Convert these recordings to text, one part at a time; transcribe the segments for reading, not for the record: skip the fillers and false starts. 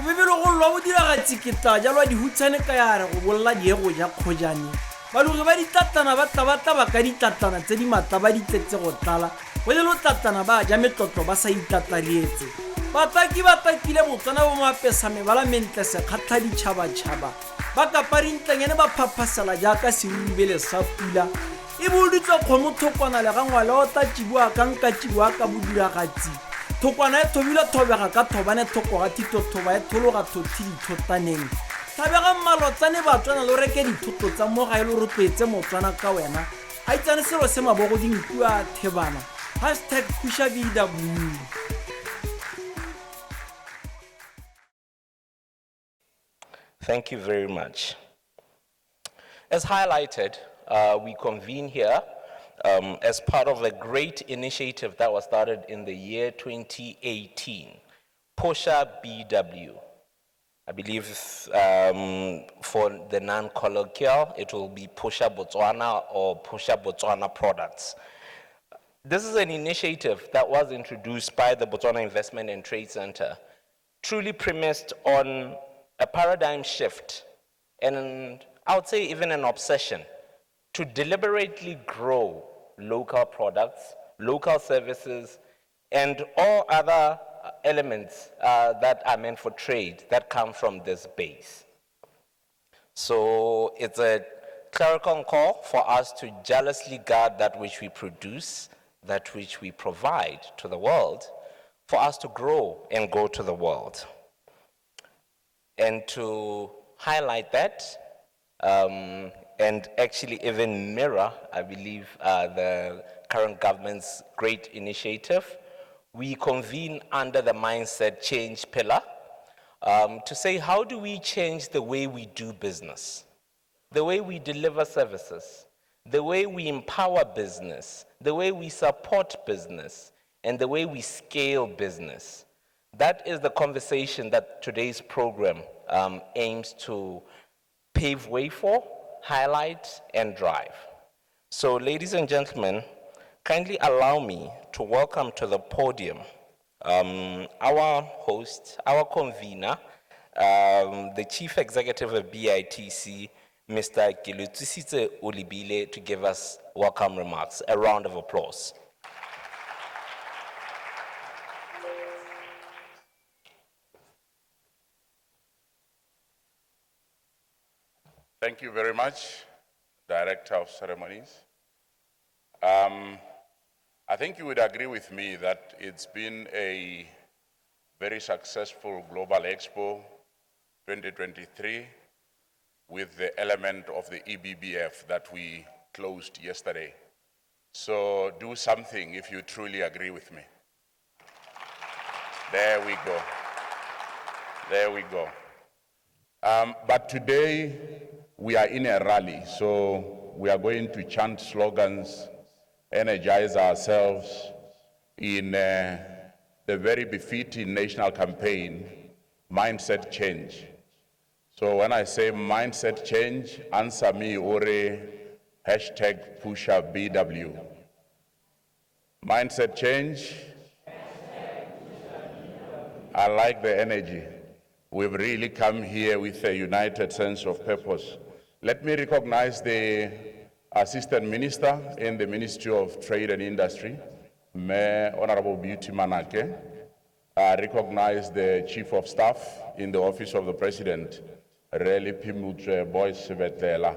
bebelo go lwa bo diragatsi ke tla jalwa dihutsane ka yare go bolla diego ja kgojane balogi ba ditatana ba tla ka ditatana tse di matla ba ditletse go tlala go le lotatana ba ja metlotlo ba sa itatlalietse bataki ba takile Botswana bo mapesa mebala mentle se kgatla ditšhabatšhaba ba kaparintlanyane ba phaphasela jaaka serurubele sa pula e bodutswa kgomo thokwana le ga ngwala o tatšibua ka nkatšibua ka bodiragatsi thokwana e thobile thobega ka thobane thoko ga thitothoba e thologa thothi dithotaneng tlhabega mmalotsane batswana le o reke dithoto tsa mo gae le o rotloetse Motswana ka wena a itsane selo se mabogo dinkua thebana #PushaBW. Thank you very much. As highlighted, we convene here as part of a great initiative that was started in the year 2018, PushaBW. I believe for the non-colloquial, it will be Pusha Botswana or Pusha Botswana products. This is an initiative that was introduced by the Botswana Investment and Trade Center, truly premised on a paradigm shift, and I would say even an obsession to deliberately grow local products, local services, and all other elements that are meant for trade that come from this base. So it's a clerical call for us to jealously guard that which we produce, that which we provide to the world, for us to grow and go to the world. And to highlight that, and actually even mirror, I believe, the current government's great initiative, we convene under the mindset change pillar to say, how do we change the way we do business, the way we deliver services, the way we empower business, the way we support business, and the way we scale business? That is the conversation that today's program aims to pave way for, highlight, and drive. So, ladies and gentlemen, kindly allow me to welcome to the podium our host, our convener, the Chief Executive of BITC, Mr. Kilutusitse Olibile, to give us welcome remarks. A round of applause. Thank you very much, Director of Ceremonies. I think you would agree with me that it's been a very successful Global Expo 2023 with the element of the EBBF that we closed yesterday. So do something if you truly agree with me. There we go. There we go. But today, we are in a rally, so we are going to chant slogans, energize ourselves in the very befitting national campaign, Mindset Change. So when I say mindset change, answer me or #PushaBW. Mindset change. I like the energy. We've really come here with a united sense of purpose. Let me recognize the Assistant Minister in the Ministry of Trade and Industry, Honorable Beauty Manake. I recognize the Chief of Staff in the Office of the President, Reli Pimutse Boyce Betela,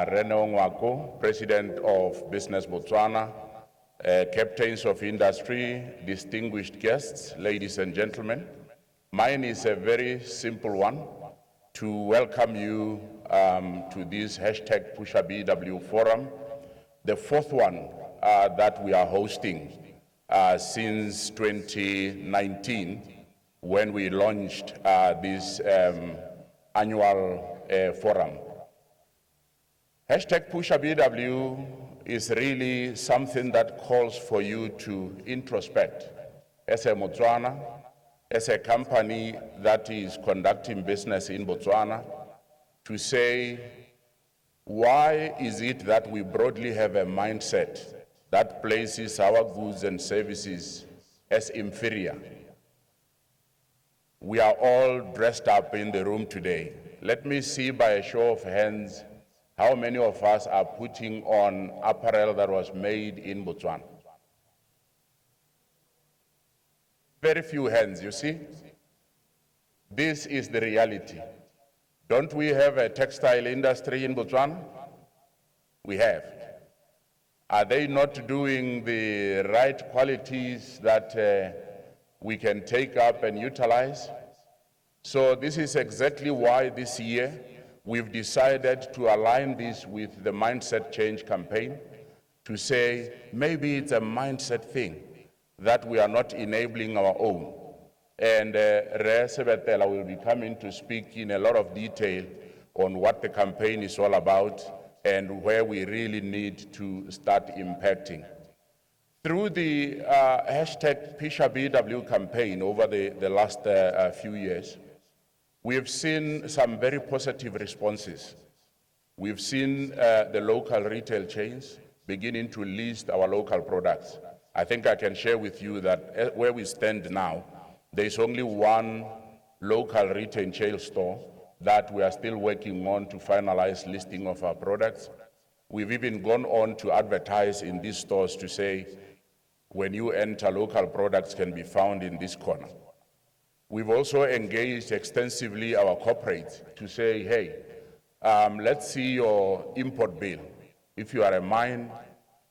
Rene Ongwako, President of Business Botswana, Captains of Industry, distinguished guests, ladies and gentlemen. Mine is a very simple one, to welcome you to this #PushaBW forum, the fourth one that we are hosting since 2019, when we launched this annual forum. #PushaBW is really something that calls for you to introspect as a Botswana, as a company that is conducting business in Botswana, to say, why is it that we broadly have a mindset that places our goods and services as inferior? We are all dressed up in the room today. Let me see by a show of hands how many of us are putting on apparel that was made in Botswana. Very few hands, you see? This is the reality. Don't we have a textile industry in Botswana? We have. Are they not doing the right qualities that we can take up and utilize? So this is exactly why this year we've decided to align this with the Mindset Change campaign to say maybe it's a mindset thing that we are not enabling our own. And Re Sebetela will be coming to speak in a lot of detail on what the campaign is all about and where we really need to start impacting. Through the hashtag PishaBW campaign over the last few years, we have seen some very positive responses. We've seen the local retail chains beginning to list our local products. I think I can share with you that where we stand now, there's only one local retail chain store that we are still working on to finalize listing of our products. We've even gone on to advertise in these stores to say, when you enter, local products can be found in this corner. We've also engaged extensively our corporates to say, hey, let's see your import bill. If you are a mine,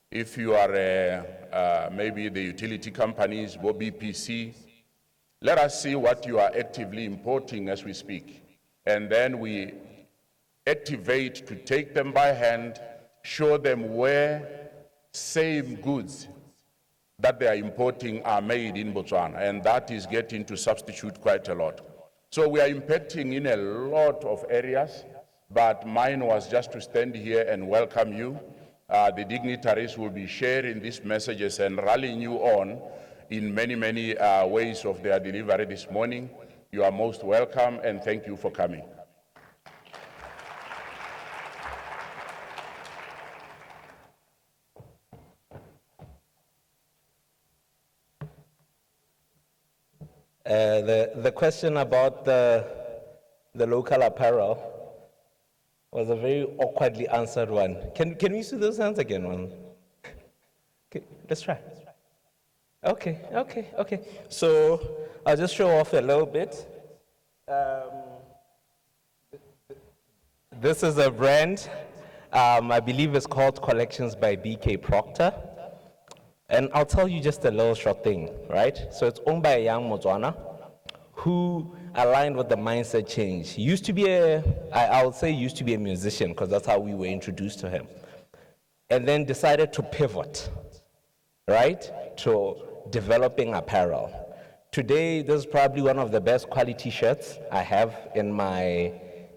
if you are maybe the utility companies, BPC, let us see what you are actively importing as we speak. And then we activate to take them by hand, show them where same goods that they are importing are made in Botswana, and that is getting to substitute quite a lot. So we are impacting in a lot of areas, but mine was just to stand here and welcome you. The dignitaries will be sharing these messages and rallying you on in many, many ways of their delivery this morning. You are most welcome, and thank you for coming. The question about the local apparel was a very awkwardly answered one. Can we see those hands again? Okay, let's try. Okay. So I'll just show off a little bit. This is a brand, I believe it's called Collections by BK Proctor. And I'll tell you just a little short thing, right? So it's owned by a young Motswana who aligned with the mindset change. He used to be I would say used to be a musician, because that's how we were introduced to him. And then decided to pivot, right, to developing apparel. Today, this is probably one of the best quality shirts I have in my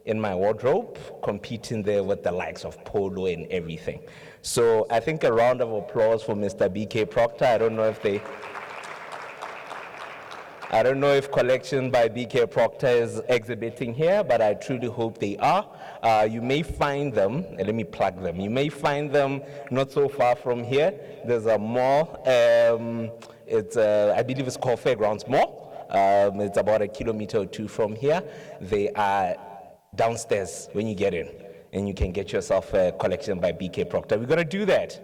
wardrobe, competing there with the likes of Polo and everything. So I think a round of applause for Mr. BK Proctor. I don't know if Collection by BK Proctor is exhibiting here, but I truly hope they are. You may find them, and let me plug them. You may find them not so far from here. There's a mall. I believe it's called Fairgrounds Mall. It's about 1 kilometer or 2 from here. They are downstairs when you get in, and you can get yourself a Collection by BK Proctor. We're going to do that.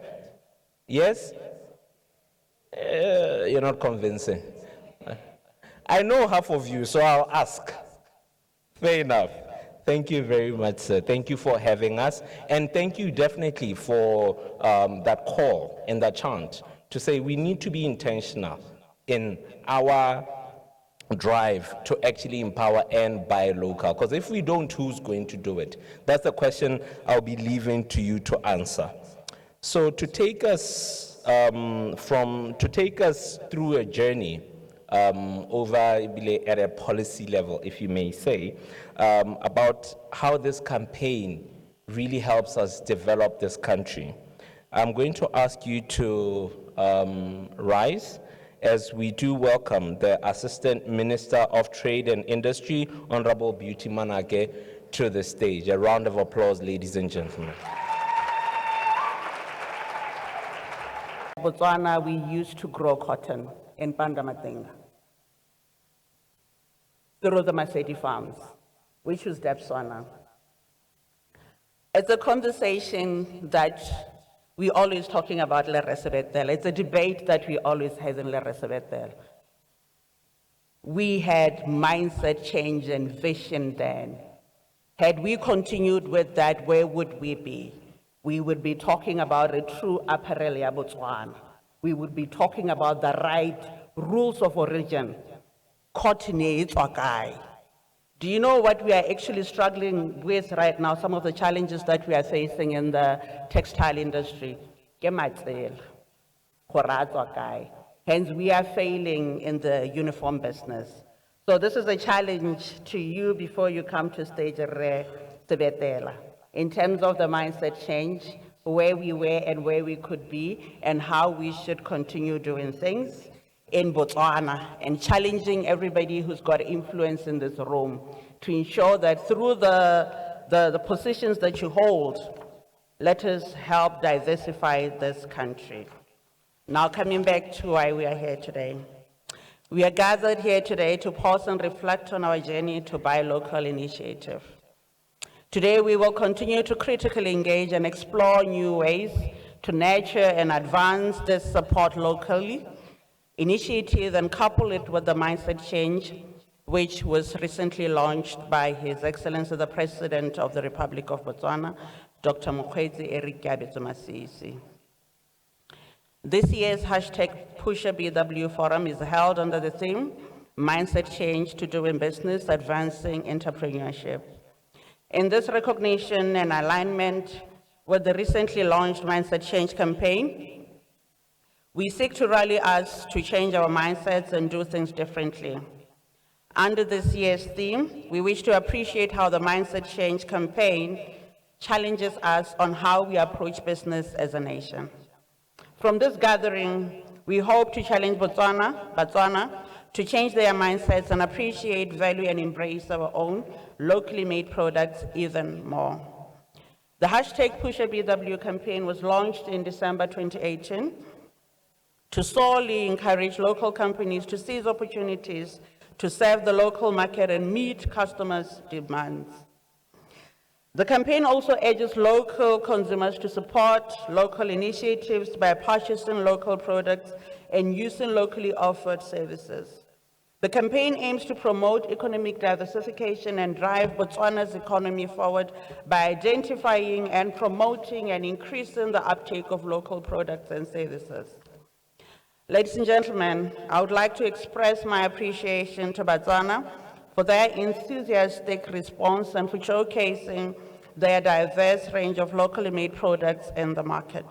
Yes? You're not convincing. I know half of you, so I'll ask. Fair enough. Thank you very much, sir. Thank you for having us. And thank you definitely for that call and that chant to say we need to be intentional in our drive to actually empower and buy local. Because if we don't, who's going to do it? That's the question I'll be leaving to you to answer. So to take us through a journey over at a policy level, if you may say, about how this campaign really helps us develop this country, I'm going to ask you to rise as we do welcome the Assistant Minister of Trade and Industry, Honorable Beauty Manake, to the stage. A round of applause, ladies and gentlemen. Botswana, we used to grow cotton in Pandamatenga. through the Masedi farms, which was Botswana. It's a conversation that we always talking about Le Resebetel. It's a debate that we always have in Le Resebetel. We had mindset change and vision then. Had we continued with that, where would we be? We would be talking about a true apparel ya Botswana. We would be talking about the right rules of origin. Cotton is okay. Do you know what we are actually struggling with right now? Some of the challenges that we are facing in the textile industry. Hence, we are failing in the uniform business. So this is a challenge to you before you come to stage in terms of the mindset change, where we were and where we could be, and how we should continue doing things in Botswana, and challenging everybody who's got influence in this room to ensure that through the positions that you hold, let us help diversify this country. Now coming back to why we are here today. We are gathered here today to pause and reflect on our journey to buy local initiative. Today we will continue to critically engage and explore new ways to nurture and advance this support locally initiative and couple it with the mindset change which was recently launched by His Excellency the President of the Republic of Botswana, Dr. Mokgweetsi Eric Masisi. This year's #PushaBW Forum is held under the theme, Mindset Change to Doing Business, Advancing Entrepreneurship. In this recognition and alignment with the recently launched Mindset Change campaign, we seek to rally us to change our mindsets and do things differently. Under this year's theme, we wish to appreciate how the Mindset Change campaign challenges us on how we approach business as a nation. From this gathering, we hope to challenge Botswana to change their mindsets and appreciate, value, and embrace our own locally made products even more. The #PushaBW campaign was launched in December 2018 to solely encourage local companies to seize opportunities to serve the local market and meet customers' demands. The campaign also urges local consumers to support local initiatives by purchasing local products and using locally offered services. The campaign aims to promote economic diversification and drive Botswana's economy forward by identifying and promoting and increasing the uptake of local products and services. Ladies and gentlemen, I would like to express my appreciation to Botswana for their enthusiastic response and for showcasing their diverse range of locally made products in the market.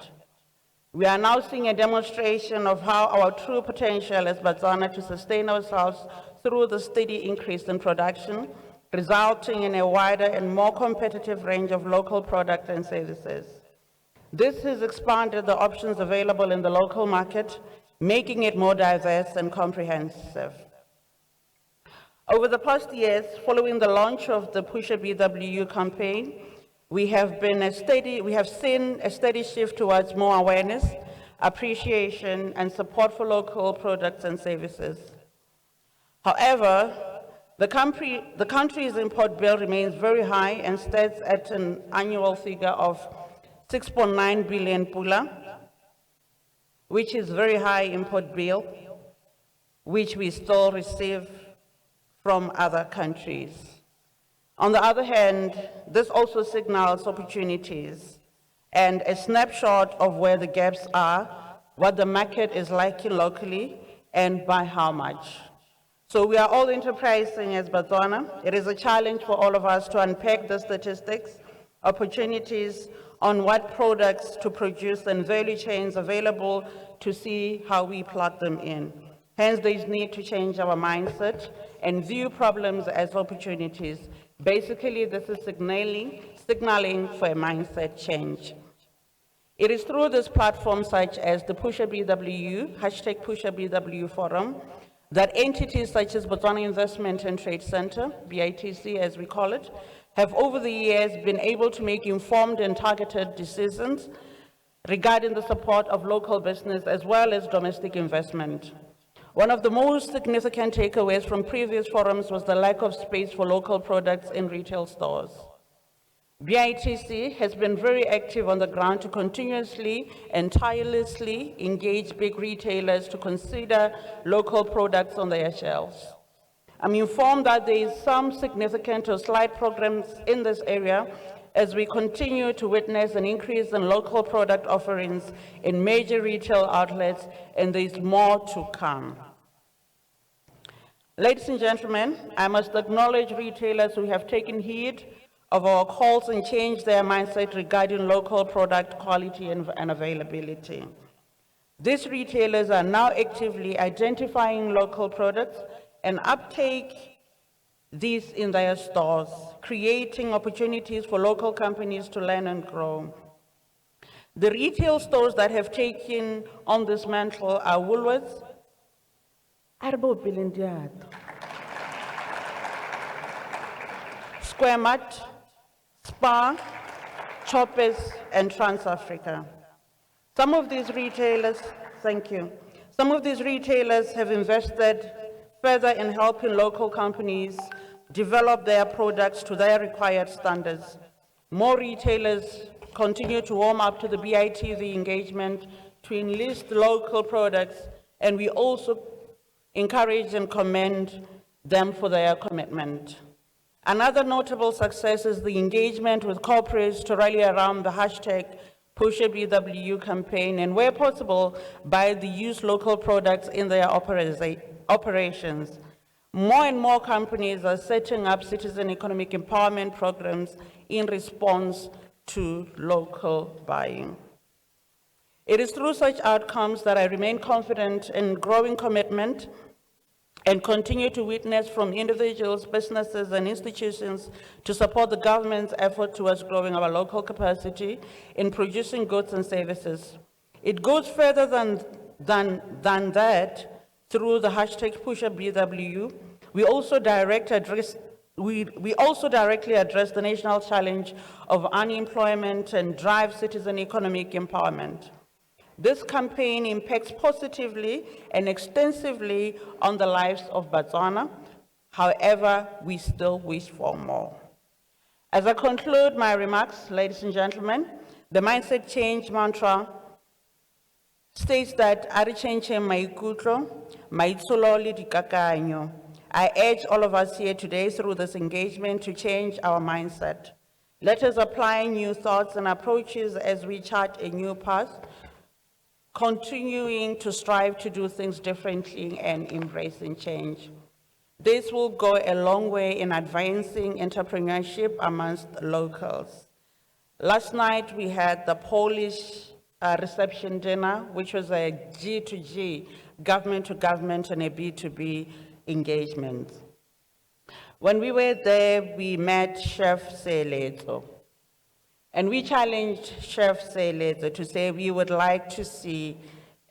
We are now seeing a demonstration of how our true potential as Botswana to sustain ourselves through the steady increase in production, resulting in a wider and more competitive range of local products and services. This has expanded the options available in the local market, making it more diverse and comprehensive. Over the past years, following the launch of the PushaBW campaign, we have seen a steady shift towards more awareness, appreciation, and support for local products and services. However, the country's import bill remains very high and stands at an annual figure of 6.9 billion pula, which is very high import bill, which we still receive from other countries. On the other hand, this also signals opportunities and a snapshot of where the gaps are, what the market is lacking locally, and by how much. So we are all enterprising as Botswana. It is a challenge for all of us to unpack the statistics, opportunities on what products to produce and value chains available to see how we plug them in. Hence, there is need to change our mindset and view problems as opportunities. Basically, this is signaling for a mindset change. It is through this platform such as the PushaBW, #PushaBW Forum, that entities such as Botswana Investment and Trade Center, BITC as we call it, have over the years been able to make informed and targeted decisions regarding the support of local business as well as domestic investment. One of the most significant takeaways from previous forums was the lack of space for local products in retail stores. BITC has been very active on the ground to continuously and tirelessly engage big retailers to consider local products on their shelves. I'm informed that there is some significant or slight progress in this area as we continue to witness an increase in local product offerings in major retail outlets, and there is more to come. Ladies and gentlemen, I must acknowledge retailers who have taken heed of our calls and changed their mindset regarding local product quality and availability. These retailers are now actively identifying local products and uptake these in their stores, creating opportunities for local companies to learn and grow. The retail stores that have taken on this mantle are Woolworths, Square Mart, Spar, Choppers, and Trans-Africa. Some of these retailers, thank you. Some of these retailers have invested further in helping local companies develop their products to their required standards. More retailers continue to warm up to the BITV engagement to enlist local products, and we also encourage and commend them for their commitment. Another notable success is the engagement with corporates to rally around the hashtag #PushABW campaign, and where possible, buy the used local products in their operations. More and more companies are setting up citizen economic empowerment programs in response to local buying. It is through such outcomes that I remain confident in growing commitment and continue to witness from individuals, businesses, and institutions to support the government's effort towards growing our local capacity in producing goods and services. It goes further than that through the hashtag #PushABW. We also directly address the national challenge of unemployment and drive citizen economic empowerment. This campaign impacts positively and extensively on the lives of Botswana. However, we still wish for more. As I conclude my remarks, ladies and gentlemen, the mindset change mantra states that "Ari change maikutlo, maitsholo le dikakanyo." I urge all of us here today through this engagement to change our mindset. Let us apply new thoughts and approaches as we chart a new path, continuing to strive to do things differently and embracing change. This will go a long way in advancing entrepreneurship amongst locals. Last night we had the Polish reception dinner, which was a G2G, government to government, and a B2B engagement. When we were there, we met Chef Seleto. And we challenged Chef Seleto to say we would like to see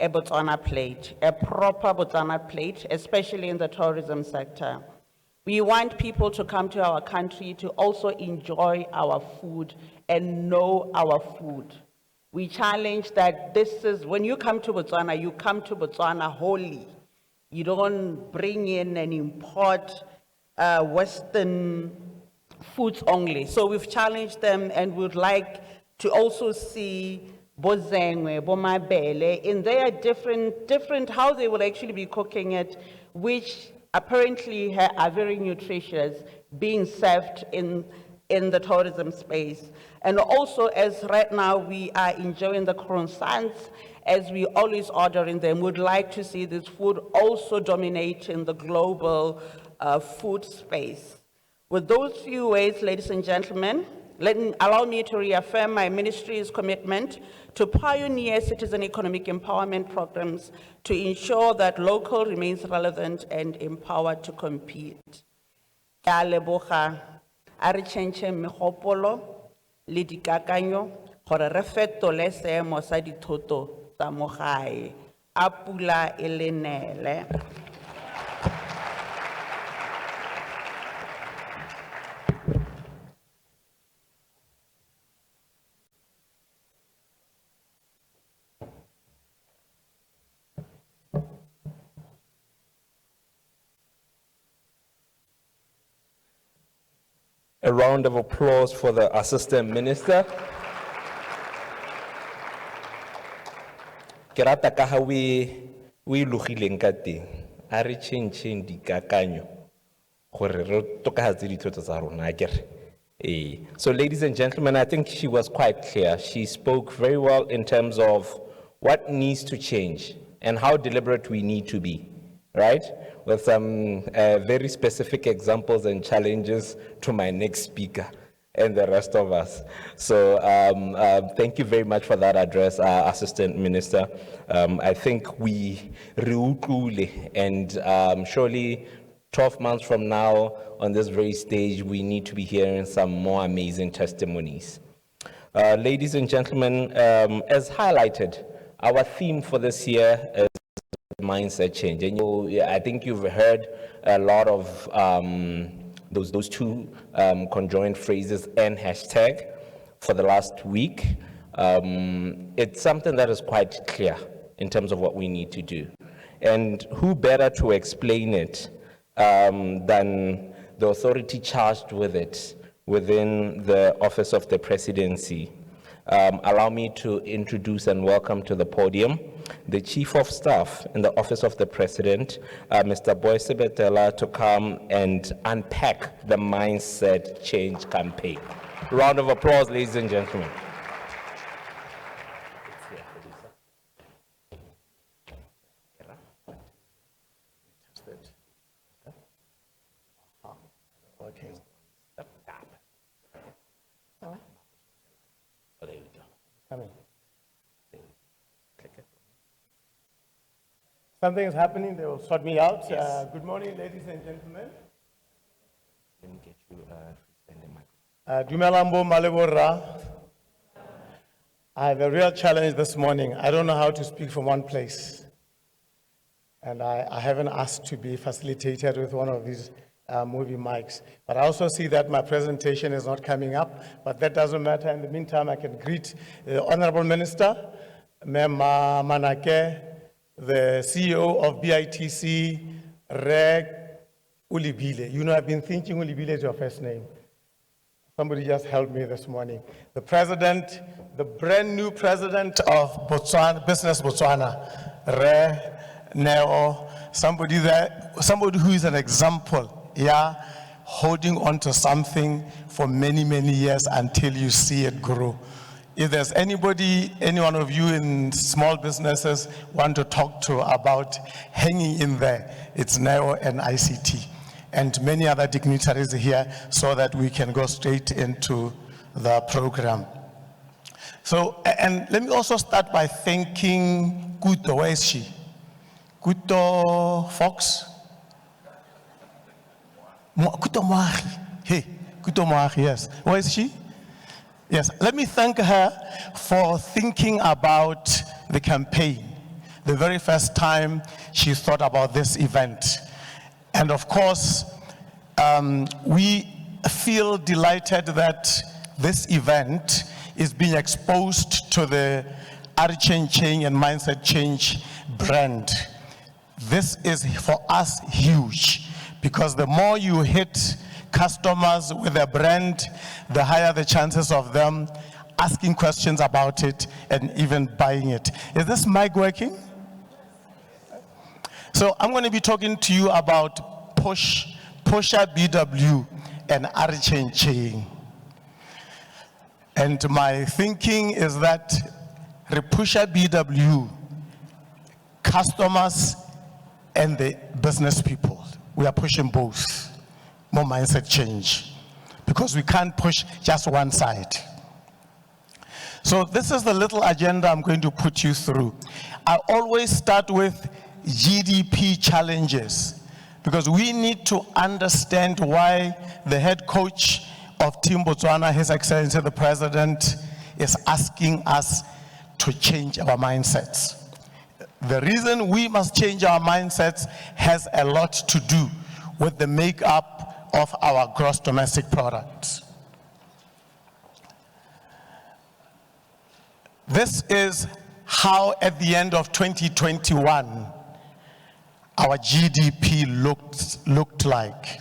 a Botswana plate, a proper Botswana plate, especially in the tourism sector. We want people to come to our country to also enjoy our food and know our food. We challenge that this is, when you come to Botswana, you come to Botswana wholly. You don't bring in and import Western foods only. So we've challenged them and would like to also see bozengwe, bomabele, in their different, how they will actually be cooking it, which apparently are very nutritious, being served in the tourism space. And also, as right now we are enjoying the croissants, as we always ordering them, would like to see this food also dominating the global food space. With those few words, ladies and gentlemen, allow me to reaffirm my ministry's commitment to pioneer citizen economic empowerment programs to ensure that local remains relevant and empowered to compete. Ke a leboga, a re change megopolo le dikakanyo gore re fetole seemo sa dithoto tsa mo gae. A pula e le nele. A round of applause for the Assistant Minister. Ke rata ka ha we logileng ka teng a re changeng dikakanyo gore re tokahatse dithoto tsa rona akere. So ladies and gentlemen, I think she was quite clear. She spoke very well in terms of what needs to change and how deliberate we need to be, right? With some very specific examples and challenges to my next speaker and the rest of us. So thank you very much for that address, Assistant Minister. I think we reutlule, and surely 12 months from now on this very stage, we need to be hearing some more amazing testimonies. Ladies and gentlemen, as highlighted, our theme for this year is mindset change. And I think you've heard a lot of those two conjoined phrases and hashtag for the last week. It's something that is quite clear in terms of what we need to do. And who better to explain it than the authority charged with it within the Office of the Presidency. Allow me to introduce and welcome to the podium the Chief of Staff in the Office of the President, Mr. Boyce Betela, to come and unpack the Mindset Change campaign. Round of applause, ladies and gentlemen. Okay. Oh, there we go. Coming. Something is happening. They will sort me out. Yes. Good morning, ladies and gentlemen. Let me get you stand the mic. Dumelambo Malebora. I have a real challenge this morning. I don't know how to speak from one place. And I haven't asked to be facilitated with one of these movie mics. But I also see that my presentation is not coming up, but that doesn't matter. In the meantime, I can greet the Honorable Minister, Mema Manake, the CEO of BITC, Reg Ulibile. You know, I've been thinking Ulibile is your first name. Somebody just helped me this morning. The president, the brand new president of Botswana, Business Botswana, Re Neo, somebody who is an example, yeah, holding on to something for many, many years until you see it grow. If there's anybody, any one of you in small businesses want to talk to about hanging in there, it's Neo and ICT and many other dignitaries here so that we can go straight into the program. So, and let me also start by thanking Kuto. Where is she? Kuto Fox? Kuto Moahi. Hey, Kuto Moahi, yes. Where is she? Yes, let me thank her for thinking about the campaign. The very first time she thought about this event. And of course, we feel delighted that this event is being exposed to the Change and Mindset Change brand. This is for us huge because the more you hit customers with a brand, the higher the chances of them asking questions about it and even buying it. Is this mic working? So I'm going to be talking to you about Pusha BW and Change. And my thinking is that Pusha BW, customers and the business people, we are pushing both. More mindset change, because we can't push just one side. So this is the little agenda I'm going to put you through. I always start with GDP challenges, because we need to understand why the head coach of Team Botswana, His Excellency the President, is asking us to change our mindsets. The reason we must change our mindsets has a lot to do with the makeup of our gross domestic product. This is how at the end of 2021 our GDP looked like.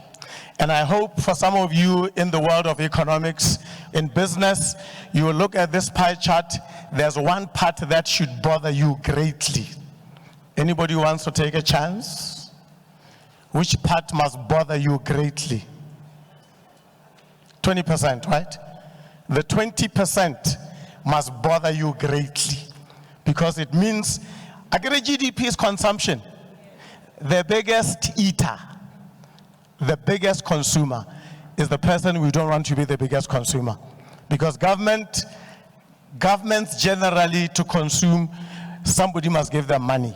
And I hope for some of you in the world of economics, in business, you will look at this pie chart. There's one part that should bother you greatly. Anybody who wants to take a chance? Which part must bother you greatly? 20%, right? The 20% must bother you greatly because it means aggregate GDP is consumption. The biggest eater, the biggest consumer is the person we don't want to be the biggest consumer, because governments generally, to consume, somebody must give them money.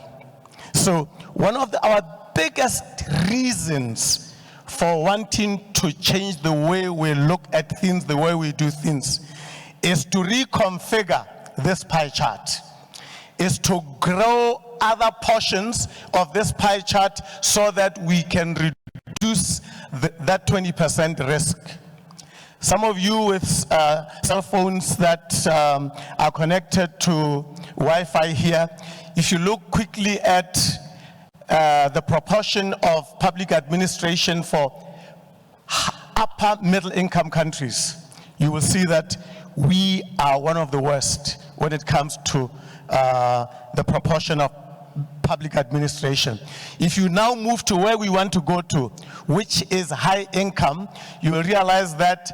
So one of our biggest reasons for wanting to change the way we look at things, the way we do things, is to reconfigure this pie chart, is to grow other portions of this pie chart so that we can reduce that 20% risk. Some of you with cell phones that are connected to Wi-Fi here, if you look quickly at the proportion of public administration for upper middle income countries, you will see that we are one of the worst when it comes to the proportion of public administration. If you now move to where we want to go to, which is high income, you will realize that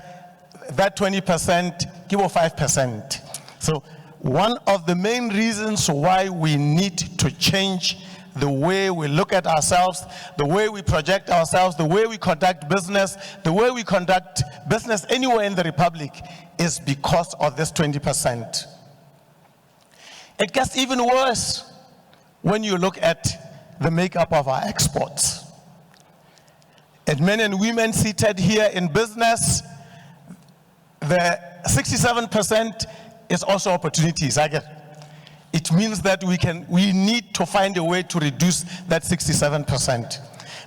20%, give or 5%. So one of the main reasons why we need to change the way we look at ourselves, the way we project ourselves, the way we conduct business, the way we conduct business anywhere in the Republic is because of this 20%. It gets even worse when you look at the makeup of our exports. And men and women seated here in business, the 67% is also opportunities. It means that we need to find a way to reduce that 67%.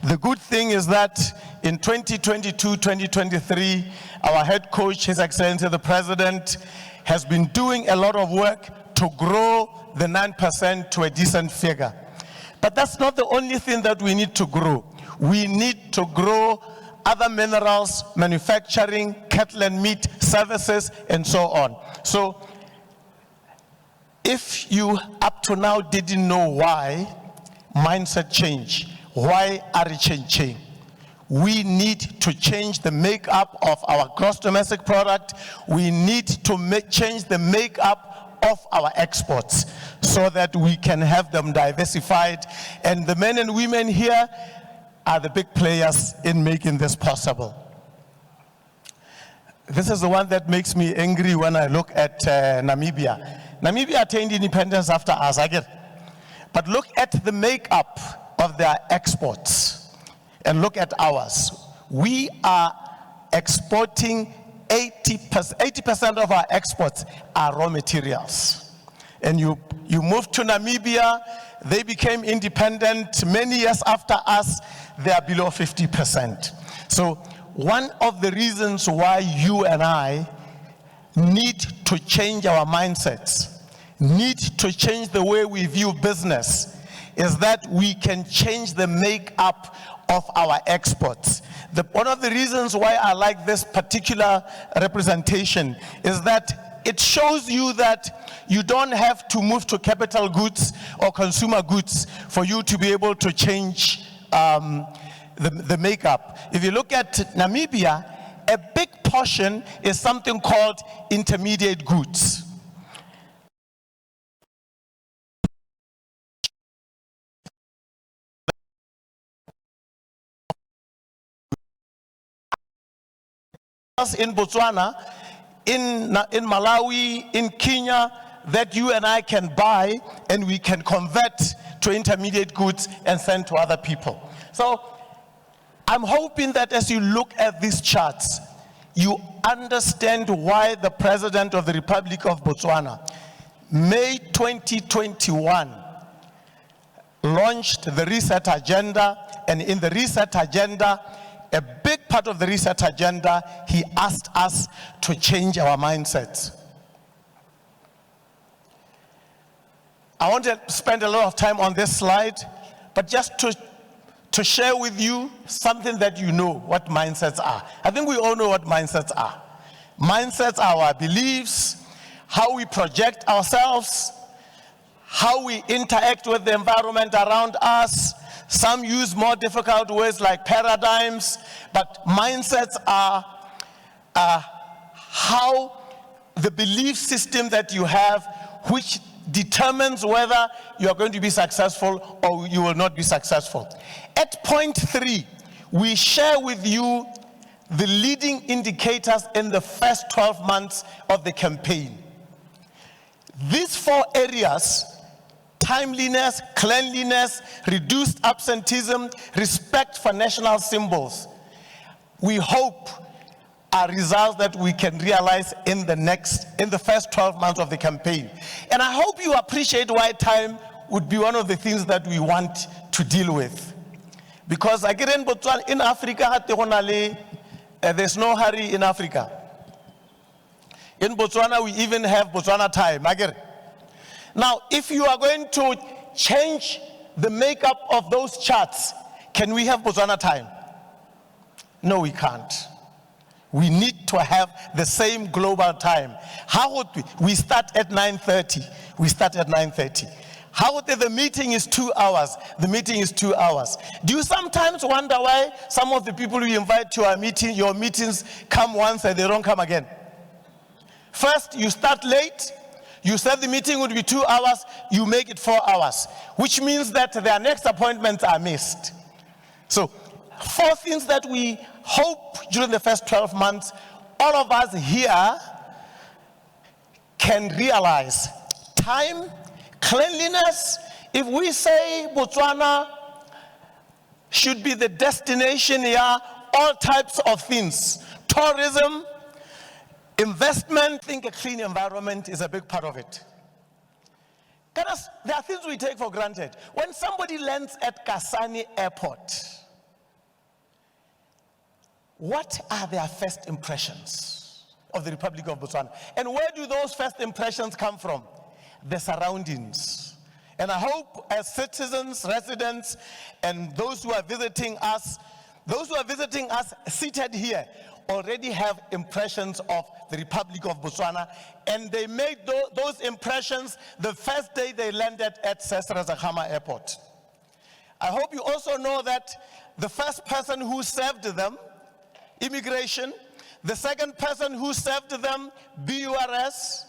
The good thing is that in 2022, 2023, our head coach, His Excellency the President, has been doing a lot of work to grow the 9% to a decent figure. But that's not the only thing that we need to grow. We need to grow other minerals, manufacturing, cattle and meat, services, and so on. So if you up to now didn't know why mindset change, why are we changing? We need to change the makeup of our gross domestic product. We need to change the makeup of our exports so that we can have them diversified. And the men and women here are the big players in making this possible. This is the one that makes me angry when I look at Namibia. Namibia attained independence after us, but look at the makeup of their exports and look at ours. We are exporting 80% of our exports are raw materials. And you move to Namibia, they became independent many years after us, they are below 50%. So one of the reasons why you and I need to change our mindsets, need to change the way we view business, is that we can change the makeup of our exports. One of the reasons why I like this particular representation is that it shows you that you don't have to move to capital goods or consumer goods for you to be able to change the makeup. If you look at Namibia, a big portion is something called intermediate goods. In Botswana, in Malawi, in Kenya, that you and I can buy and we can convert to intermediate goods and send to other people. So I'm hoping that as you look at these charts, you understand why the President of the Republic of Botswana, May 2021, launched the Reset Agenda, and in the Reset Agenda, a big part of the Reset Agenda, he asked us to change our mindsets. I want to spend a lot of time on this slide, but just to share with you something that you know what mindsets are. I think we all know what mindsets are. Mindsets are our beliefs, how we project ourselves, how we interact with the environment around us. Some use more difficult words like paradigms, but mindsets are how the belief system that you have, which determines whether you are going to be successful or you will not be successful. At point 3, we share with you the leading indicators in the first 12 months of the campaign. These 4 areas, timeliness, cleanliness, reduced absenteeism, respect for national symbols, we hope are results that we can realize in the first 12 months of the campaign. And I hope you appreciate why time would be one of the things that we want to deal with. Because again, in Africa, there's no hurry in Africa. In Botswana, we even have Botswana time. Now, if you are going to change the makeup of those charts, can we have Botswana time? No, we can't. We need to have the same global time. How would we? We start at 9:30. We start at 9:30. How would the meeting is 2 hours? The meeting is 2 hours. Do you sometimes wonder why some of the people you invite to your meetings come once and they don't come again? First, you start late. You said the meeting would be 2 hours. You make it 4 hours, which means that their next appointments are missed. So, 4 things that we hope during the first 12 months, all of us here can realize. Time, cleanliness. If we say Botswana should be the destination here, all types of things, tourism, investment, I think a clean environment is a big part of it. There are things we take for granted. When somebody lands at Kasane Airport, what are their first impressions of the Republic of Botswana? And where do those first impressions come from? The surroundings. And I hope as citizens, residents, and those who are visiting us seated here already have impressions of the Republic of Botswana, and they made those impressions the first day they landed at Sesrezakama Airport. I hope you also know that the first person who served them, immigration, the second person who served them, BURS,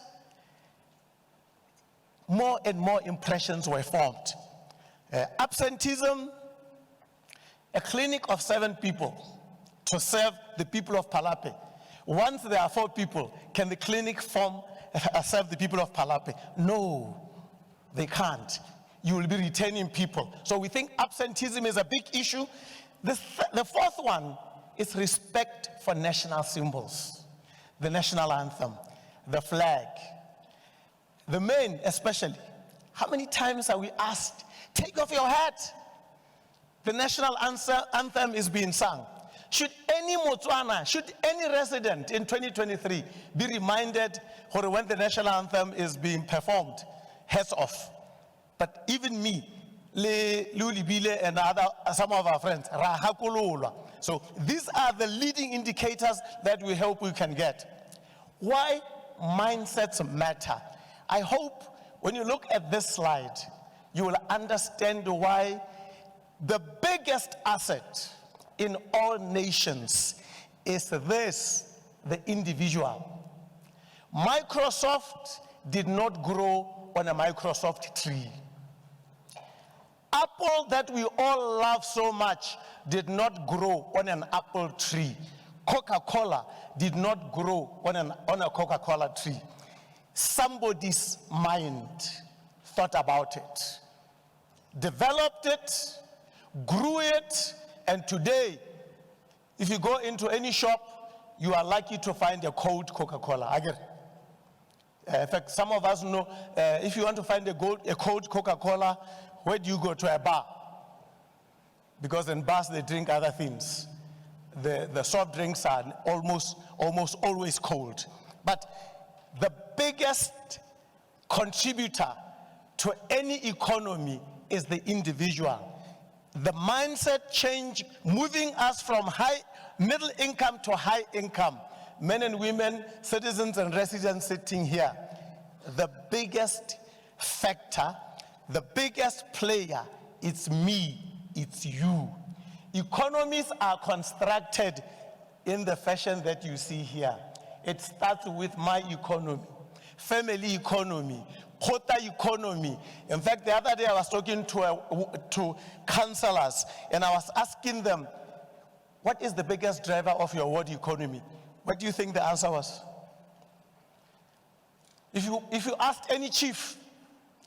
more and more impressions were formed. Absenteeism, a clinic of 7 people to serve the people of Palape. Once there are 4 people, can the clinic serve the people of Palape? No, they can't. You will be retaining people. So we think absenteeism is a big issue. The 4th one is respect for national symbols, the national anthem, the flag, the men especially. How many times are we asked, take off your hat? The national anthem is being sung. Should any Motswana, should any resident in 2023 be reminded when the national anthem is being performed? Hats off. But even me, Lulibile and some of our friends, so these are the leading indicators that we hope we can get. Why mindsets matter. I hope when you look at this slide, you will understand why the biggest asset in all nations is this, the individual. Microsoft did not grow on a Microsoft tree. Apple, that we all love so much, did not grow on an apple tree. Coca-Cola did not grow on a Coca-Cola tree. Somebody's mind thought about it, developed it, grew it, and today, if you go into any shop, you are likely to find a cold Coca-Cola. I get it. In fact, some of us know, if you want to find a cold Coca-Cola, where do you go? To a bar. Because in bars, they drink other things. The soft drinks are almost always cold. But the biggest contributor to any economy is the individual. the mindset change, moving us from middle income to high income. Men and women, citizens and residents sitting here, the biggest factor, the biggest player, it's me, it's you. Economies are constructed in the fashion that you see here. It starts with my economy, family economy, quota economy. In fact, the other day I was talking to councillors and I was asking them, what is the biggest driver of your ward economy? What do you think the answer was? If you asked any chief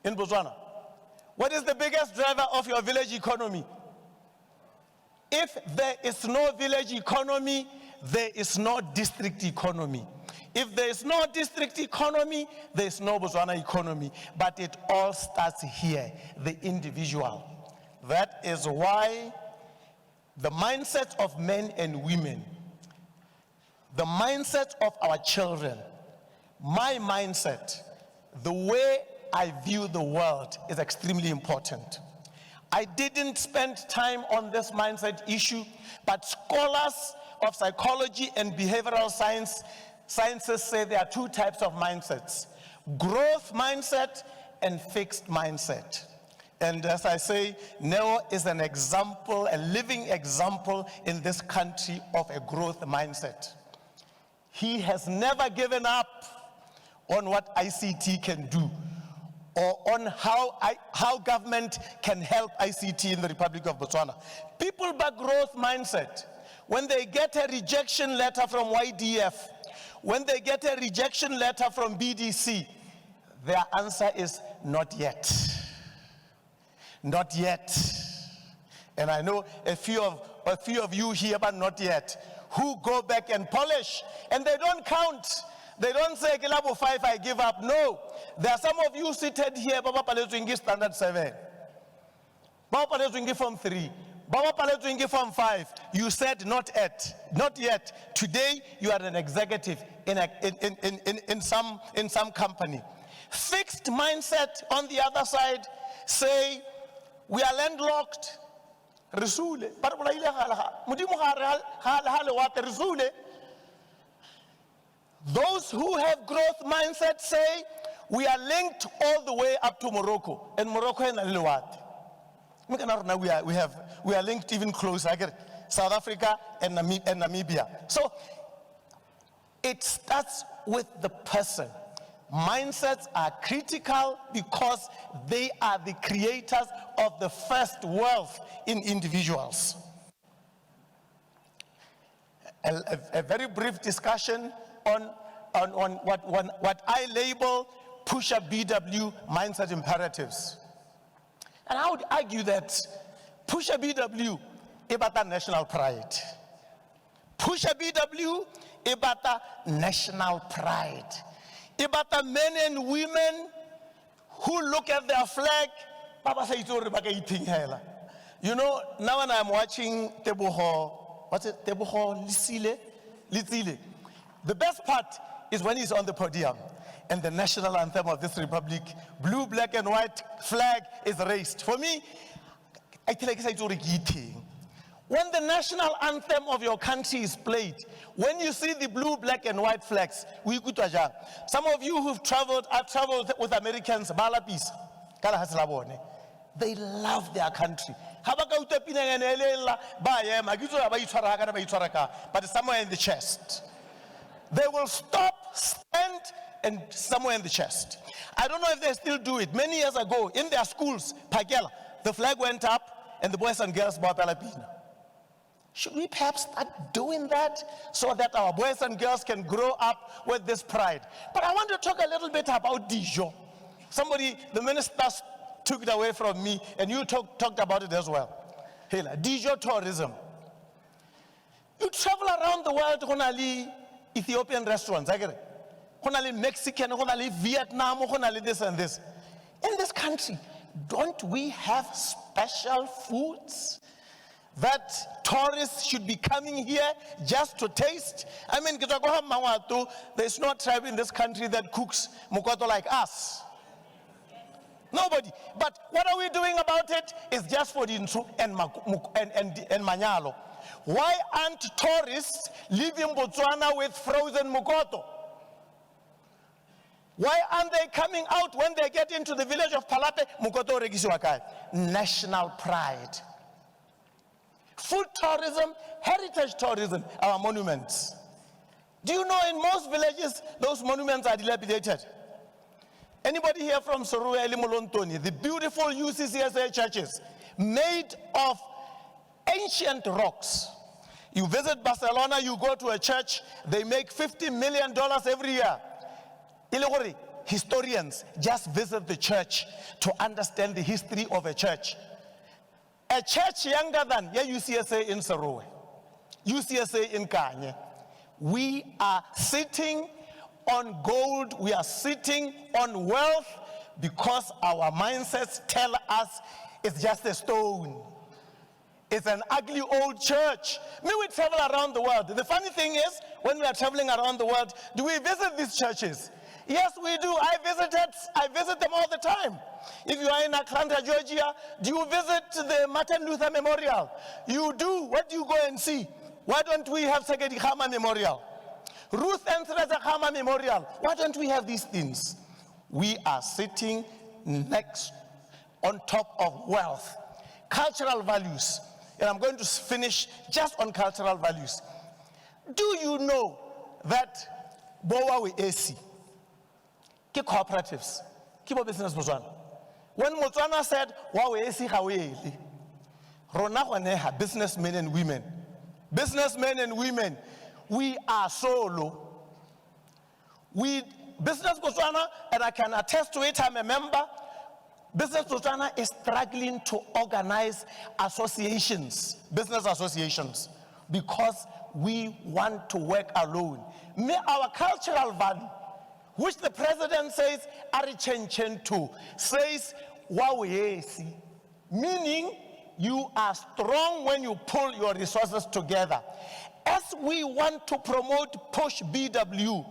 in Botswana, what is the biggest driver of your village economy? If there is no village economy, there is no district economy. If there is no district economy, there is no Botswana economy. But it all starts here, the individual. That is why the mindset of men and women, the mindset of our children, my mindset, the way I view the world is extremely important. I didn't spend time on this mindset issue, but scholars of psychology and behavioral sciences say there are two types of mindsets: growth mindset and fixed mindset. And as I say, Neo is an example, a living example in this country of a growth mindset. He has never given up on what ICT can do, or on how government can help ICT in the Republic of Botswana. People by growth mindset, when they get a rejection letter from YDF, when they get a rejection letter from BDC, their answer is not yet. Not yet. And I know a few of you here, but not yet, who go back and polish, and they don't count. They don't say, level 5, I give up. No. There are some of you seated here, Baba Palezwingi standard 7. Baba Palezwingi form 3. Baba Palezwingi form 5. You said not yet. Not yet. Today, you are an executive in some company. Fixed mindset on the other side say, we are landlocked. Risule. Those who have growth mindset say, we are linked all the way up to Morocco. And Morocco and we are linked even closer, South Africa and Namibia. So it starts with the person. Mindsets are critical because they are the creators of the first wealth in individuals. A very brief discussion on what I label pusher BW mindset imperatives. And I would argue that pusher BW is about national pride. Pusher BW is about national pride. It's about men and women who look at their flag. You know, now when I'm watching Teboho, Litsile, the best part is when he's on the podium and the national anthem of this republic, blue, black, and white flag is raised. For me, I feel like it's when the national anthem of your country is played, when you see the blue, black, and white flags, some of you who've traveled, I've traveled with Americans, they love their country. But it's somewhere in the chest. They will stop, stand, and somewhere in the chest. I don't know if they still do it. Many years ago, in their schools, Pagela, the flag went up and the boys and girls bought Palapina. Should we perhaps start doing that so that our boys and girls can grow up with this pride? But I want to talk a little bit about Dijon. The minister took it away from me, and you talked about it as well. Dijon tourism. You travel around the world, only Ethiopian restaurants, only Mexican, only Vietnam, only this and this. In this country, don't we have special foods that tourists should be coming here just to taste? I mean, there's no tribe in this country that cooks mukoto like us. Nobody. But what are we doing about it? It's just for the Nsu and Manyalo. Why aren't tourists leaving Botswana with frozen mukoto? Why aren't they coming out when they get into the village of Palape? Mukoto regisiwakai. National pride. Food tourism, heritage tourism, our monuments. Do you know in most villages, those monuments are dilapidated? Anybody here from Sorue Elimolontoni, the beautiful UCCSA churches made of ancient rocks. You visit Barcelona, you go to a church, they make $50 million every year. Illegori, historians just visit the church to understand the history of a church. A church younger than UCSA in Sorue, UCSA in Kanye. We are sitting on gold, we are sitting on wealth because our mindsets tell us it's just a stone. It's an ugly old church. May we travel around the world. The funny thing is, when we are traveling around the world, do we visit these churches? Yes, we do. I visit them all the time. If you are in Atlanta, Georgia, do you visit the Martin Luther Memorial? You do. What do you go and see? Why don't we have Sekedi Khama Memorial? Ruth and Teresa Khama Memorial. Why don't we have these things? We are sitting next on top of wealth. Cultural values. And I'm going to finish just on cultural values. Do you know that Bowa we AC, ki cooperatives, ki bo business Botswana? When Botswana said, "Wa we AC ha we eli," rona gone businessmen and women. Businessmen and women, we are solo. We, Business Botswana, and I can attest to it, I'm a member, Business Botswana is struggling to organize associations, business associations, because we want to work alone. Our cultural value, which the president says, Arichenchen says, Wawesi, meaning you are strong when you pull your resources together. As we want to promote Push BW,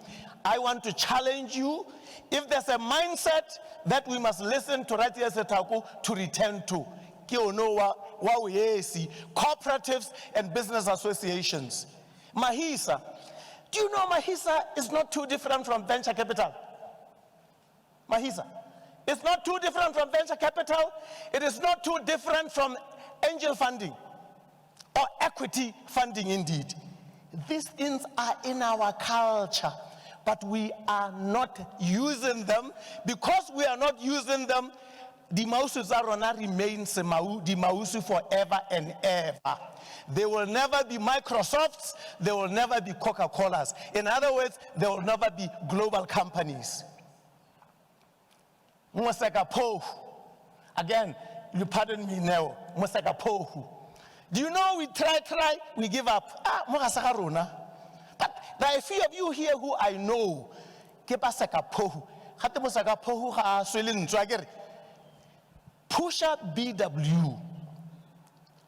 I want to challenge you. If there's a mindset that we must listen to Ratia Setaku to return to, cooperatives and business associations. Mahisa. Do you know Mahisa is not too different from venture capital? Mahisa. It's not too different from venture capital. It is not too different from angel funding or equity funding indeed. These things are in our culture, but we are not using them. Because we are not using them, the Mausu Zarona remains the Mausu forever and ever. They will never be Microsofts, they will never be Coca-Colas. In other words, they will never be global companies. Mwaseka Pohu. Again, you pardon me now. Mwaseka Pohu. Do you know we try, we give up? Mwaseka Rona. But there are a few of you here who I know. Kepaseka Pohu. Hate Mwaseka Pohu ha swelin dragger. Pusha BW,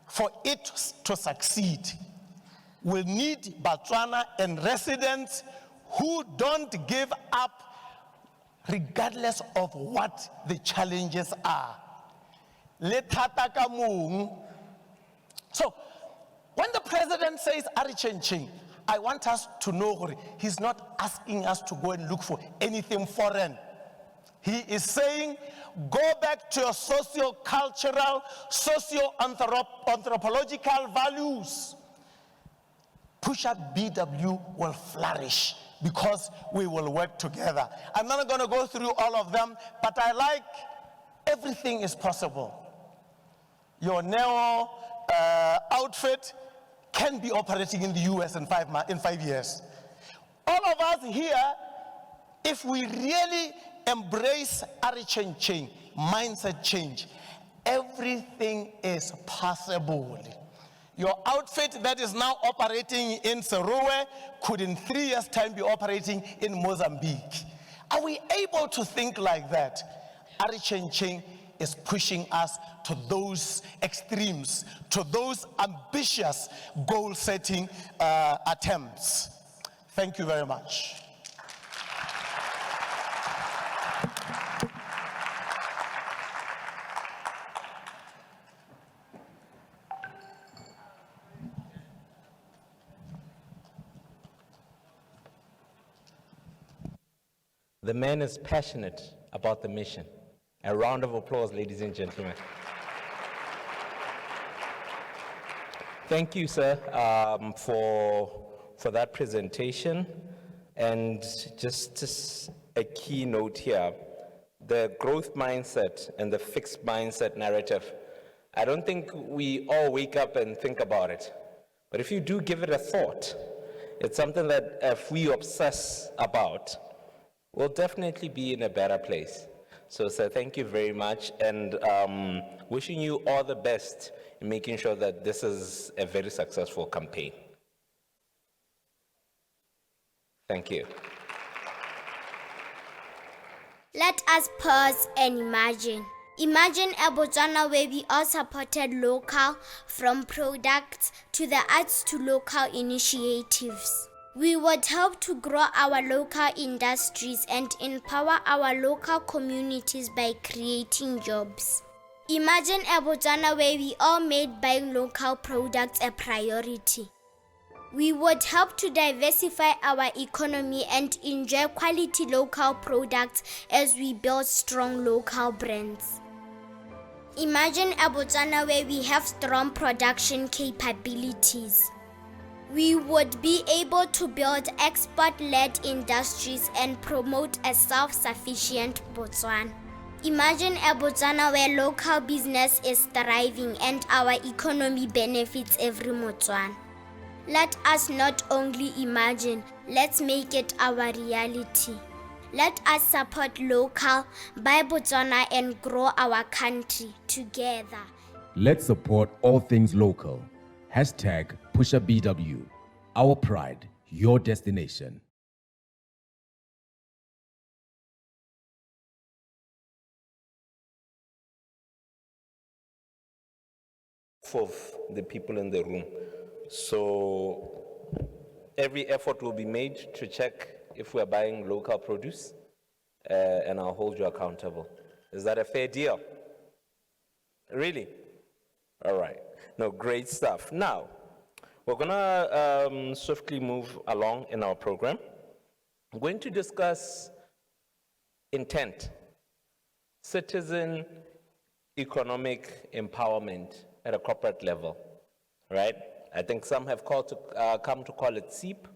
for it to succeed, will need Botswana and residents who don't give up regardless of what the challenges are. So, when the president says Arichenching, I want us to know he's not asking us to go and look for anything foreign. He is saying, go back to your socio-cultural, socio-anthropological values. Pusha BW will flourish because we will work together. I'm not going to go through all of them, but I like everything is possible. Your neo outfit can be operating in the US in 5 years. All of us here, if we really embrace change, mindset change, everything is possible. Your outfit that is now operating in Sorue could in 3 years' time be operating in Mozambique. Are we able to think like that? Change is pushing us to those extremes, to those ambitious goal-setting attempts. Thank you very much. The man is passionate about the mission. A round of applause, ladies and gentlemen. Thank you, sir, for that presentation. And just a key note here, the growth mindset and the fixed mindset narrative. I don't think we all wake up and think about it. But if you do give it a thought, it's something that if we obsess about, we'll definitely be in a better place. So, sir, thank you very much, and wishing you all the best in making sure that this is a very successful campaign. Thank you. Let us pause and imagine. Imagine a Botswana where we all supported local, from products to the arts to local initiatives. We would help to grow our local industries and empower our local communities by creating jobs. Imagine a Botswana where we all made buying local products a priority. We would help to diversify our economy and enjoy quality local products as we build strong local brands. Imagine a Botswana where we have strong production capabilities. We would be able to build export-led industries and promote a self-sufficient Botswana. Imagine a Botswana where local business is thriving and our economy benefits every Botswana. Let us not only imagine, let's make it our reality. Let us support local, buy Botswana and grow our country together. Let's support all things local. #PushaBW. Our pride, your destination. Of the people in the room. So every effort will be made to check if we're buying local produce, and I'll hold you accountable. Is that a fair deal? Really? All right. No, great stuff. Now, we're gonna swiftly move along in our program. I'm going to discuss intent, citizen economic empowerment at a corporate level, right? I think some have come to call it SEEP.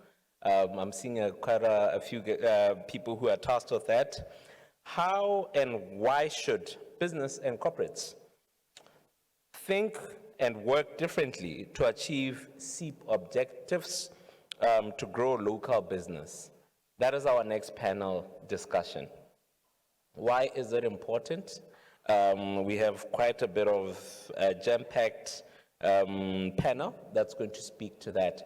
I'm seeing quite a few people who are tasked with that. How and why should business and corporates think and work differently to achieve SEEP objectives to grow local business? That is our next panel discussion. Why is it important? We have quite a bit of jam-packed panel that's going to speak to that.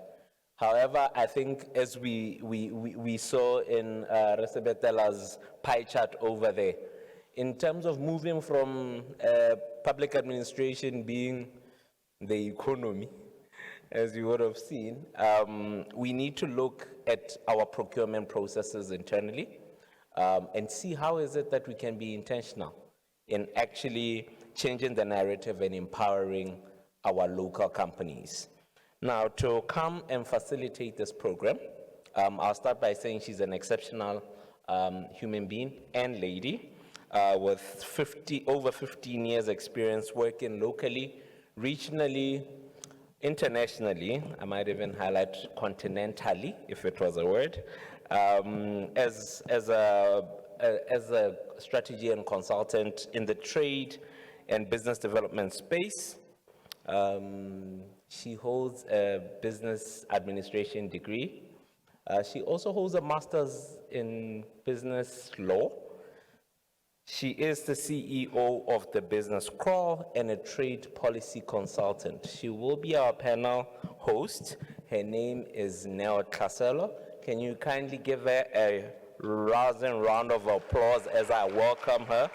However, I think as we saw in Resebetela's pie chart over there, in terms of moving from public administration being the economy, as you would have seen, we need to look at our procurement processes internally and see how is it that we can be intentional in actually changing the narrative and empowering our local companies. Now, to come and facilitate this program, I'll start by saying she's an exceptional human being and lady with over 15 years experience working locally, regionally, internationally, I might even highlight continentally, if it was a word, as a strategy and consultant in the trade and business development space. She holds a business administration degree. She also holds a master's in business law. She is the CEO of the Business Crawl and a trade policy consultant. She will be our panel host. Her name is Neo Caselo. Can you kindly give her a rousing round of applause as I welcome her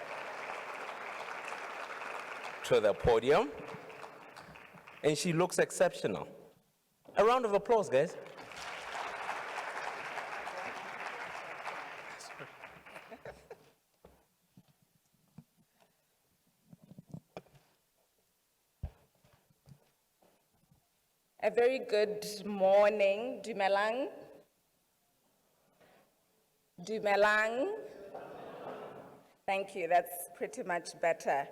to the podium? And she looks exceptional. A round of applause, guys. A very good morning, Dumelang. Dumelang. Thank you, that's pretty much better.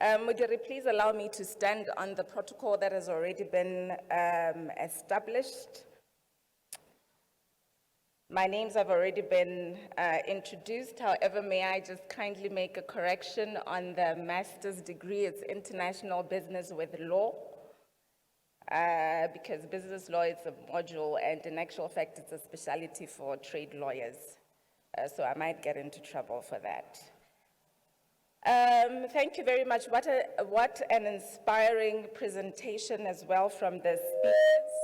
Mudiri, please allow me to stand on the protocol that has already been established. My names have already been introduced. However, may I just kindly make a correction on the master's degree? It's international business with law, because business law is a module, and in actual fact, it's a specialty for trade lawyers. So I might get into trouble for that. Thank you very much. What an inspiring presentation as well from the speakers.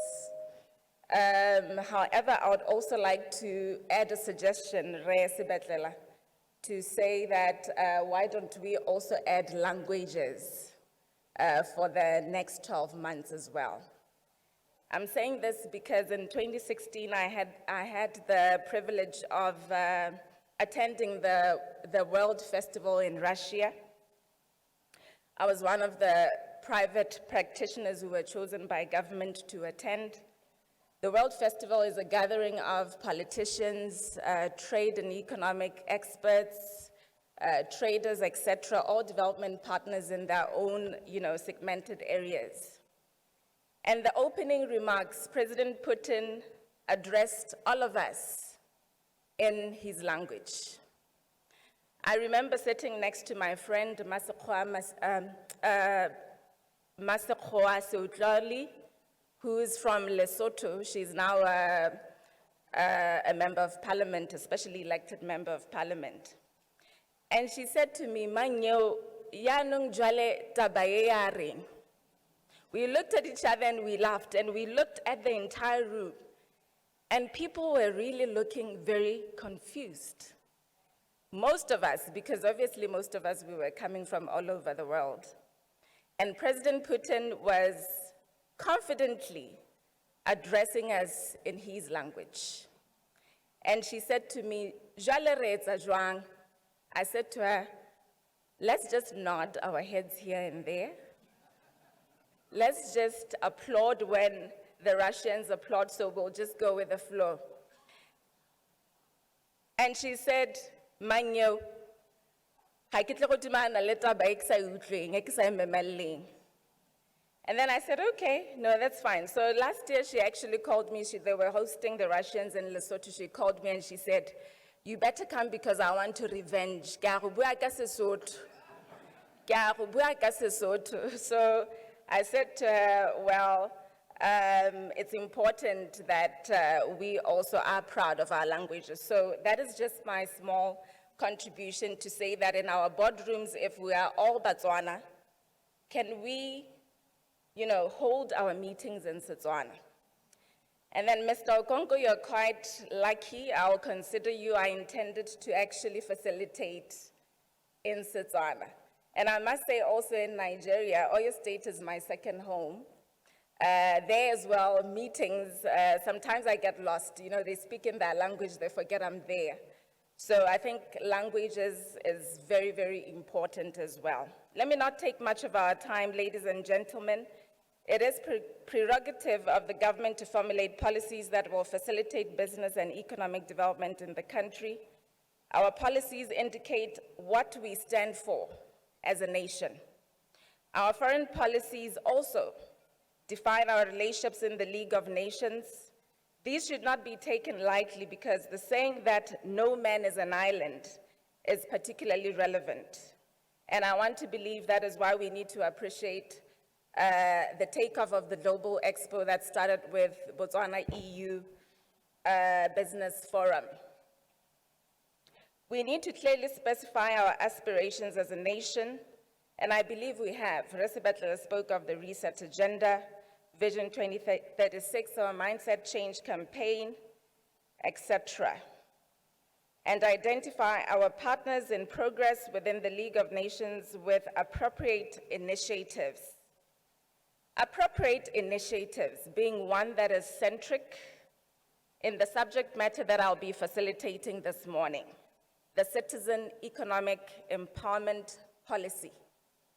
However, I would also like to add a suggestion, Re Sibetlela, to say that why don't we also add languages for the next 12 months as well. I'm saying this because in 2016, I had the privilege of attending the World Festival in Russia. I was one of the private practitioners who were chosen by government to attend. The World Festival is a gathering of politicians, trade and economic experts, traders, etc., all development partners in their own, segmented areas. And the opening remarks, President Putin addressed all of us in his language. I remember sitting next to my friend Masekgoa Seutlali, who is from Lesotho. She's now a member of parliament, a specially elected member of parliament. And she said to me, "Manyo, yanung jwale tabaye ya reng." We looked at each other and we laughed, and we looked at the entire room, and people were really looking very confused. Most of us, because obviously most of us, we were coming from all over the world. And President Putin was confidently addressing us in his language. And she said to me, "Jwale re etsa jwang?" I said to her, "Let's just nod our heads here and there. Let's just applaud when the Russians applaud, so we'll just go with the flow." And she said, "Manyo, ha ke tle go dumana le taba e ke sa e utlweng, e ke sa e memelleng." And then I said, "Okay, no, that's fine." So last year she actually called me, they were hosting the Russians in Lesotho. She called me and she said, "You better come because I want to revenge." Ke a go bua ka Sesotho. Ke a go bua ka Sesotho. So I said to her, well, it's important that we also are proud of our languages. So that is just my small contribution to say that in our boardrooms, if we are all Botswana, can we, hold our meetings in Setswana? And then, Mr. Okonko, you're quite lucky. I'll consider you. I intended to actually facilitate in Setswana. And I must say also in Nigeria, Oyo State is my second home. There as well, meetings, sometimes I get lost. They speak in their language, they forget I'm there. So I think languages is very, very important as well. Let me not take much of our time, ladies and gentlemen. It is prerogative of the government to formulate policies that will facilitate business and economic development in the country. Our policies indicate what we stand for as a nation. Our foreign policies also define our relationships in the League of Nations. These should not be taken lightly because the saying that no man is an island is particularly relevant. And I want to believe that is why we need to appreciate the takeoff of the Global Expo that started with Botswana EU Business Forum. We need to clearly specify our aspirations as a nation, and I believe we have. Resibetler spoke of the Reset Agenda, Vision 2036, our Mindset Change Campaign, etc. And identify our partners in progress within the League of Nations with appropriate initiatives. Appropriate initiatives being one that is centric in the subject matter that I'll be facilitating this morning, the Citizen Economic Empowerment Policy,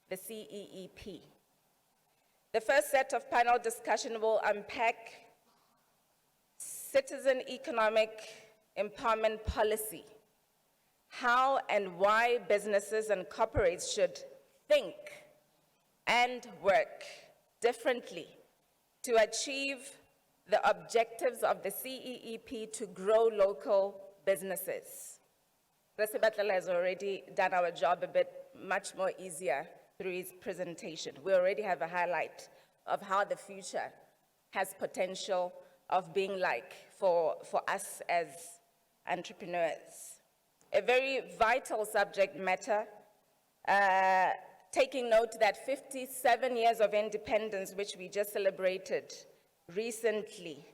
the CEEP. The first set of panel discussion will unpack Citizen Economic Empowerment Policy, how and why businesses and corporates should think and work differently to achieve the objectives of the CEEP to grow local businesses. Resibatlela has already done our job a bit much more easier through his presentation. We already have a highlight of how the future has potential of being like for us as entrepreneurs. A very vital subject matter, taking note that 57 years of independence, which we just celebrated recently,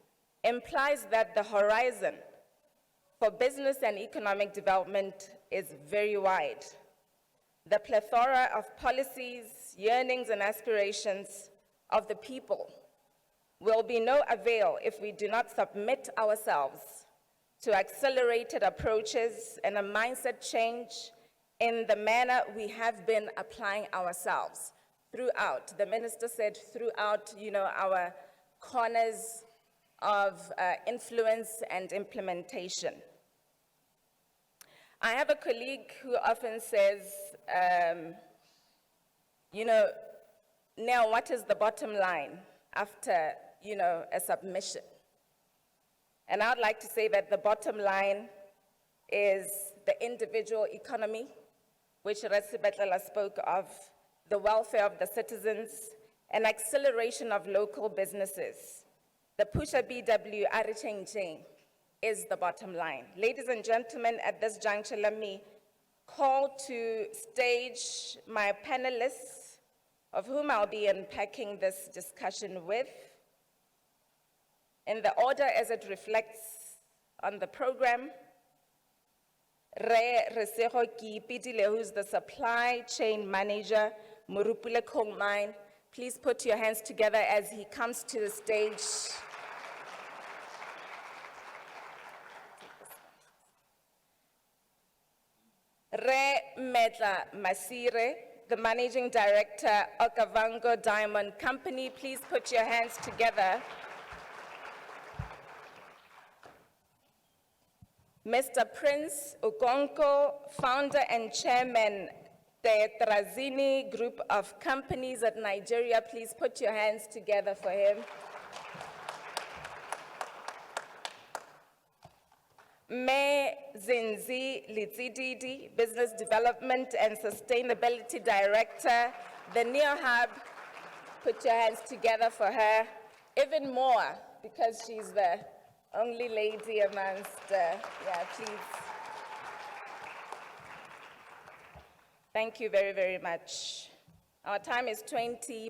implies that the horizon for business and economic development is very wide. The plethora of policies, yearnings, and aspirations of the people will be no avail if we do not submit ourselves to accelerated approaches and a mindset change in the manner we have been applying ourselves throughout. The minister said throughout, our corners of influence and implementation. I have a colleague who often says, now what is the bottom line after, a submission? And I'd like to say that the bottom line is the individual economy, which Resibetlela spoke of, the welfare of the citizens, and acceleration of local businesses. The Pusha BW Aricheng is the bottom line. Ladies and gentlemen, at this juncture, let me call to stage my panelists, of whom I'll be unpacking this discussion with, in the order as it reflects on the program. Re Resego Kiipitile, who's the supply chain manager, Murupule Coal Mine. Please put your hands together as he comes to the stage. Re Medla Masire, the managing director, Okavango Diamond Company. Please put your hands together. Mr. Prince Ugonko, founder and chairman, the Trazini Group of Companies at Nigeria. Please put your hands together for him. Me Zinzi Litsididi, Business Development and Sustainability Director, the Neo Hub. Put your hands together for her. Even more, because she's the only lady amongst, please. Thank you very, very much. Our time is 10:20.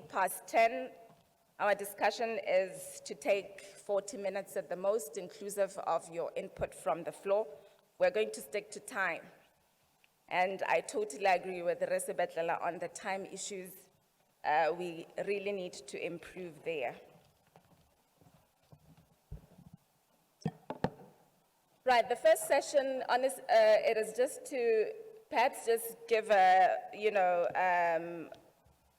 Our discussion is to take 40 minutes at the most, inclusive of your input from the floor. We're going to stick to time. And I totally agree with Resibetlela on the time issues. We really need to improve there. Right, the first session, it is just to perhaps just give a,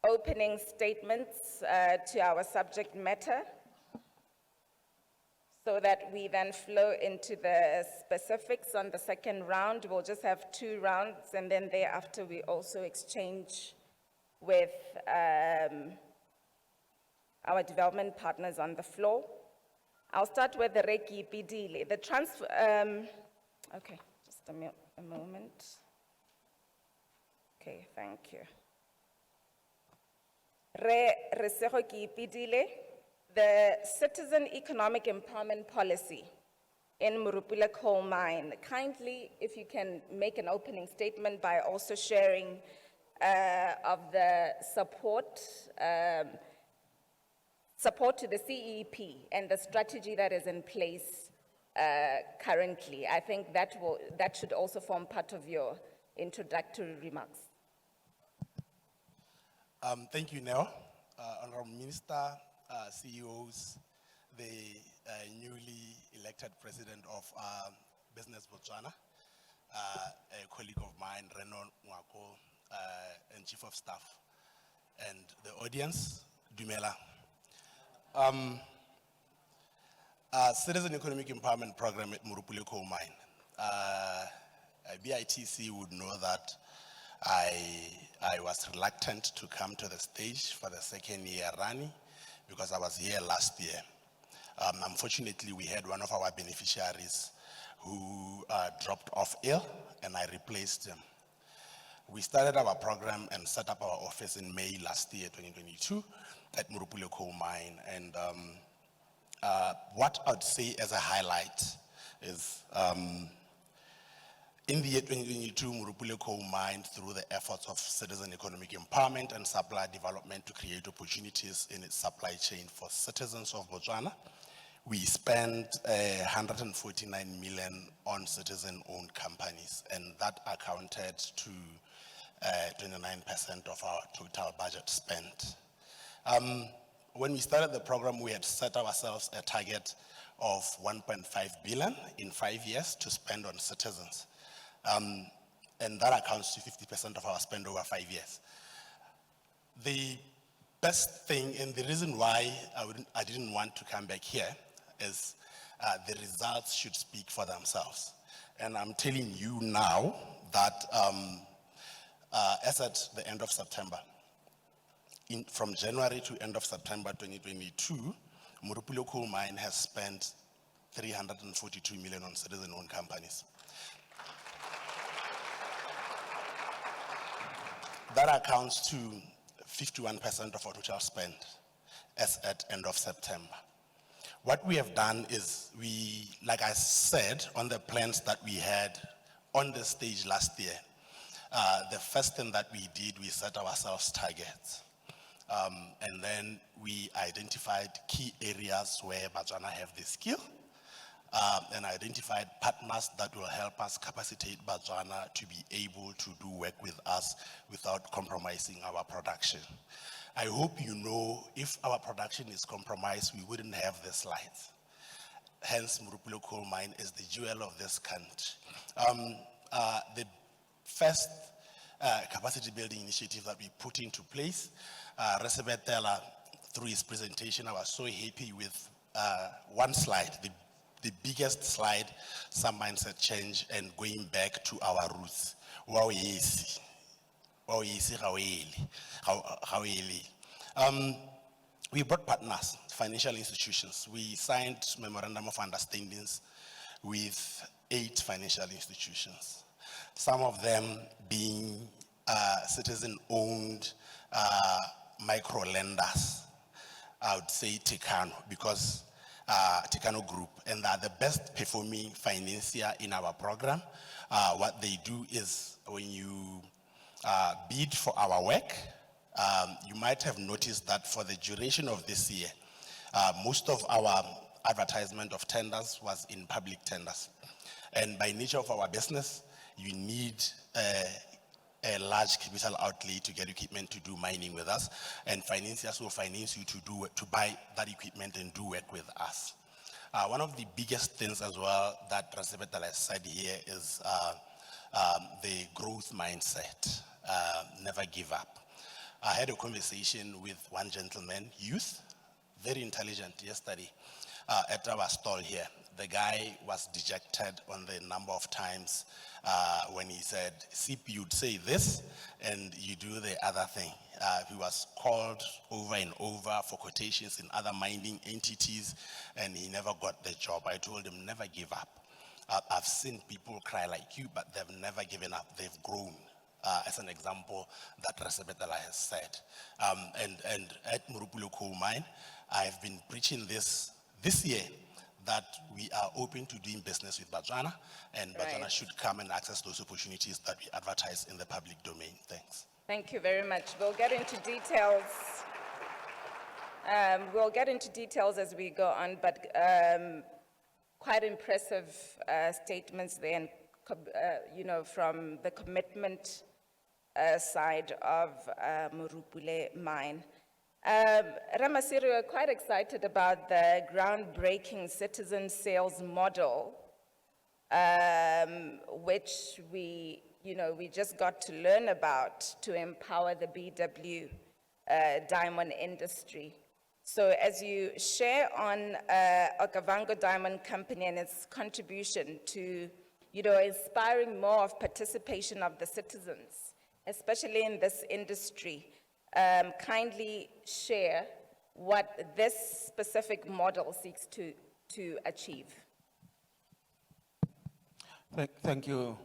opening statements to our subject matter, so that we then flow into the specifics on the second round. We'll just have 2 rounds, and then thereafter we also exchange with our development partners on the floor. I'll start with the Reki Pidile. The transfer, okay, just a moment. Okay, thank you. Resego Pidile, the Citizen Economic Empowerment Policy in Murupule Coal Mine. Kindly, if you can make an opening statement by also sharing of the support to the CEP and the strategy that is in place currently. I think that should also form part of your introductory remarks. Thank you, Neo. Honorable Minister, CEOs, the newly elected president of Business Botswana, a colleague of mine, Renon Mwako, and Chief of Staff, and the audience, Dumela. Citizen Economic Empowerment Program at Murupule Coal Mine BITC would know that I was reluctant to come to the stage for the second year running because I was here last year. Unfortunately, we had one of our beneficiaries who dropped off ill, and I replaced him. We started our program and set up our office in May last year, 2022, at Murupule Coal Mine. And what I'd say as a highlight is in the year 2022, Murupule Coal Mine, through the efforts of citizen economic empowerment and supply development to create opportunities in its supply chain for citizens of Botswana, we spent 149 million on citizen-owned companies, and that accounted to 29% of our total budget spent. When we started the program, we had set ourselves a target of 1.5 billion in 5 years to spend on citizens. And that accounts to 50% of our spend over 5 years. The best thing, and the reason why I didn't want to come back here is the results should speak for themselves. And I'm telling you now that as at the end of September, from January to end of September 2022, Murupule Coal Mine has spent 342 million on citizen-owned companies. That accounts to 51% of our total spend as at end of September. What we have done is we, like I said, on the plans that we had on the stage last year, the first thing that we did, we set ourselves targets. And then we identified key areas where Botswana have the skill, and identified partners that will help us capacitate Botswana to be able to do work with us without compromising our production. I hope you know if our production is compromised, we wouldn't have the slides. Hence, Murupule Coal Mine is the jewel of this country. The first capacity building initiative that we put into place, Resebetela, through his presentation, I was so happy with one slide, the biggest slide, some mindset change and going back to our roots. Wow, yes. Oh, yes, we brought partners, financial institutions. We signed memorandum of understandings with 8 financial institutions. Some of them being citizen-owned micro lenders. I would say Tekano, because Tekano Group, and they're the best performing financier in our program. What they do is when you bid for our work, you might have noticed that for the duration of this year, most of our advertisement of tenders was in public tenders. And by nature of our business, you need a large capital outlay to get equipment to do mining with us, and financiers will finance you to buy that equipment and do work with us. One of the biggest things as well that Rasebetala has said here is the growth mindset, never give up. I had a conversation with one gentleman, youth, very intelligent yesterday, at our stall here. The guy was dejected on the number of times when he said, "Sip, you'd say this and you do the other thing." He was called over and over for quotations in other mining entities, and he never got the job. I told him, never give up. I've seen people cry like you, but they've never given up. They've grown. As an example that Rasebetala has said. And at Murupule Coal Mine, I've been preaching this year, that we are open to doing business with Botswana, and Botswana should come and access those opportunities that we advertise in the public domain. Thanks. Thank you very much. We'll get into details. We'll get into details as we go on, but quite impressive statements there, and you know, from the commitment side of Murupule Mine. Ramasiri, we're quite excited about the groundbreaking citizen sales model, which we just got to learn about to empower the BW diamond industry. So as you share on Okavango Diamond Company and its contribution to inspiring more of participation of the citizens, especially in this industry. Kindly share what this specific model seeks to achieve. Thank you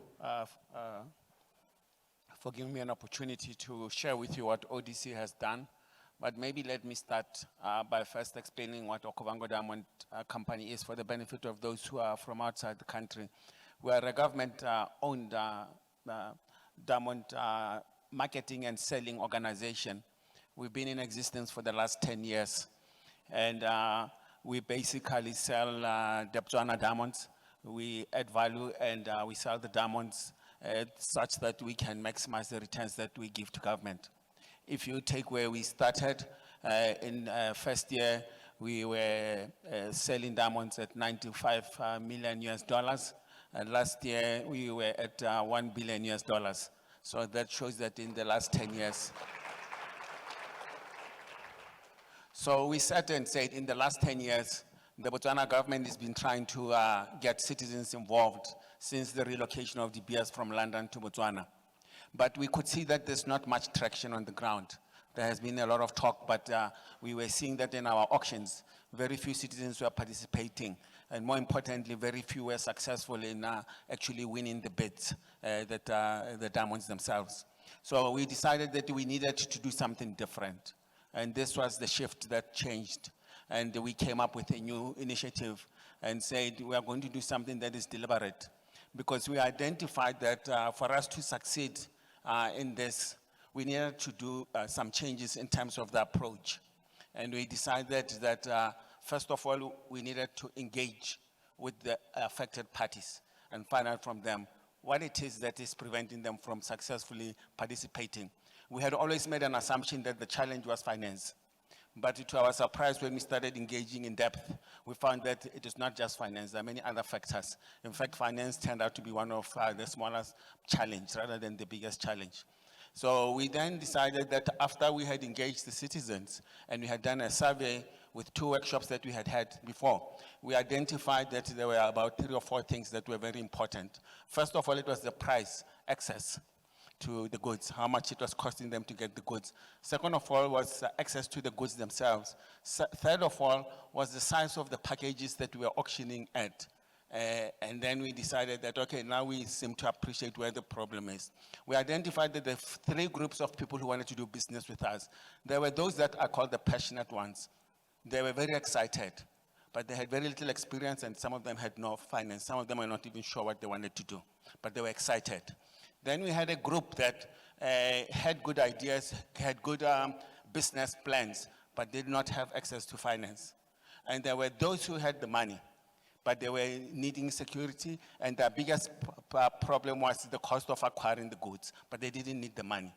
for giving me an opportunity to share with you what ODC has done. But maybe let me start by first explaining what Okavango Diamond Company is for the benefit of those who are from outside the country. We are a government-owned diamond marketing and selling organization. We've been in existence for the last 10 years. And we basically sell the Botswana diamonds. We add value and we sell the diamonds such that we can maximize the returns that we give to government. If you take where we started, in first year, we were selling diamonds at 95 million US dollars. And last year, we were at $1 billion US dollars. So that shows that in the last 10 years. So we sat and said in the last 10 years, the Botswana government has been trying to get citizens involved since the relocation of the BS from London to Botswana. But we could see that there's not much traction on the ground. There has been a lot of talk, but we were seeing that in our auctions, very few citizens were participating. And more importantly, very few were successful in actually winning the bids, the diamonds themselves. So we decided that we needed to do something different. And this was the shift that changed. And we came up with a new initiative and said, we are going to do something that is deliberate. Because we identified that for us to succeed in this, we needed to do some changes in terms of the approach. And we decided that first of all, we needed to engage with the affected parties and find out from them what it is that is preventing them from successfully participating. We had always made an assumption that the challenge was finance. But to our surprise, when we started engaging in depth, we found that it is not just finance, there are many other factors. In fact, finance turned out to be one of the smallest challenges rather than the biggest challenge. So we then decided that after we had engaged the citizens and we had done a survey with 2 workshops that we had before, we identified that there were about 3 or 4 things that were very important. First of all, it was the price, access to the goods, how much it was costing them to get the goods. Second of all was access to the goods themselves. Third of all was the size of the packages that we were auctioning at. And then we decided that, okay, now we seem to appreciate where the problem is. We identified that there are 3 groups of people who wanted to do business with us. There were those that are called the passionate ones. They were very excited, but they had very little experience and some of them had no finance. Some of them were not even sure what they wanted to do, but they were excited. Then we had a group that had good ideas, had good business plans, but did not have access to finance. And there were those who had the money, but they were needing security, and their biggest problem was the cost of acquiring the goods, but they didn't need the money.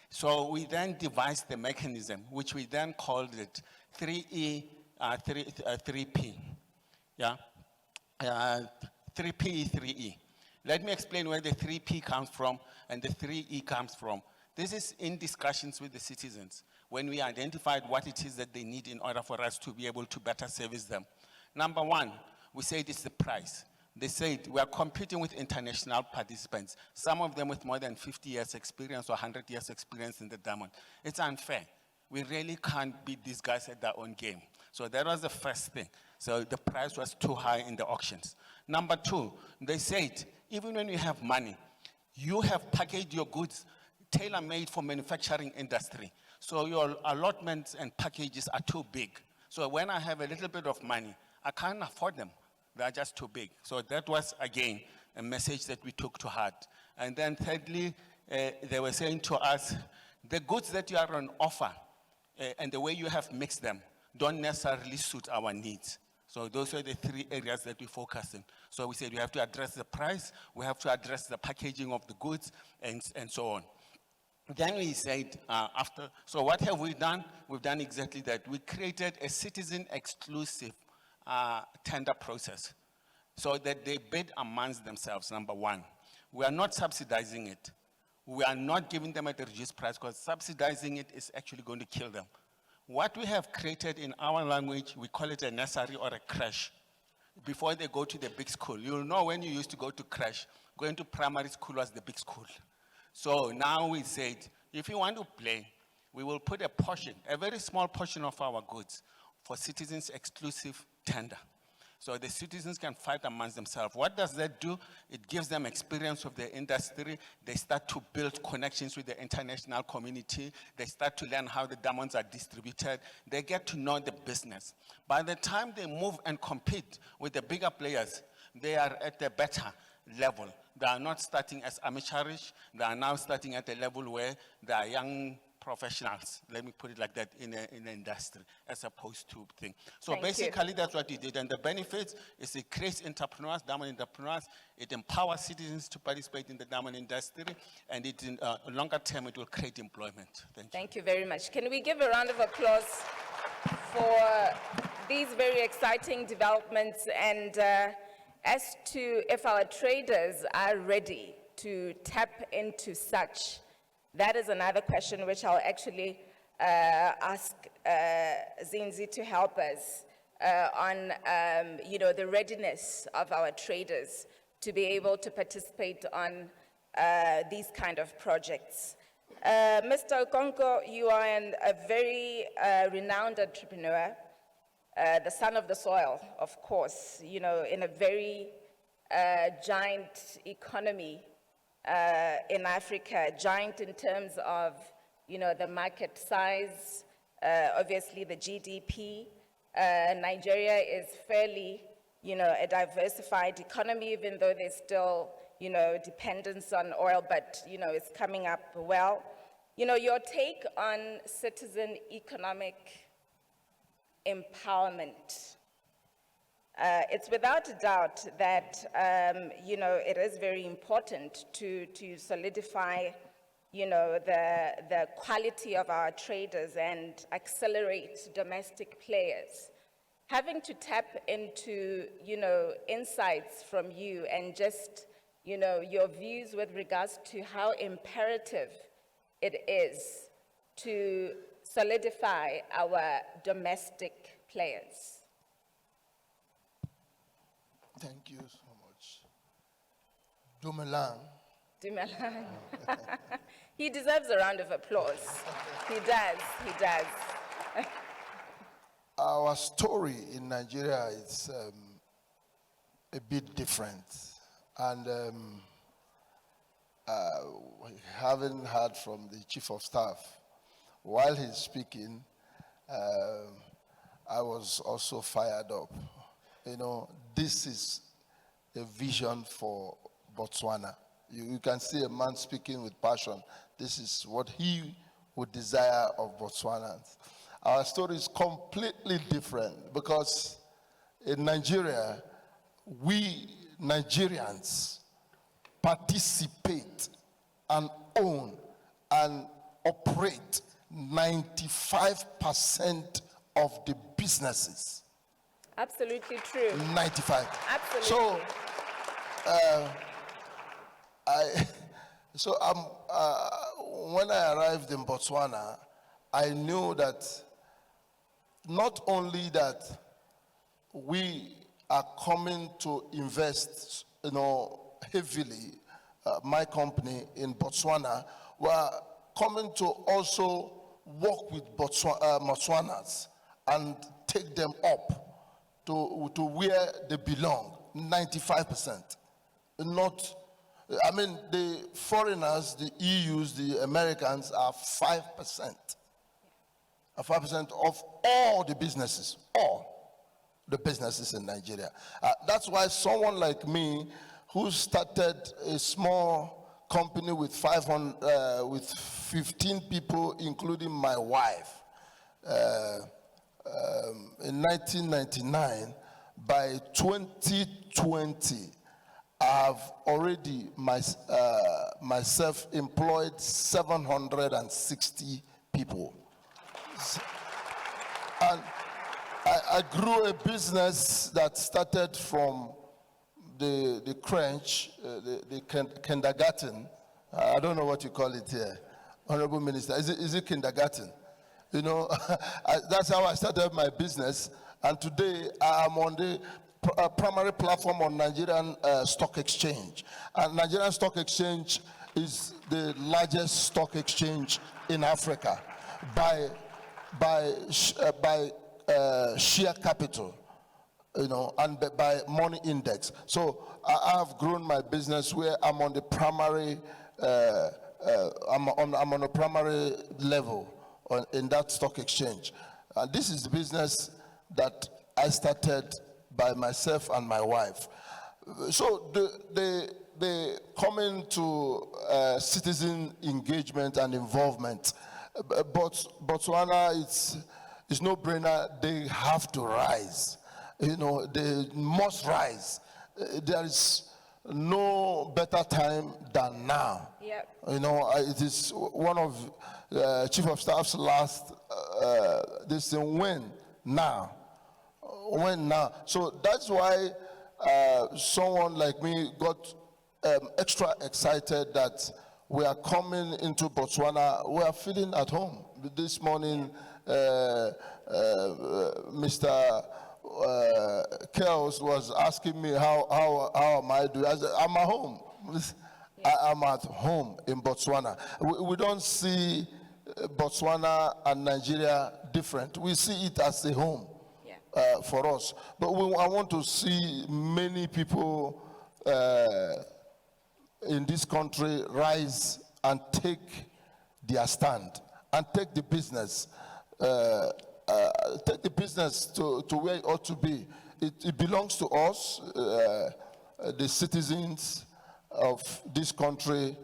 So we then devised the mechanism, which we then called it 3E, 3P. Yeah? 3P, 3E. Let me explain where the 3P comes from and the 3E comes from. This is in discussions with the citizens when we identified what it is that they need in order for us to be able to better service them. Number 1, we said it's the price. They said we are competing with international participants, some of them with more than 50 years experience or 100 years experience in the diamond. It's unfair. We really can't beat these guys at their own game. So that was the first thing. So the price was too high in the auctions. Number 2, they said, even when you have money, you have packaged your goods tailor-made for manufacturing industry. So your allotments and packages are too big. So when I have a little bit of money, I can't afford them. They are just too big. So that was, again, a message that we took to heart. And then thirdly, they were saying to us, the goods that you are on offer and the way you have mixed them don't necessarily suit our needs. So those are the 3 areas that we focus on. So we said we have to address the price, we have to address the packaging of the goods, and so on. Then we said so what have we done? We've done exactly that. We created a citizen-exclusive tender process so that they bid amongst themselves, number 1. We are not subsidizing it. We are not giving them at a reduced price because subsidizing it is actually going to kill them. What we have created in our language, we call it a nursery or a crash. before they go to the big school. You'll know when you used to go to crash, going to primary school was the big school. So now we said, if you want to play, we will put a portion, a very small portion of our goods for citizens exclusive tender. So the citizens can fight amongst themselves. What does that do? It gives them experience of the industry. They start to build connections with the international community. They start to learn how the diamonds are distributed. They get to know the business. By the time they move and compete with the bigger players, they are at a better level. They are not starting as amateurish. They are now starting at a level where they are young professionals, let me put it like that, in the industry, as opposed to thing. So Thank you. basically, that's what it did. And the benefits is it creates entrepreneurs, diamond entrepreneurs. It empowers citizens to participate in the diamond industry. And it, in longer term, it will create employment. Thank you. Thank you very much. Can we give a round of applause for these very exciting developments, and as to if our traders are ready to tap into such? That is another question which I'll actually ask Zinzi to help us on, the readiness of our traders to be able to participate on these kind of projects. Mr. Okonko, you are a very renowned entrepreneur, the son of the soil, of course, in a very giant economy in Africa, giant in terms of, the market size, obviously the GDP. Nigeria is fairly, a diversified economy, even though there's still, dependence on oil, but, it's coming up well. Your take on citizen economic empowerment. It's without a doubt that, it is very important to solidify, the quality of our traders and accelerate domestic players. Having to tap into, insights from you and just, your views with regards to how imperative it is to solidify our domestic players. Thank you so much. Dumelang. Dumelang. He deserves a round of applause. He does, he does. Our story in Nigeria is a bit different. And having heard from the Chief of Staff, while he's speaking, I was also fired up. This is a vision for Botswana. You can see a man speaking with passion. This is what he would desire of Botswanans. Our story is completely different because in Nigeria, we Nigerians participate and own and operate 95% of the businesses. Absolutely true. 95. Absolutely. So, when I arrived in Botswana, I knew that not only that we are coming to invest, heavily, my company in Botswana, we're coming to also work with Botswanans and take them up to where they belong, 95%. The foreigners, the EUs, the Americans are 5%. 5% of all the businesses, in Nigeria. That's why someone like me, who started a small company with 15 people, including my wife, in 1999, by 2020, I've already myself employed 760 people. And I grew a business that started from the crèche, the kindergarten. I don't know what you call it here, Honorable Minister. Is it kindergarten? That's how I started my business. And today I am on the primary platform on Nigerian stock exchange. And Nigerian stock exchange is the largest stock exchange in Africa by share capital, and by money index. So I have grown my business where I'm on the primary, I'm on a primary level in that stock exchange. And this is the business that I started by myself and my wife. So the coming to citizen engagement and involvement, but Botswana, it's no brainer. They have to rise. They must rise. There is no better time than now. Yep. It is one of Chief of Staff's last, this thing, when now. So that's why someone like me got extra excited that we are coming into Botswana. We are feeling at home. This morning, Mr. Kels was asking me how am I doing. I said, I'm at home. I'm at home in Botswana. We don't see Botswana and Nigeria different. We see it as a home for us. But I want to see many people in this country rise and take their stand and take the business. Take the business to where it ought to be. It belongs to us, the citizens of this country.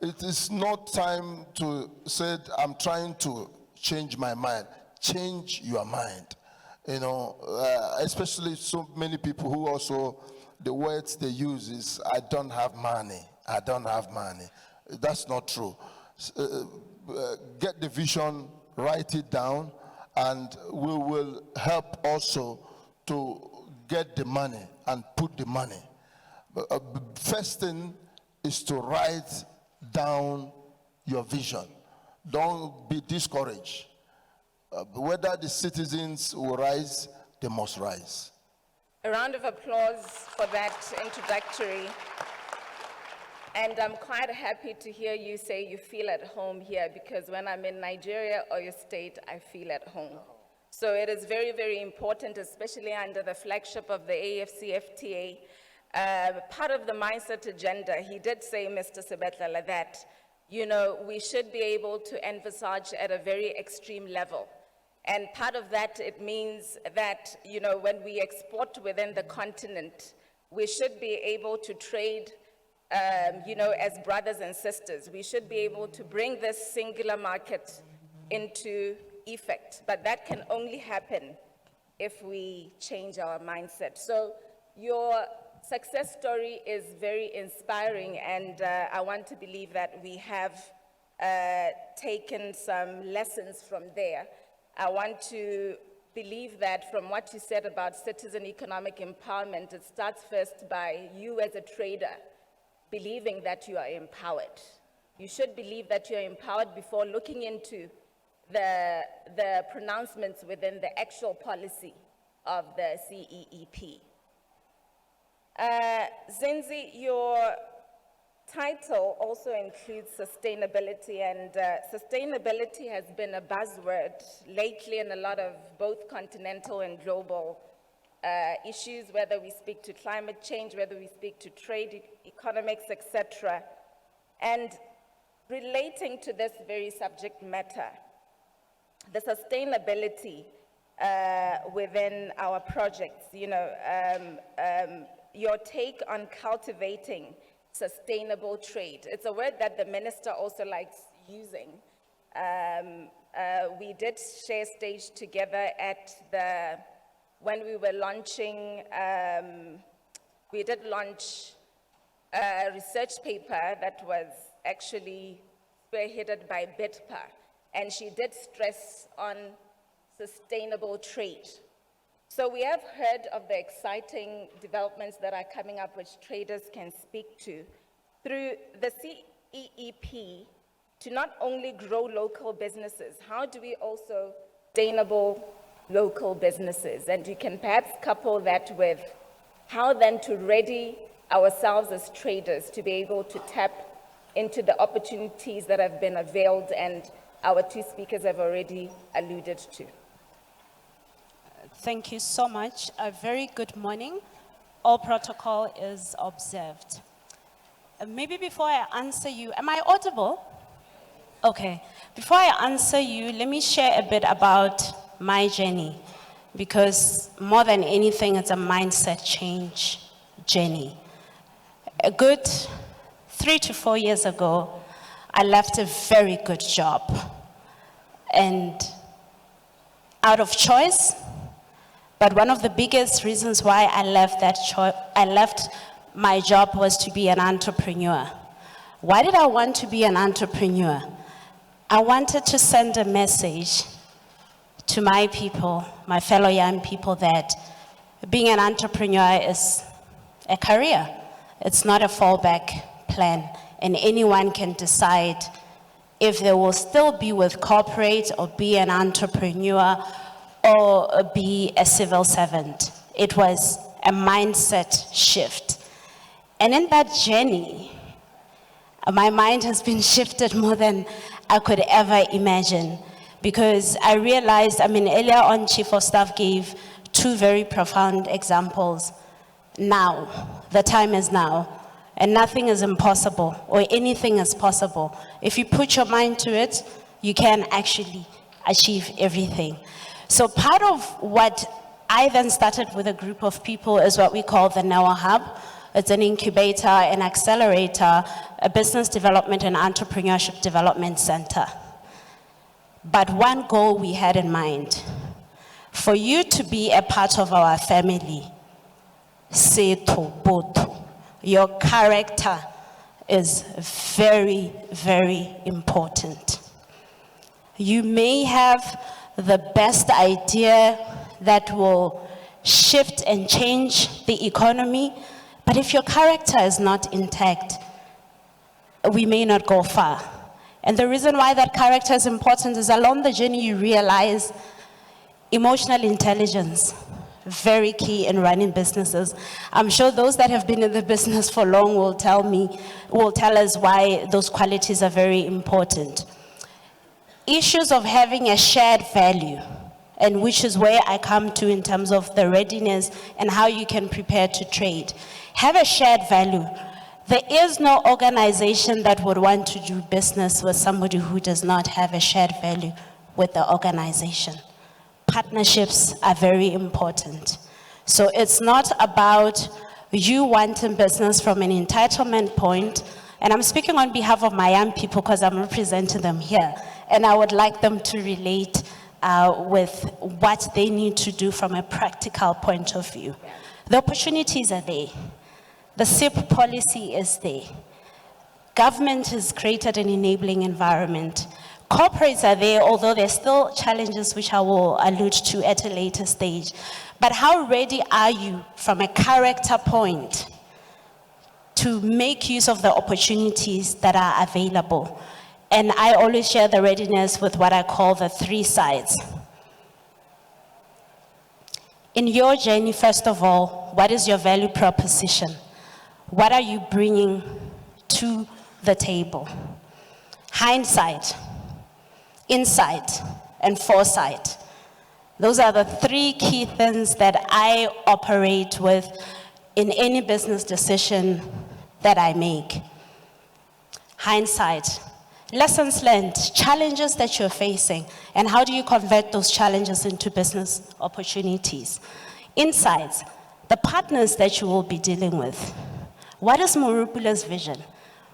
It is not time to say, I'm trying to change my mind. Change your mind. Especially so many people who also, the words they use is, I don't have money. I don't have money. That's not true. Get the vision, write it down, and we will help also to get the money and put the money. First thing is to write down your vision. Don't be discouraged. Whether the citizens will rise, they must rise. A round of applause for that introductory. And I'm quite happy to hear you say you feel at home here, because when I'm in Nigeria or your state, I feel at home. So it is very, very important, especially under the flagship of the AFCFTA. Part of the mindset agenda, he did say, Mr. Sebetlela, that we should be able to emphasize at a very extreme level. And part of that, it means that, when we export within the continent, we should be able to trade as brothers and sisters. We should be able to bring this singular market into effect. But that can only happen if we change our mindset. So your success story is very inspiring, and I want to believe that we have taken some lessons from there. I want to believe that from what you said about citizen economic empowerment, it starts first by you as a trader believing that you are empowered. You should believe that you are empowered before looking into the pronouncements within the actual policy of the CEEP. Zinzi, your title also includes sustainability, and sustainability has been a buzzword lately in a lot of both continental and global issues, whether we speak to climate change, whether we speak to trade, economics, etc. And relating to this very subject matter, the sustainability within our projects, your take on cultivating sustainable trade. It's a word that the minister also likes using. We did share stage together when we were launching, we did launch a research paper that was actually spearheaded by BITPA, and she did stress on sustainable trade. So we have heard of the exciting developments that are coming up, which traders can speak to through the CEEP to not only grow local businesses. How do we also sustainable local businesses. And you can perhaps couple that with how then to ready ourselves as traders to be able to tap into the opportunities that have been availed and our two speakers have already alluded to. Thank you so much. A very good morning. All protocol is observed. Maybe before I answer you, am I audible? Okay. Before I answer you, let me share a bit about my journey, because more than anything, it's a mindset change journey. A good 3 to 4 years ago, I left a very good job. And out of choice, but one of the biggest reasons why I left my job was to be an entrepreneur. Why did I want to be an entrepreneur? I wanted to send a message to my people, my fellow young people, that being an entrepreneur is a career. It's not a fallback plan, and anyone can decide if they will still be with corporate or be an entrepreneur or be a civil servant. It was a mindset shift. And in that journey, my mind has been shifted more than I could ever imagine, because I realized, earlier on, Chief of Staff gave 2 very profound examples. Now, the time is now, and nothing is impossible, or anything is possible. If you put your mind to it, you can actually achieve everything. So part of what I then started with a group of people is what we call the NOAA Hub. It's an incubator, an accelerator, a business development and entrepreneurship development center. But one goal we had in mind: for you to be a part of our family, setho botho, your character is very, very important. You may have the best idea that will shift and change the economy, but if your character is not intact, we may not go far. And the reason why that character is important is along the journey you realize emotional intelligence, very key in running businesses. I'm sure those that have been in the business for long will tell us why those qualities are very important. Issues of having a shared value, and which is where I come to in terms of the readiness and how you can prepare to trade. Have a shared value. There is no organization that would want to do business with somebody who does not have a shared value with the organization. Partnerships are very important. So it's not about you wanting business from an entitlement point, and I'm speaking on behalf of my young people because I'm representing them here, and I would like them to relate with what they need to do from a practical point of view. The opportunities are there. The SIP policy is there. Government has created an enabling environment. Corporates are there, although there's still challenges which I will allude to at a later stage. But how ready are you from a character point to make use of the opportunities that are available? And I always share the readiness with what I call the 3 sides. In your journey, first of all, what is your value proposition? What are you bringing to the table? Hindsight, insight, and foresight. Those are the 3 key things that I operate with in any business decision that I make. Hindsight, lessons learned, challenges that you're facing, and how do you convert those challenges into business opportunities? Insights, the partners that you will be dealing with. What is Morupula's vision?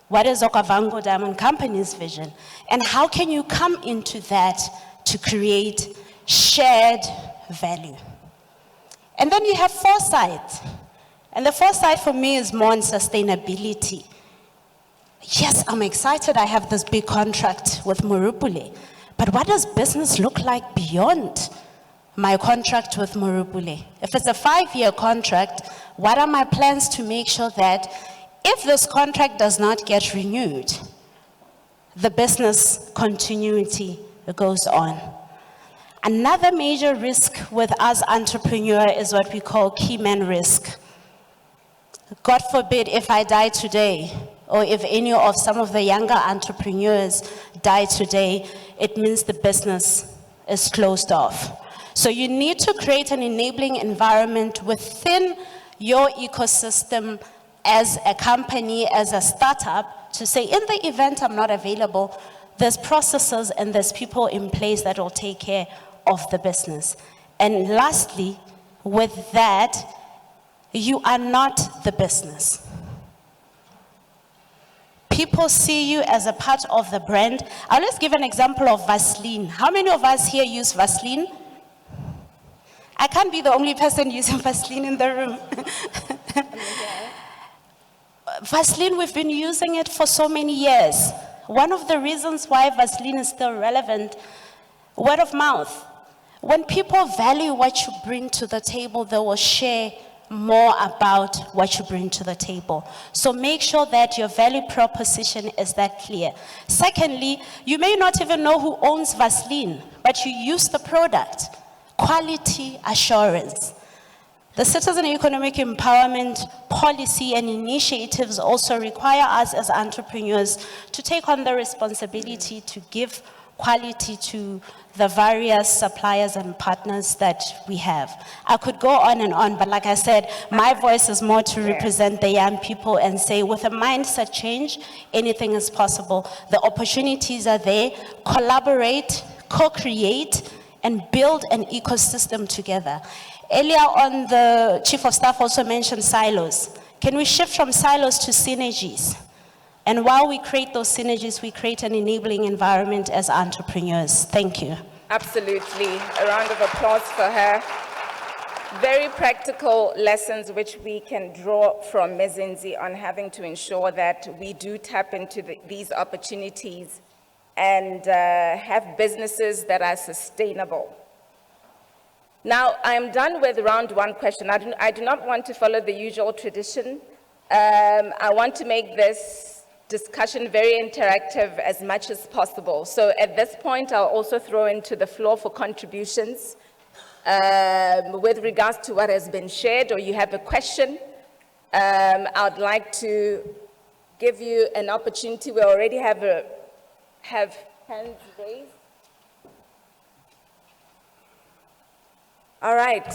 What is Okavango Diamond Company's vision? And how can you come into that to create shared value? And then you have foresight. And the foresight for me is more on sustainability. Yes, I'm excited I have this big contract with Morupule, but what does business look like beyond my contract with Morupule? If it's a 5-year contract, what are my plans to make sure that if this contract does not get renewed, the business continuity goes on? Another major risk with us entrepreneur is what we call key man risk. God forbid if I die today, or if any of some of the younger entrepreneurs die today, it means the business is closed off. So you need to create an enabling environment within your ecosystem as a company, as a startup, to say, in the event I'm not available, there's processes and there's people in place that will take care of the business. And lastly, with that, you are not the business. People see you as a part of the brand. I'll just give an example of Vaseline. How many of us here use Vaseline? I can't be the only person using Vaseline in the room. Vaseline, we've been using it for so many years. One of the reasons why Vaseline is still relevant, word of mouth. When people value what you bring to the table, they will share more about what you bring to the table. So make sure that your value proposition is that clear. Secondly, you may not even know who owns Vaseline, but you use the product. Quality assurance. The citizen economic empowerment policy and initiatives also require us as entrepreneurs to take on the responsibility to give quality to the various suppliers and partners that we have. I could go on, but like I said, my voice is more to represent the young people and say, with a mindset change, anything is possible. The opportunities are there. Collaborate, co-create, and build an ecosystem together. Earlier on, the Chief of Staff also mentioned silos. Can we shift from silos to synergies? And while we create those synergies, we create an enabling environment as entrepreneurs. Thank you. Absolutely. A round of applause for her. Very practical lessons which we can draw from Mezinzi on having to ensure that we do tap into these opportunities and have businesses that are sustainable. Now, I'm done with round one question. I do not want to follow the usual tradition. I want to make this discussion very interactive as much as possible. So at this point, I'll also throw into the floor for contributions with regards to what has been shared, or you have a question. I'd like to give you an opportunity. We already have hands raised. All right,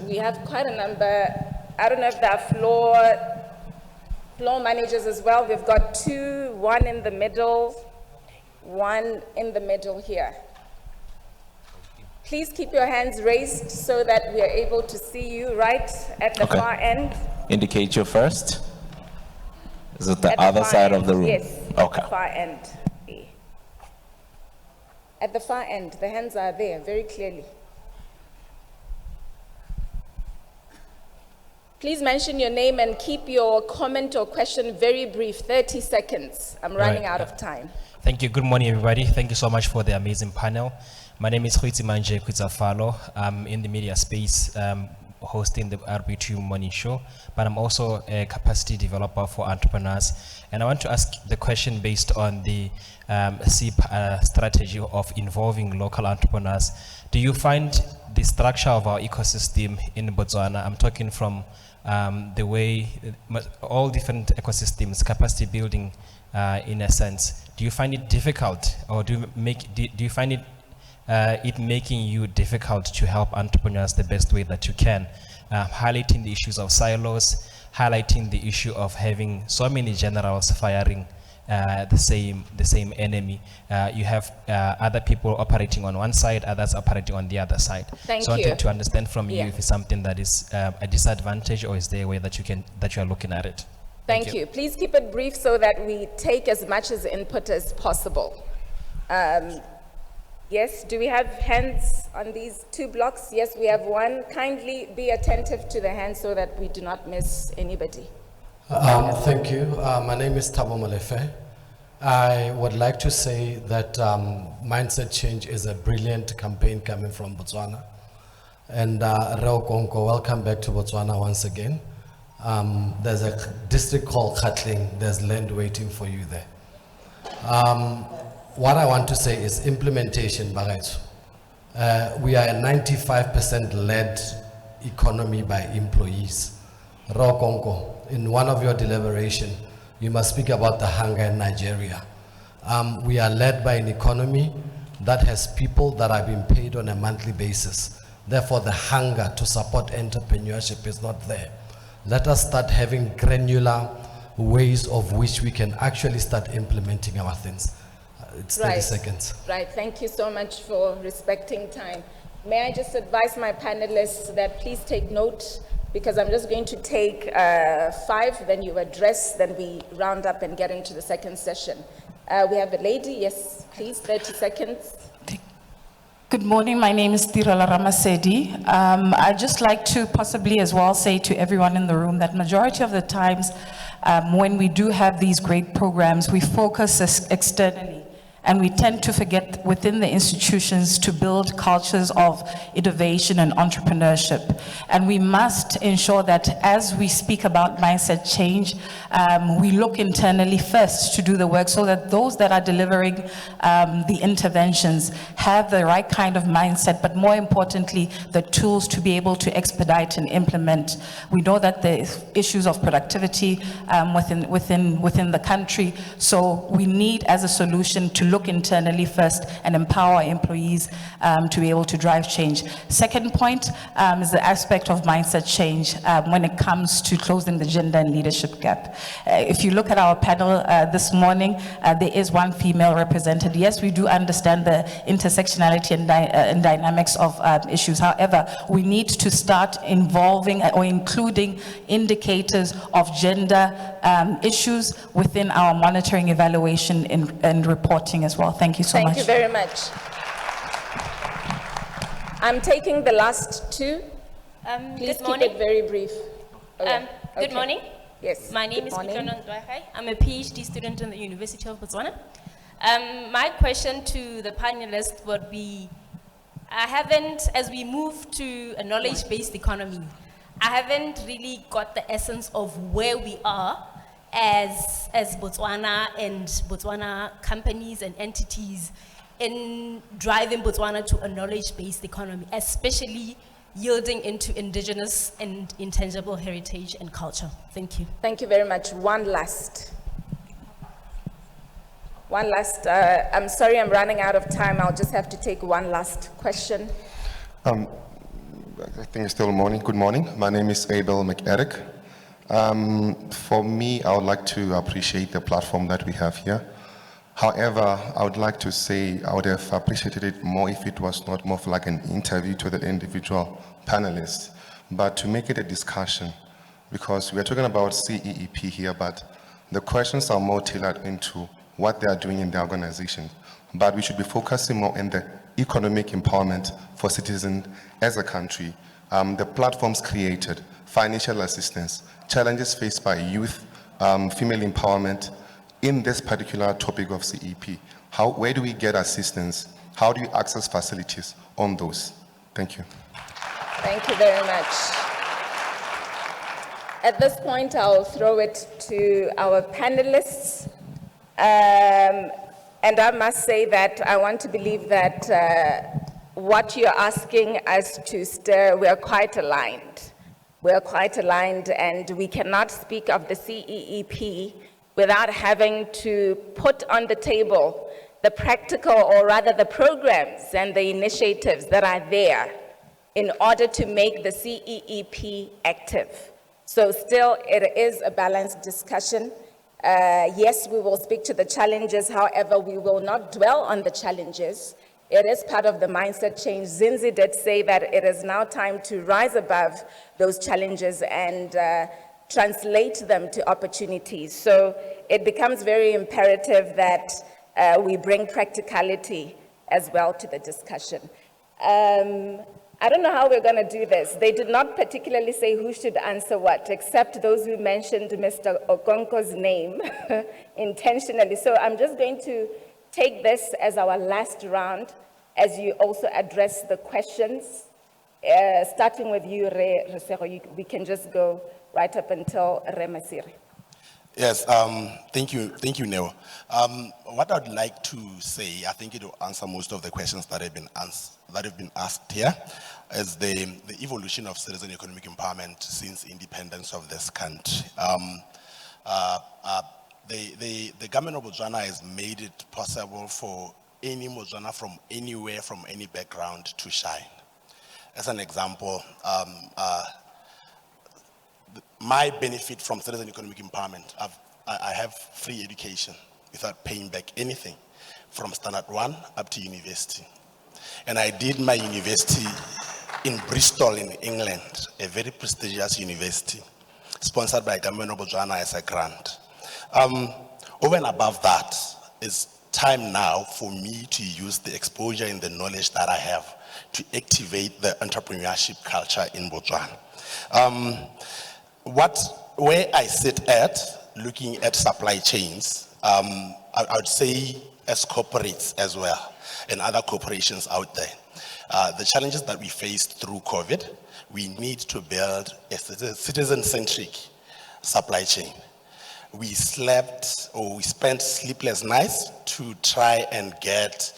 we have quite a number. I don't know if there are floor managers as well. We've got two, one in the middle here. Please keep your hands raised so that we are able to see you right at the far end. Indicate you first. Is it the other side of the room? Yes, okay. At the far end. At the far end, the hands are there very clearly. Please mention your name and keep your comment or question very brief, 30 seconds. I'm running out of time. Thank you. Good morning, everybody. Thank you so much for the amazing panel. My name is ICYMI Falo. I'm in the media space, hosting the RB2 Morning Show, but I'm also a capacity developer for entrepreneurs. And I want to ask the question based on the strategy of involving local entrepreneurs. Do you find the structure of our ecosystem in Botswana, I'm talking from the way all different ecosystems, capacity building in a sense, do you find it difficult, or do you find it making you difficult to help entrepreneurs the best way that you can, highlighting the issues of silos, highlighting the issue of having so many generals firing the same enemy? You have other people operating on one side, others operating on the other side. Thank you. I wanted to understand from you if it's something that is a disadvantage, or is there a way that you are looking at it? Thank you. Please keep it brief so that we take as much as input as possible. Yes, do we have hands on these two blocks? Yes, we have one. Kindly be attentive to the hands so that we do not miss anybody. Thank you. My name is Thabo Molefe. I would like to say that Mindset Change is a brilliant campaign coming from Botswana. And Reo Konko, welcome back to Botswana once again. There's a district called Katling. There's land waiting for you there. What I want to say is implementation, Bagaitsu. We are a 95% led economy by employees. Rokonko, in one of your deliberation, you must speak about the hunger in Nigeria. We are led by an economy that has people that are being paid on a monthly basis. Therefore, the hunger to support entrepreneurship is not there. Let us start having granular ways of which we can actually start implementing our things. It's 30 seconds. Right, thank you so much for respecting time. May I just advise my panelists that please take note, because I'm just going to take 5, then you address, then we round up and get into the second session. We have a lady, yes, please, 30 seconds. Good morning, my name is Tirala Ramasedi. I'd just like to possibly as well say to everyone in the room that majority of the times when we do have these great programs, we focus externally. And we tend to forget within the institutions to build cultures of innovation and entrepreneurship. And we must ensure that as we speak about mindset change, we look internally first to do the work so that those that are delivering the interventions have the right kind of mindset, but more importantly, the tools to be able to expedite and implement. We know that there is issues of productivity within the country, so we need as a solution to look internally first and empower employees to be able to drive change. Second point is the aspect of mindset change when it comes to closing the gender and leadership gap. If you look at our panel this morning, there is one female represented. Yes, we do understand the intersectionality and dynamics of issues. However, we need to start involving or including indicators of gender issues within our monitoring, evaluation, and reporting as well. Thank you so much. Thank you very much. I'm taking the last 2. Please keep it very brief. Good morning. Yes. My name is Kutlana Ndwahai. I'm a PhD student in the University of Botswana. My question to the panelists would be, as we move to a knowledge-based economy, I haven't really got the essence of where we are as Botswana and Botswana companies and entities in driving Botswana to a knowledge-based economy, especially yielding into indigenous and intangible heritage and culture. Thank you. Thank you very much. One last. I'm sorry, I'm running out of time. I'll just have to take one last question. I think it's still morning. Good morning. My name is Abel McErick. For me, I would like to appreciate the platform that we have here. However, I would like to say I would have appreciated it more if it was not more of like an interview to the individual panelists, but to make it a discussion, because we are talking about CEEP here, but the questions are more tailored into what they are doing in the organization. But we should be focusing more on the economic empowerment for citizens as a country, the platforms created, financial assistance, challenges faced by youth, female empowerment in this particular topic of CEP. Where do we get assistance? How do you access facilities on those? Thank you. Thank you very much. At this point, I'll throw it to our panelists. And I must say that I want to believe that what you're asking us to stir, we are quite aligned. We're quite aligned, and we cannot speak of the CEEP without having to put on the table the practical, or rather the programs and the initiatives that are there in order to make the CEEP active. So still, it is a balanced discussion. Yes, we will speak to the challenges. However, we will not dwell on the challenges. It is part of the mindset change. Zinzi did say that it is now time to rise above those challenges and translate them to opportunities. So it becomes very imperative that we bring practicality as well to the discussion. I don't know how we're going to do this. They did not particularly say who should answer what, except those who mentioned Mr. Okonko's name intentionally. So I'm just going to take this as our last round as you also address the questions. Starting with you, Resego, we can just go right up until Remasiri. Yes, thank you, Neo. What I'd like to say, I think it will answer most of the questions that have been asked here, is the evolution of citizen economic empowerment since independence of this country. The government of Botswana has made it possible for any Botswana from anywhere, from any background to shine. As an example, my benefit from citizen economic empowerment, I have free education without paying back anything from standard 1 up to university. And I did my university in Bristol in England, a very prestigious university, sponsored by government of Botswana as a grant. Over and above that, it's time now for me to use the exposure and the knowledge that I have to activate the entrepreneurship culture in Botswana. Where I sit at, looking at supply chains, I would say as corporates as well, and other corporations out there, the challenges that we faced through COVID, we need to build a citizen-centric supply chain. We spent sleepless nights to try and get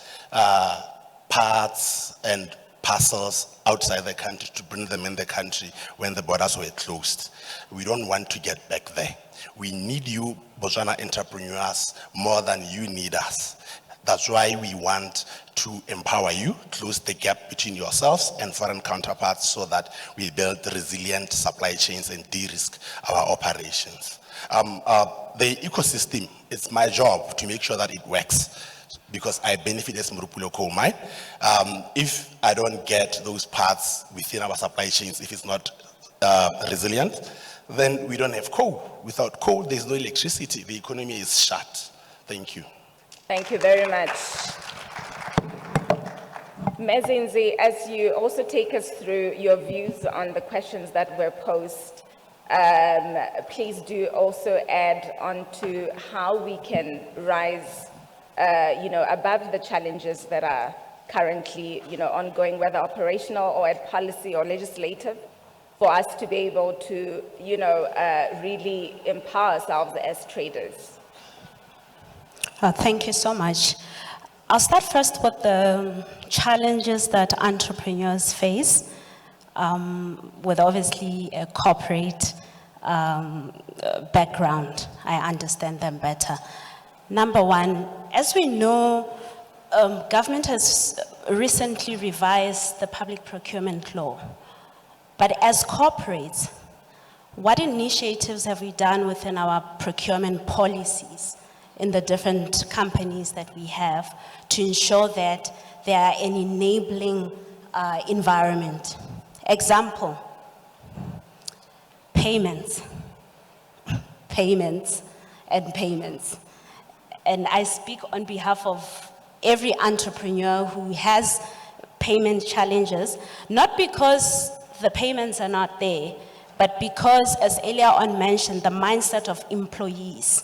parts and parcels outside the country to bring them in the country when the borders were closed. We don't want to get back there. We need you, Botswana entrepreneurs, more than you need us. That's why we want to empower you, close the gap between yourselves and foreign counterparts so that we build resilient supply chains and de-risk our operations. The ecosystem, it's my job to make sure that it works because I benefit as Mrupulo coal mine. If I don't get those parts within our supply chains, if it's not resilient, then we don't have coal. Without coal, there's no electricity. The economy is shut. Thank you. Thank you very much. Mezinzi, as you also take us through your views on the questions that were posed, please do also add on to how we can rise above the challenges that are currently ongoing, whether operational or at policy or legislative, for us to be able to really empower ourselves as traders. Thank you so much. I'll start first with the challenges that entrepreneurs face with obviously a corporate background. I understand them better. Number one, as we know, government has recently revised the public procurement law. But as corporates, what initiatives have we done within our procurement policies in the different companies that we have to ensure that they are an enabling environment? Example, payments. And I speak on behalf of every entrepreneur who has payment challenges, not because the payments are not there, but because, as earlier on mentioned, the mindset of employees.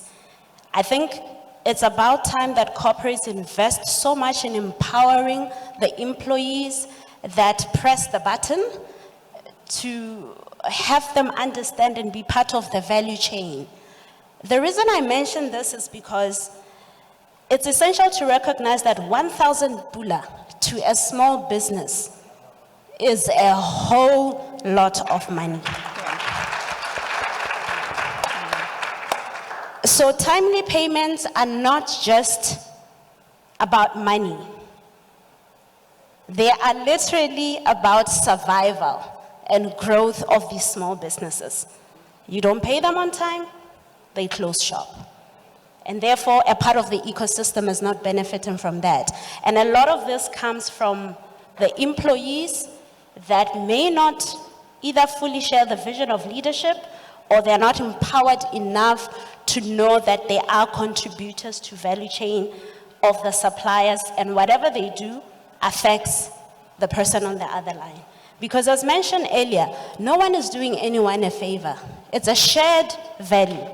I think it's about time that corporates invest so much in empowering the employees that press the button to have them understand and be part of the value chain. The reason I mention this is because it's essential to recognize that 1,000 pula to a small business is a whole lot of money. So timely payments are not just about money. They are literally about survival and growth of these small businesses. You don't pay them on time, they close shop. And therefore, a part of the ecosystem is not benefiting from that. And a lot of this comes from the employees that may not either fully share the vision of leadership or they're not empowered enough to know that they are contributors to value chain of the suppliers, and whatever they do affects the person on the other line. Because as mentioned earlier, no one is doing anyone a favor. It's a shared value,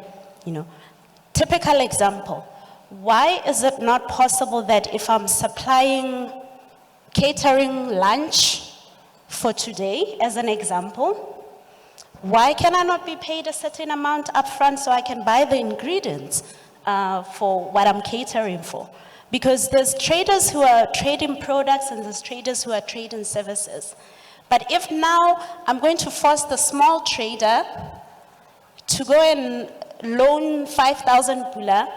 Typical example, why is it not possible that if I'm supplying catering lunch for today, as an example, Why can I not be paid a certain amount upfront so I can buy the ingredients for what I'm catering for? Because there's traders who are trading products and there's traders who are trading services. But if now I'm going to force the small trader to go and loan 5,000 pula,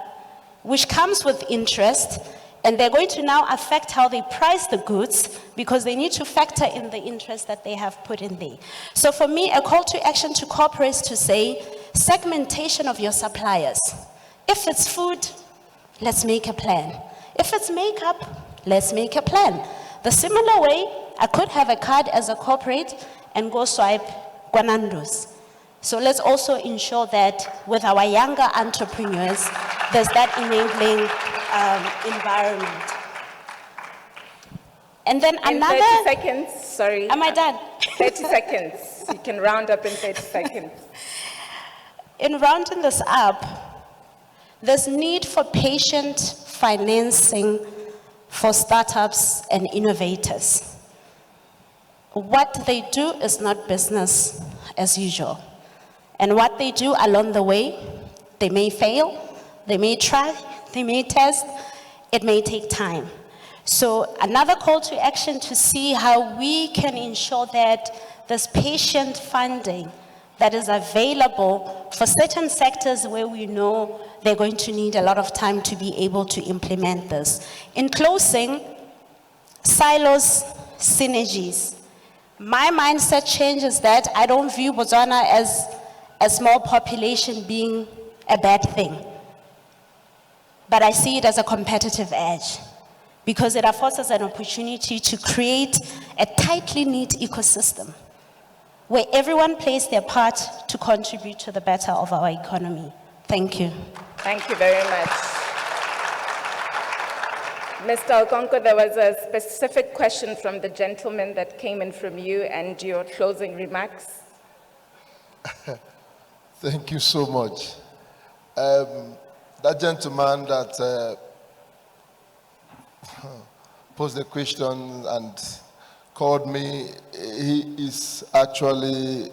which comes with interest, and they're going to now affect how they price the goods because they need to factor in the interest that they have put in there. So for me, a call to action to corporates to say, segmentation of your suppliers. If it's food, let's make a plan. If it's makeup, let's make a plan. The similar way, I could have a card as a corporate and go swipe Guanandos. So let's also ensure that with our younger entrepreneurs, there's that enabling environment. And then in another... 30 seconds, sorry. Am I done? 30 seconds. You can round up in 30 seconds. In rounding this up, there's need for patient financing for startups and innovators. What they do is not business as usual. And what they do along the way, they may fail, they may try, they may test, it may take time. So another call to action to see how we can ensure that there's patient funding that is available for certain sectors where we know they're going to need a lot of time to be able to implement this. In closing, silos, synergies. My mindset change is that I don't view Botswana as a small population being a bad thing. But I see it as a competitive edge because it affords us an opportunity to create a tightly knit ecosystem where everyone plays their part to contribute to the better of our economy. Thank you. Thank you very much. Mr. Okonko, there was a specific question from the gentleman that came in from you and your closing remarks. Thank you so much. That gentleman that posed the question and called me, he is actually,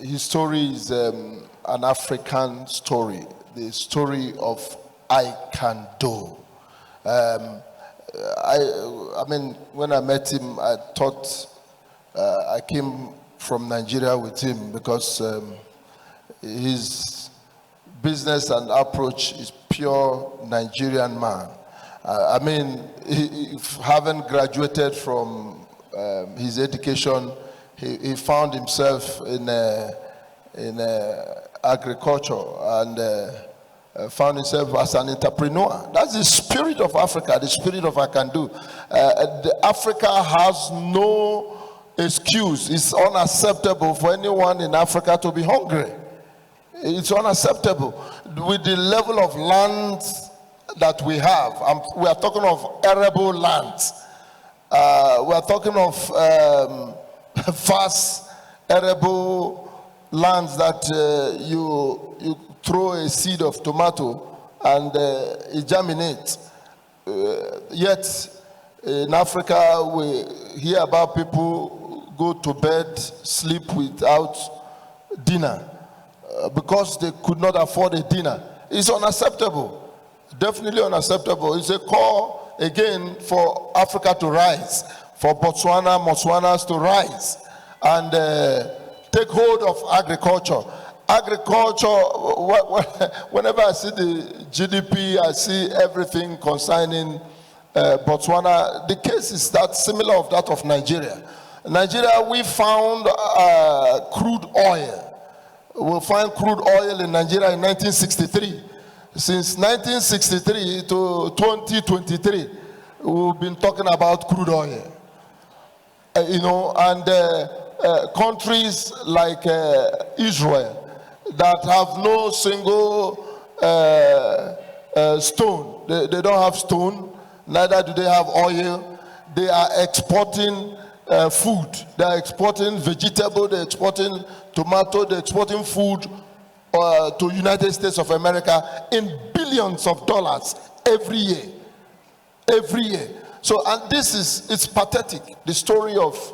his story is an African story, the story of I can do. I mean, when I met him, I thought I came from Nigeria with him because his business and approach is pure Nigerian man. I mean, having graduated from his education, he found himself in agriculture and found himself as an entrepreneur. That's the spirit of Africa, the spirit of I can do. Africa has no excuse. It's unacceptable for anyone in Africa to be hungry. It's unacceptable. With the level of land that we have, we are talking of arable lands. We are talking of vast arable lands that you throw a seed of tomato and it germinates. Yet in Africa, we hear about people go to bed, sleep without dinner because they could not afford a dinner. It's unacceptable. Definitely unacceptable. It's a call again for Africa to rise, for Botswanas to rise and take hold of agriculture. Agriculture, whenever I see the GDP, I see everything concerning Botswana. The case is that similar of that of Nigeria. Nigeria, we found crude oil. We find crude oil in Nigeria in 1963. Since 1963 to 2023, we've been talking about crude oil. And countries like Israel that have no single stone. They don't have stone, neither do they have oil. They are exporting food. They are exporting vegetable, they're exporting tomato, they're exporting food to United States of America in billions of dollars every year. Every year. So, and this is, it's pathetic, the story of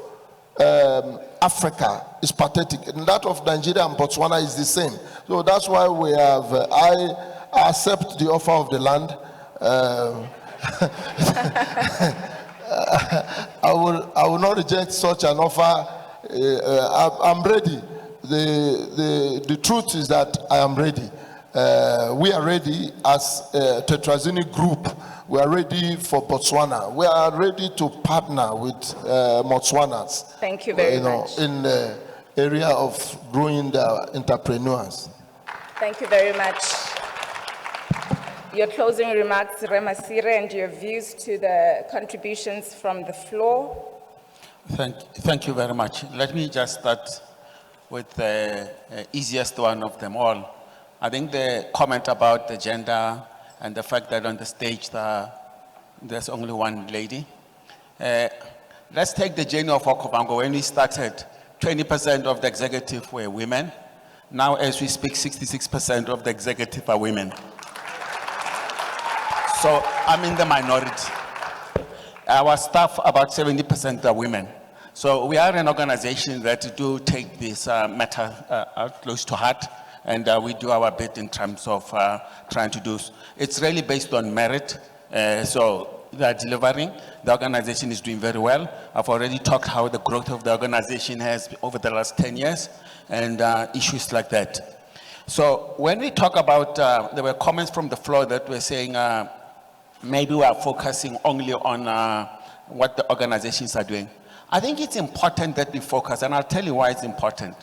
Africa is pathetic, and that of Nigeria and Botswana is the same. So that's why we have, I accept the offer of the land. I will not reject such an offer. I'm ready. The truth is that I am ready. We are ready as a Tetrazini group. We are ready for Botswana. We are ready to partner with Botswanas. Thank you very much. In the area of growing the entrepreneurs. Thank you very much. Your closing remarks, Ramasire, and your views to the contributions from the floor. Thank you very much. Let me just start with the easiest one of them all. I think the comment about the gender and the fact that on the stage there's only one lady. Let's take the journey of Okavango. When we started, 20% of the executive were women. Now, as we speak, 66% of the executive are women. So I'm in the minority. Our staff, about 70% are women. So we are an organization that do take this matter close to heart, and we do our bit in terms of trying to do. It's really based on merit. So they are delivering. The organization is doing very well. I've already talked how the growth of the organization has been over the last 10 years and issues like that. So when we talk about, there were comments from the floor that were saying maybe we are focusing only on what the organizations are doing. I think it's important that we focus, and I'll tell you why it's important.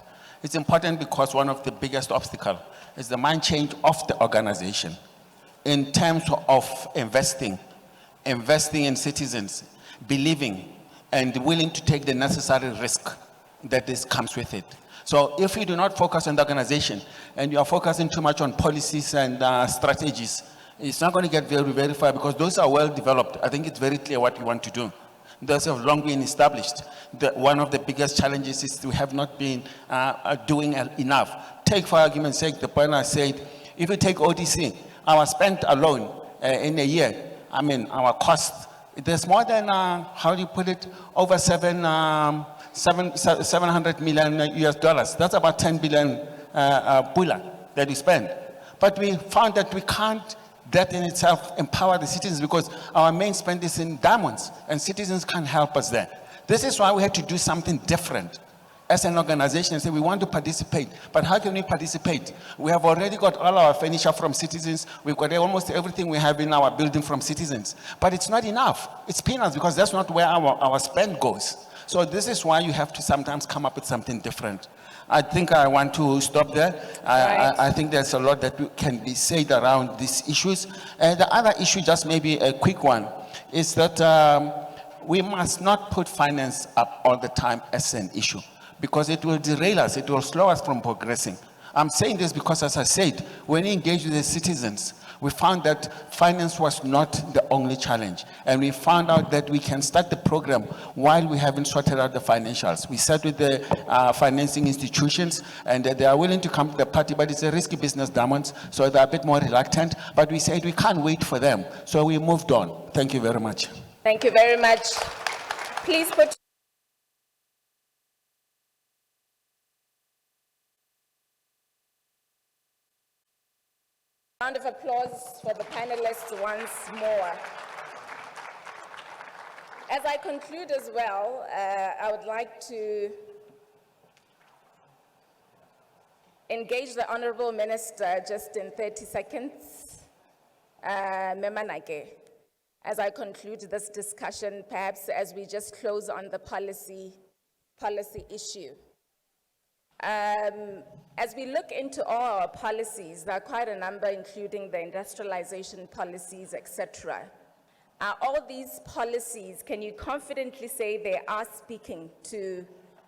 It's important because one of the biggest obstacles is the mind change of the organization in terms of investing in citizens, believing and willing to take the necessary risk that this comes with it. So if you do not focus on the organization and you are focusing too much on policies and strategies, it's not going to get very, very far because those are well developed. I think it's very clear what we want to do. Those have long been established. One of the biggest challenges is we have not been doing enough. Take for argument's sake, the point I said, if you take ODC, our spend alone in a year, I mean, our cost, there's more than, how do you put it, over 700 million US dollars. That's about 10 billion pula that we spend. But we found that we can't, that in itself, empower the citizens because our main spend is in diamonds and citizens can't help us there. This is why we had to do something different as an organization and say we want to participate. But how can we participate? We have already got all our furniture from citizens. We've got almost everything we have in our building from citizens. But it's not enough. It's peanuts because that's not where our spend goes. So this is why you have to sometimes come up with something different. I think I want to stop there. I think there's a lot that can be said around these issues. The other issue, just maybe a quick one, is that we must not put finance up all the time as an issue because it will derail us, it will slow us from progressing. I'm saying this because, as I said, when we engage with the citizens, we found that finance was not the only challenge. And we found out that we can start the program while we haven't sorted out the financials. We sat with the financing institutions and they are willing to come to the party, but it's a risky business, diamonds, so they're a bit more reluctant. But we said we can't wait for them. So we moved on. Thank you very much. Thank you very much. Please put round of applause for the panelists once more. As I conclude as well, I would like to engage the Honorable Minister just in 30 seconds. Memanake, as I conclude this discussion, perhaps as we just close on the policy issue. As we look into all our policies, there are quite a number, including the industrialization policies, etc. Are all these policies, can you confidently say they are speaking to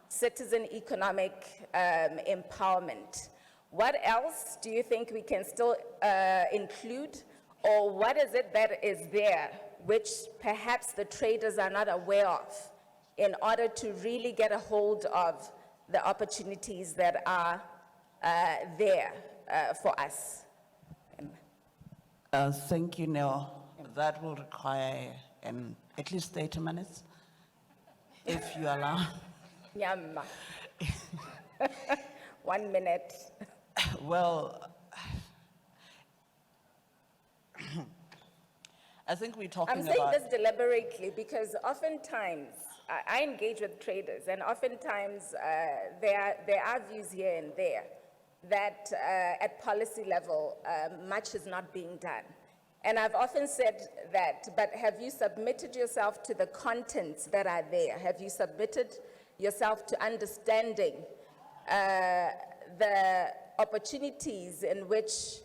citizen economic empowerment? What else do you think we can still include? Or what is it that is there, which perhaps the traders are not aware of, in order to really get a hold of the opportunities that are there for us? Thank you, Neil. That will require at least 30 minutes, if you allow. Nyama. 1 minute. Well, I think we're talking I'm saying about... this deliberately because oftentimes I engage with traders, and oftentimes there are views here and there that at policy level much is not being done. And I've often said that, but have you submitted yourself to the contents that are there? Have you submitted yourself to understanding the opportunities in which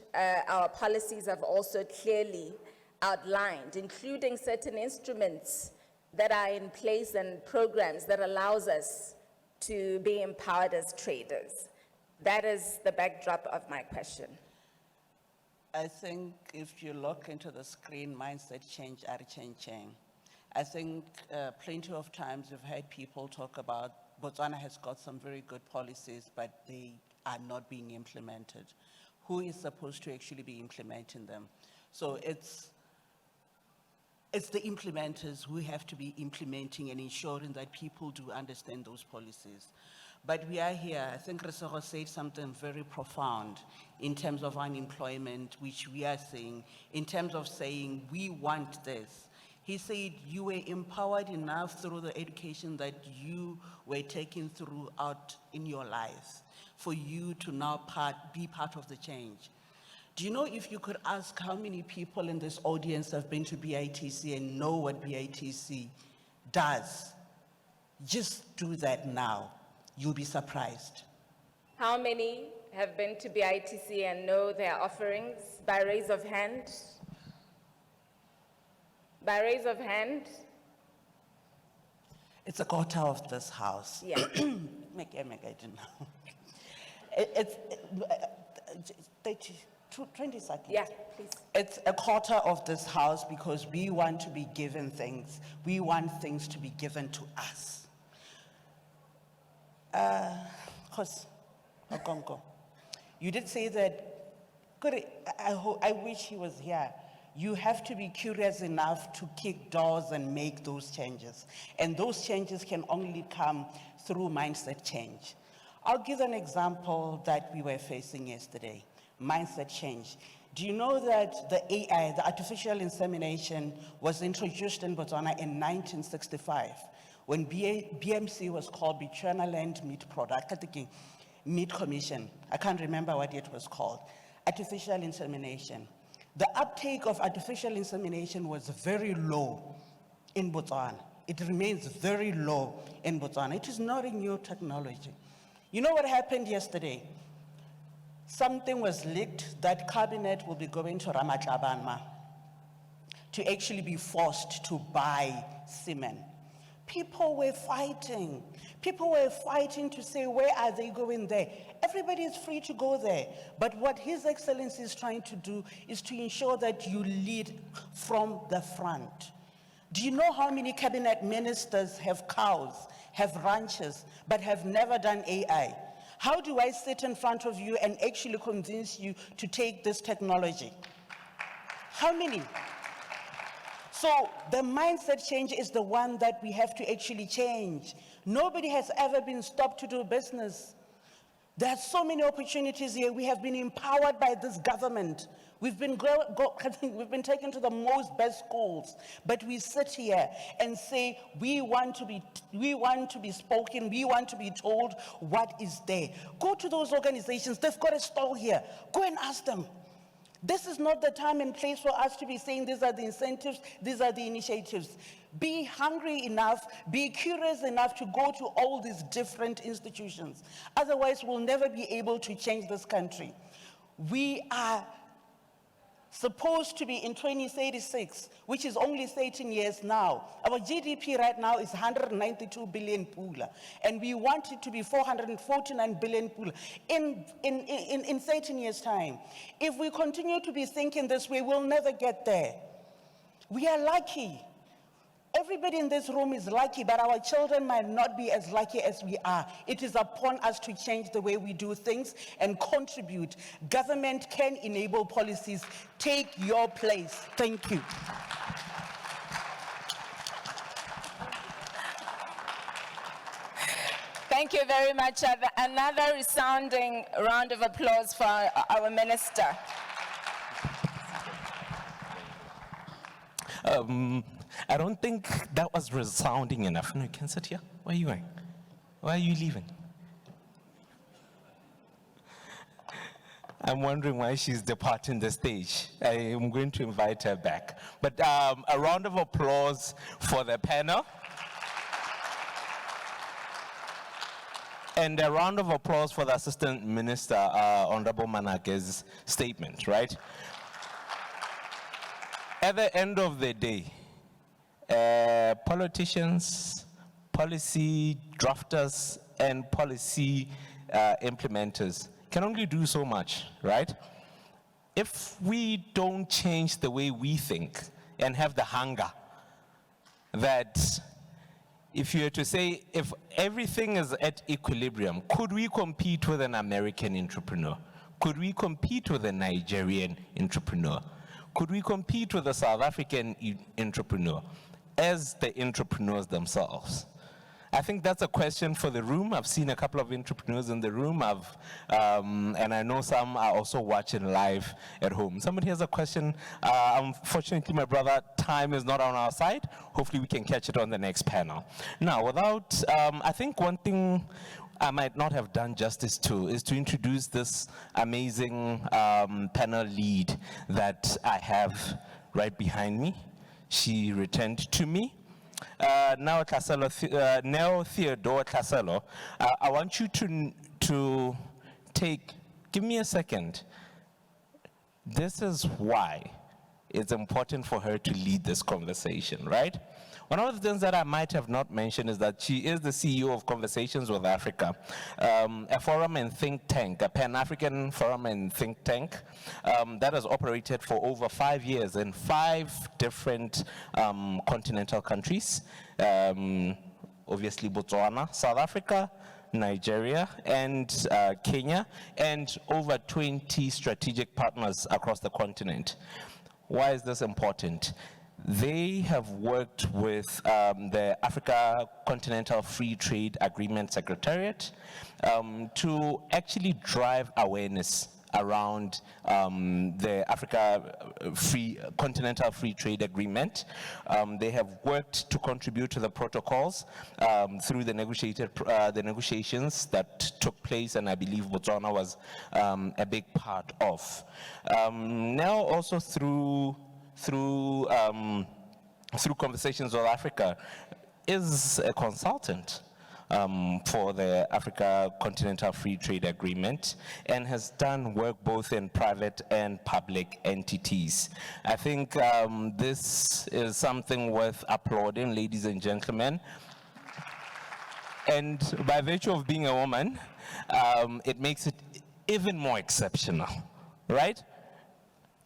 our policies have also clearly outlined, including certain instruments that are in place and programs that allows us to be empowered as traders? That is the backdrop of my question. I think if you look into the screen, mindset change are changing. I think plenty of times you've heard people talk about Botswana has got some very good policies, but they are not being implemented. Who is supposed to actually be implementing them? So it's the implementers who have to be implementing and ensuring that people do understand those policies. But we are here, I think Resego said something very profound in terms of unemployment, which we are saying, in terms of saying, we want this. He said you were empowered enough through the education that you were taken throughout in your life for you to now be part of the change. Do you know, if you could ask how many people in this audience have been to BITC and know what BITC does? Just do that now. You'll be surprised. How many have been to BITC and know their offerings? By raise of hand? By raise of hand? It's a quarter of this house. Yeah. I don't know. It's 20 seconds. Yeah, please. It's a quarter of this house because we want to be given things. We want things to be given to us. You did say that, I wish he was here. You have to be curious enough to kick doors and make those changes. And those changes can only come through mindset change. I'll give an example that we were facing yesterday, mindset change. Do you know that the AI, the artificial insemination, was introduced in Botswana in 1965? When BMC was called Bechuanaland Meat Product, I think Meat Commission, I can't remember what it was called, artificial insemination. The uptake of artificial insemination was very low in Botswana. It remains very low in Botswana. It is not a new technology. You know what happened yesterday? Something was leaked that cabinet will be going to Ramatlabanma to actually be forced to buy semen. People were fighting. People were fighting to say, where are they going there? Everybody is free to go there. But what His Excellency is trying to do is to ensure that you lead from the front. Do you know how many cabinet ministers have cows, have ranches, but have never done AI? How do I sit in front of you and actually convince you to take this technology? How many? So the mindset change is the one that we have to actually change. Nobody has ever been stopped to do business. There are so many opportunities here. We have been empowered by this government. We've been we've been taken to the most best schools, but we sit here and say we want to be spoken, we want to be told what is there. Go to those organizations, they've got a stall here. Go and ask them. This is not the time and place for us to be saying these are the incentives, these are the initiatives. Be hungry enough, be curious enough to go to all these different institutions. Otherwise, we'll never be able to change this country. We are supposed to be in 2036, which is only 13 years now. Our GDP right now is 192 billion pula, and we want it to be 449 billion pula in 13 years' time. If we continue to be thinking this way, we'll never get there. We are lucky. Everybody in this room is lucky, but our children might not be as lucky as we are. It is upon us to change the way we do things and contribute. Government can enable policies. Take your place. Thank you. Thank you very much. Another resounding round of applause for our minister. I don't think that was resounding enough. No, you can sit here. Where are you going? Why are you leaving? I'm wondering why she's departing the stage. I am going to invite her back. But a round of applause for the panel. And a round of applause for the Assistant Minister, Honorable Manake's statement, right? At the end of the day, politicians, policy drafters, and policy implementers can only do so much, right? If we don't change the way we think and have the hunger that if you were to say, if everything is at equilibrium, could we compete with an American entrepreneur? Could we compete with a Nigerian entrepreneur? Could we compete with a South African entrepreneur as the entrepreneurs themselves? I think that's a question for the room. I've seen a couple of entrepreneurs in the room, and I know some are also watching live at home. Somebody has a question. Unfortunately, my brother, time is not on our side. Hopefully we can catch it on the next panel. Now, I think one thing I might not have done justice to is to introduce this amazing panel lead that I have right behind me. She returned to me. Now Theodore Tlaselo, I want you to give me a second. This is why it's important for her to lead this conversation, right? One of the things that I might have not mentioned is that she is the CEO of Conversations with Africa, a forum and think tank, a Pan-African forum and think tank that has operated for over 5 years in 5 different continental countries, obviously Botswana, South Africa, Nigeria, and Kenya, and over 20 strategic partners across the continent. Why is this important? They have worked with the Africa Continental Free Trade Agreement Secretariat to actually drive awareness around the Africa Continental Free Trade Agreement. They have worked to contribute to the protocols through the negotiations that took place, and I believe Botswana was a big part of. Now also through Conversations with Africa is a consultant for the Africa Continental Free Trade Agreement and has done work both in private and public entities. I think this is something worth applauding, ladies and gentlemen. And by virtue of being a woman, it makes it even more exceptional, right?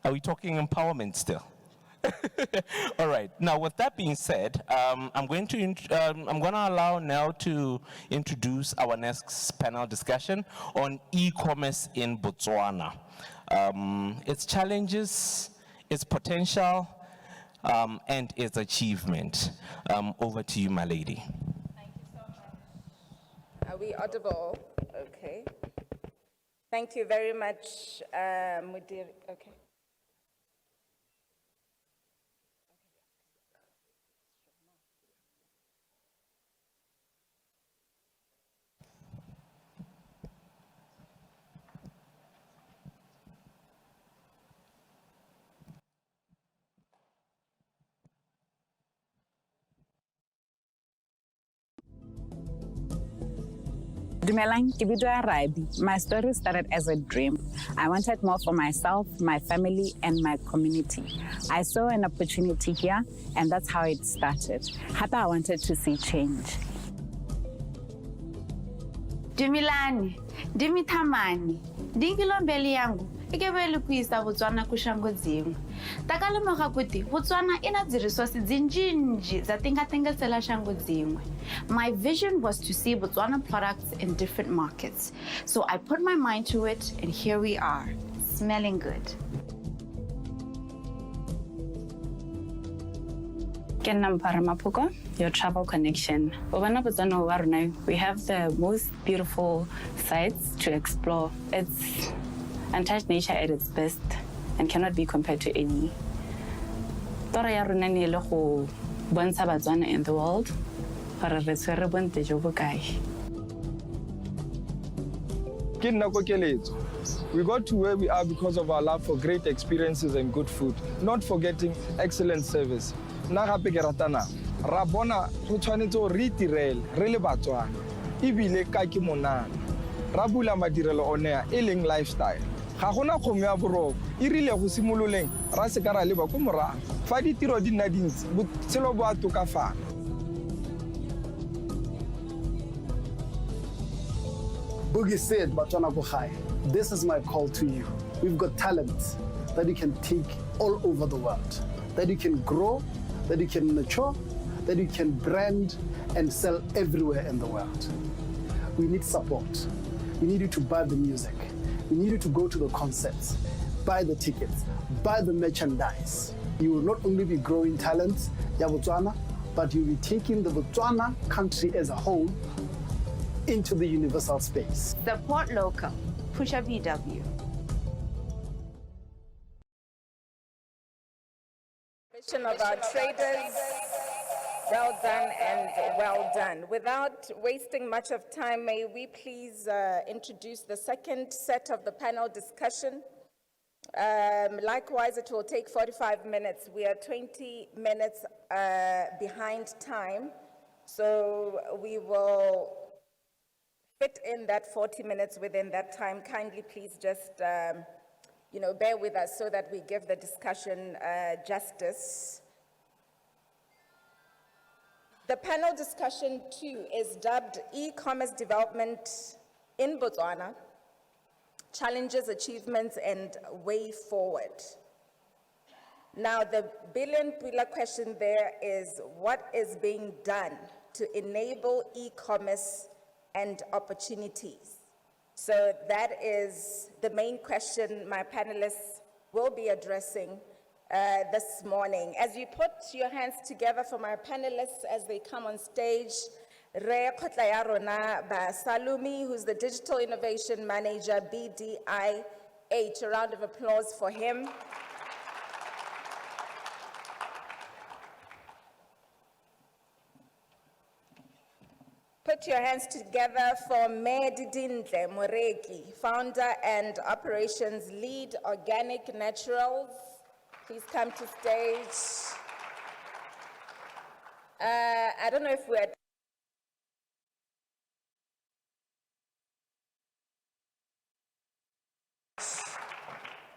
Are we talking empowerment still? All right. Now, with that being said, I'm going to allow Nell to introduce our next panel discussion on e-commerce in Botswana, its challenges, its potential, and its achievement. Over to you, my lady. Thank you so much. Are we audible? Okay. Thank you very much, Mudir. Okay. Dumelang, ke bitswa Rabi. My story started as a dream. I wanted more for myself, my family, and my community. I saw an opportunity here, and that's how it started. Happy I wanted to see change. Dumilani, Dimithamani, Dingilombeli yangu, ikebele kuisa Botswana kushango dzimwe. Takalemoga kuti Botswana ina resources zinjinji zatingatengesela shango dzimwe. My vision was to see Botswana products in different markets. So I put my mind to it, and here we are, smelling good. Ke nna Mpara Mapuko. your travel connection. Bobana Botswana wa rona, we have the most beautiful sites to explore. It's untouched nature at its best and cannot be compared to any. Toro ya rona ne le go bontsha Batswana in the world gore re tshwere bontle jo bokae. Ke nna kokeletso. We got to where we are because of our love for great experiences and good food, not forgetting excellent service. Nna gape ke ratana. Ra bona go tshwanetse go re itirele re le Batswana. Ebile ka ke monana. Ra bula madirelo onea e leng lifestyle. Ga gona kgomo ya boroko. E rile go simololeng ra se ka ra leba go morago. Fa ditiro di nna dintsi, botshelo bo a tokafala. Boogie said, Batswana Bohai, this is my call to you. We've got talent that you can take all over the world, that you can grow, that you can nurture, that you can brand and sell everywhere in the world. We need support. We need you to buy the music. We need you to go to the concerts, buy the tickets, buy the merchandise. You will not only be growing talent, ya Botswana, but you'll be taking the Botswana country as a whole into the universal space. Support local. Pusha BW. Mission of our traders. Well done and well done. Without wasting much of time, may we please introduce the second set of the panel discussion. Likewise, it will take 45 minutes. We are 20 minutes behind time, so we will fit in that 40 minutes within that time. Kindly please just bear with us so that we give the discussion justice. The panel discussion 2 is dubbed E-commerce Development in Botswana, Challenges, Achievements, and Way Forward. Now, the billion-dollar question there is, what is being done to enable e-commerce and opportunities? So that is the main question my panelists will be addressing this morning. As you put your hands together for my panelists as they come on stage, Re Khotla Rona Ba Salumi, who's the Digital Innovation Manager, BDIH. A round of applause for him. Put your hands together for Medidindle Moreki, founder and operations lead, Organic Naturals. Please come to stage. I don't know if we're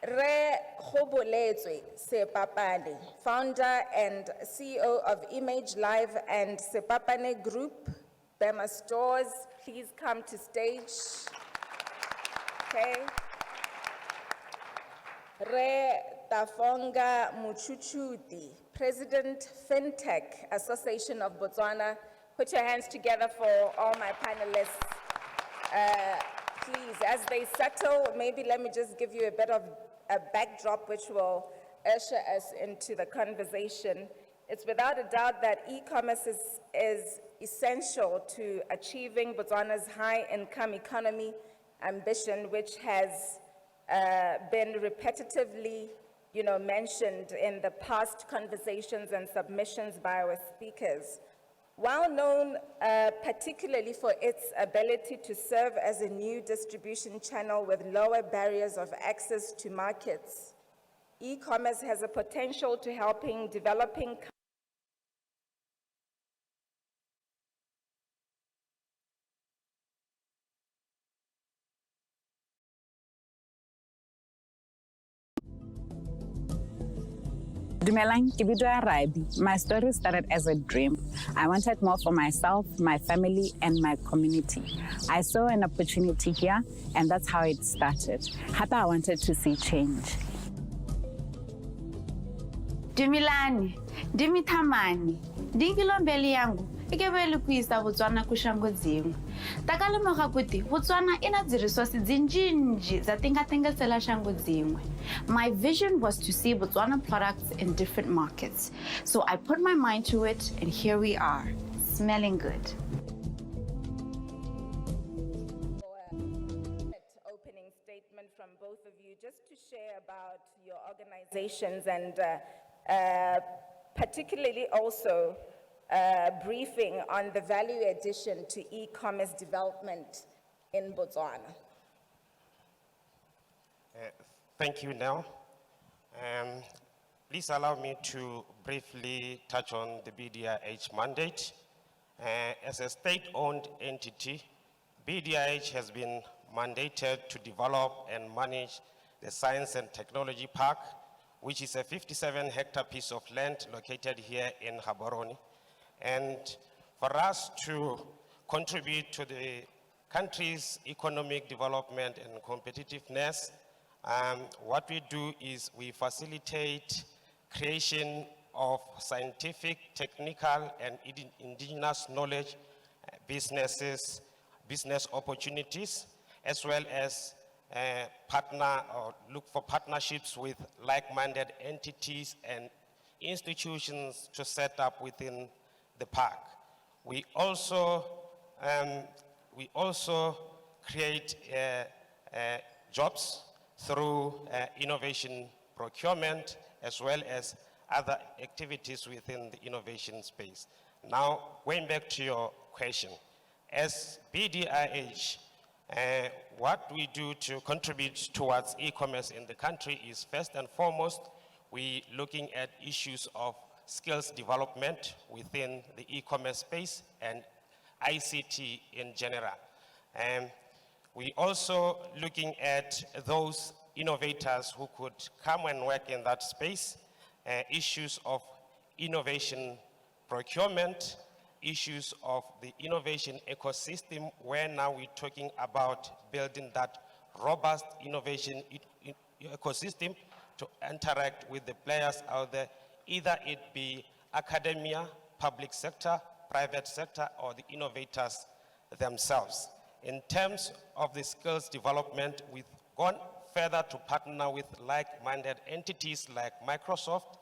Re Khoboletswe Sepapane, founder and CEO of Image Live and Sepapane Group, Bema Stores. Please come to stage. Okay. Re Tafonga Muchuchuti, President FinTech Association of Botswana. Put your hands together for all my panelists. Please, as they settle, maybe let me just give you a bit of a backdrop which will usher us into the conversation. It's without a doubt that e-commerce is essential to achieving Botswana's high-income economy ambition, which has been repetitively, mentioned in the past conversations and submissions by our speakers. While known particularly for its ability to serve as a new distribution channel with lower barriers of access to markets, e-commerce has a potential to helping developing Dumelang, ke bidwa Rabi. My story started as a dream. I wanted more for myself, my family, and my community. I saw an opportunity here, and that's how it started. Happy I wanted to see change. Dumilani, Dimithamani, Dingilombeli yangu, ikebele kuisa Botswana kushango dzimwe. Takalemoga kuti Botswana ina resources zinjinji za tingatengesela shango dzimwe. My vision was to see Botswana products in different markets. So I put my mind to it, and here we are, smelling good. Opening statement from both of you, just to share about your organizations and particularly also briefing on the value addition to e-commerce development in Botswana. Thank you, Nell. Please allow me to briefly touch on the BDIH mandate. As a state-owned entity, BDIH has been mandated to develop and manage the Science and Technology Park, which is a 57-hectare piece of land located here in Gaborone. And for us to contribute to the country's economic development and competitiveness, what we do is we facilitate creation of scientific, technical, and indigenous knowledge businesses, business opportunities, as well as partner or look for partnerships with like-minded entities and institutions to set up within the park. We also create jobs through innovation procurement, as well as other activities within the innovation space. Now, going back to your question, as BDIH, what we do to contribute towards e-commerce in the country is, first and foremost, we looking at issues of skills development within the e-commerce space and ICT in general. We also looking at those innovators who could come and work in that space, issues of innovation procurement, issues of the innovation ecosystem, where now we're talking about building that robust innovation ecosystem to interact with the players out there, either it be academia, public sector, private sector, or the innovators themselves. In terms of the skills development, we've gone further to partner with like-minded entities like Microsoft,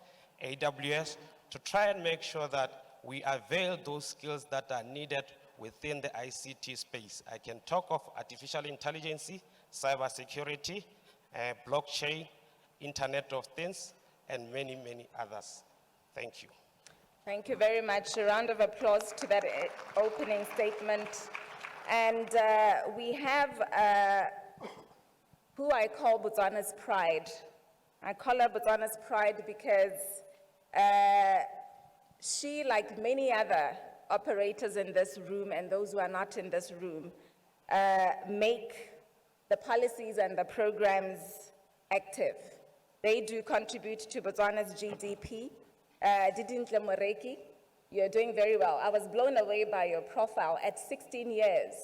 AWS, to try and make sure that we avail those skills that are needed within the ICT space. I can talk of artificial intelligence, cybersecurity, blockchain, Internet of Things, and many, many others. Thank you. Thank you very much. A round of applause to that opening statement. And we have who I call Botswana's pride. I call her Botswana's pride because she, like many other operators in this room and those who are not in this room, make the policies and the programs active. They do contribute to Botswana's GDP. Didintle Moreki, you're doing very well. I was blown away by your profile at 16 years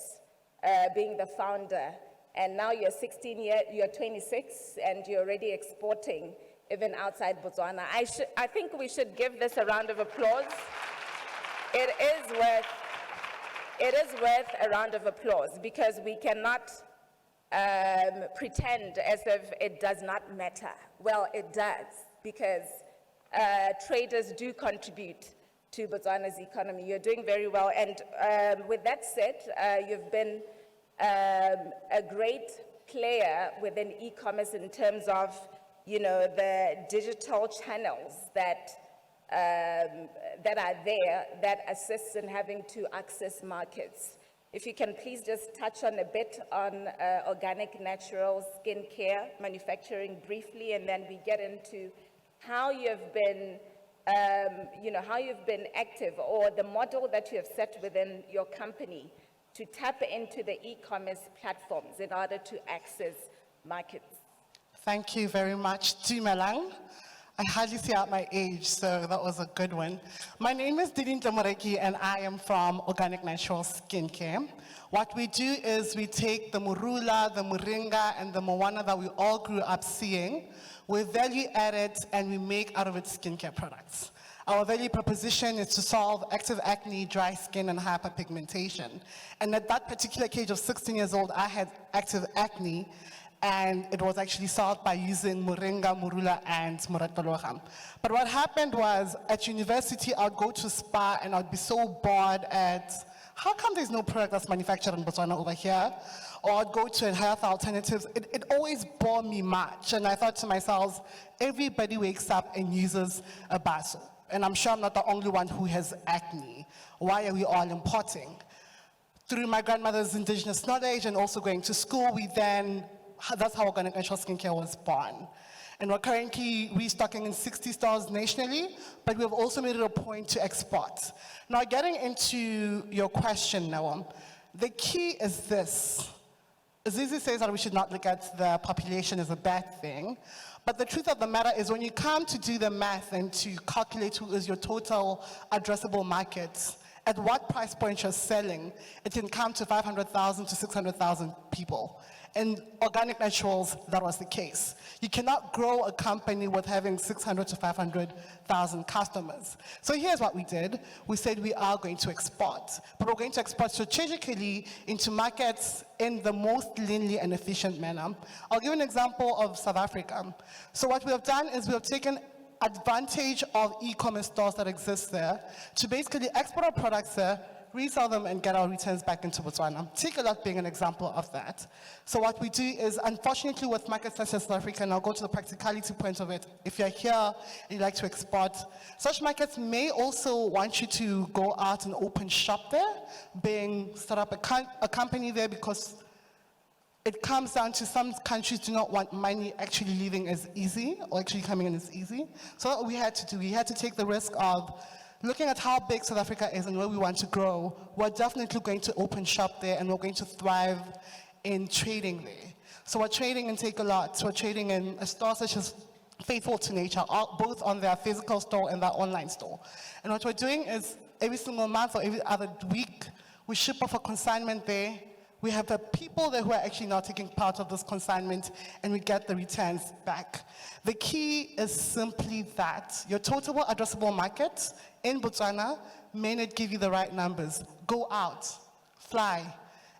being the founder, and now you're 26 and you're already exporting even outside Botswana. I think we should give this a round of applause. It is worth a round of applause because we cannot pretend as if it does not matter. Well, it does, because traders do contribute to Botswana's economy. You're doing very well. And with that said, you've been a great player within e-commerce in terms of, you know, the digital channels that are there that assist in having to access markets. If you can please just touch on a bit on organic, natural skincare manufacturing briefly, and then we get into how you've been, how you've been active, or the model that you have set within your company to tap into the e-commerce platforms in order to access markets. Thank you very much, Timelang. I hardly see out my age, so that was a good one. My name is Didintle Moreki, and I am from Organic Natural Skincare. What we do is we take the murula, the moringa, and the moana that we all grew up seeing, we value add it, and we make out of it skincare products. Our value proposition is to solve active acne, dry skin, and hyperpigmentation. And at that particular age of 16 years old, I had active acne, and it was actually solved by using moringa, morula, and moratologa. But what happened was, at university, I'd go to spa, and I'd be so bored at, how come there's no product that's manufactured in Botswana over here? Or I'd go to health alternatives. It always bored me much. And I thought to myself, everybody wakes up and uses a baso. And I'm sure I'm not the only one who has acne. Why are we all importing? Through my grandmother's indigenous knowledge and also going to school, that's how organic natural skincare was born. And we're currently restocking in 60 stores nationally, but we've also made it a point to export. Now, getting into your question, Noam, the key is this. Zizi says that we should not look at the population as a bad thing, but the truth of the matter is when you come to do the math and to calculate who is your total addressable market, at what price point you're selling, it can come to 500,000 to 600,000 people. In organic naturals, that was the case. You cannot grow a company with having 600 to 500,000 customers. So here's what we did. We said we are going to export, but we're going to export strategically into markets in the most leanly and efficient manner. I'll give an example of South Africa. So what we have done is we have taken advantage of e-commerce stores that exist there to basically export our products there, resell them, and get our returns back into Botswana. Tikolot being an example of that. So what we do is, unfortunately, with markets such as South Africa, and I'll go to the practicality point of it, if you're here and you like to export, such markets may also want you to go out and open shop there, start up a company there, because it comes down to some countries do not want money actually leaving as easy, or actually coming in as easy. So what we had to do, we had to take the risk of looking at how big South Africa is and where we want to grow. We're definitely going to open shop there, and we're going to thrive in trading there. So we're trading in Take-A-Lot. We're trading in a store such as Faithful to Nature, both on their physical store and their online store. And what we're doing is every single month or every other week, we ship off a consignment there. We have the people there who are actually now taking part of this consignment, and we get the returns back. The key is simply that your total addressable market in Botswana may not give you the right numbers. Go out, fly,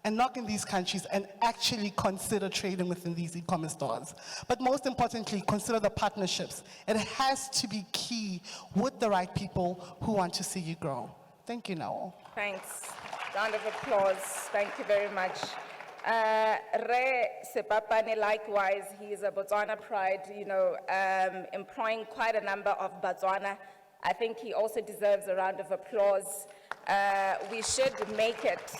and knock in these countries and actually consider trading within these e-commerce stores. But most importantly, consider the partnerships. It has to be key with the right people who want to see you grow. Thank you, Noel. Thanks. Round of applause. Thank you very much. Re Sepapane, likewise, he is a Botswana pride, employing quite a number of Botswana. I think he also deserves a round of applause. We should make it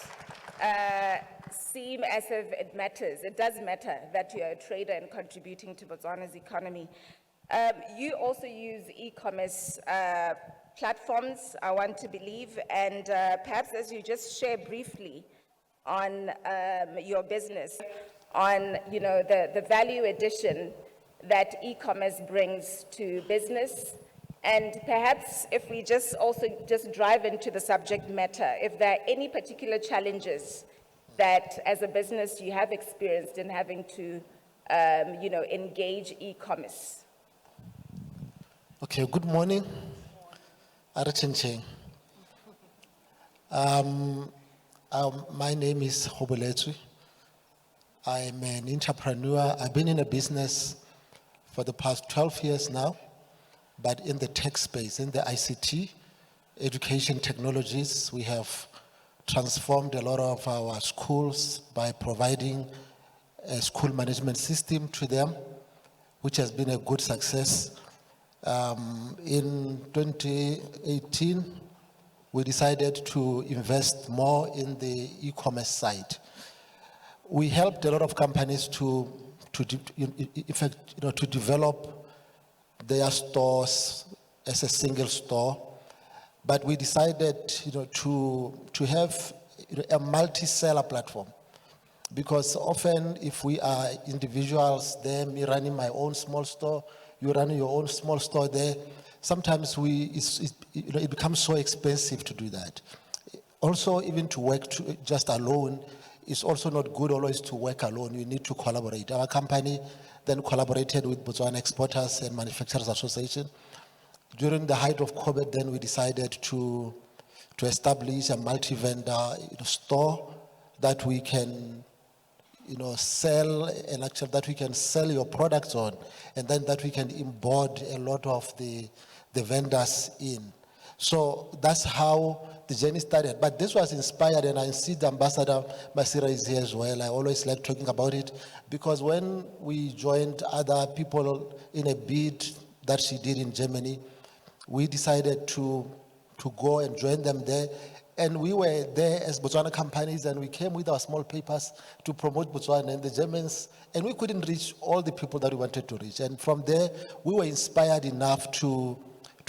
seem as if it matters. It does matter that you're a trader and contributing to Botswana's economy. You also use e-commerce platforms, I want to believe, and perhaps as you just share briefly on your business, on the value addition that e-commerce brings to business, and perhaps if we just drive into the subject matter, if there are any particular challenges that as a business you have experienced in having to engage e-commerce. Okay, good morning. My name is Hoboletsu. I'm an entrepreneur. I've been in a business for the past 12 years now, but in the tech space, in the ICT, education technologies. We have transformed a lot of our schools by providing a school management system to them, which has been a good success. In 2018, we decided to invest more in the e-commerce side. We helped a lot of companies to develop their stores as a single store, but we decided to have a multi-seller platform, because often if we are individuals, then me running my own small store, you running your own small store there, sometimes it becomes so expensive to do that. Also, even to work just alone, it's also not good always to work alone. You need to collaborate. Our company then collaborated with Botswana Exporters and Manufacturers Association during the height of COVID, then we decided to establish a multi-vendor store that we can sell, and actually that we can sell your products on, and then that we can onboard a lot of the vendors in. So that's how the journey started. But this was inspired, and I see the Ambassador Masira is here as well. I always like talking about it, because when we joined other people in a bid that she did in Germany, we decided to go and join them there. And we were there as Botswana companies, and we came with our small papers to promote Botswana and the Germans, and we couldn't reach all the people that we wanted to reach. And from there, we were inspired enough to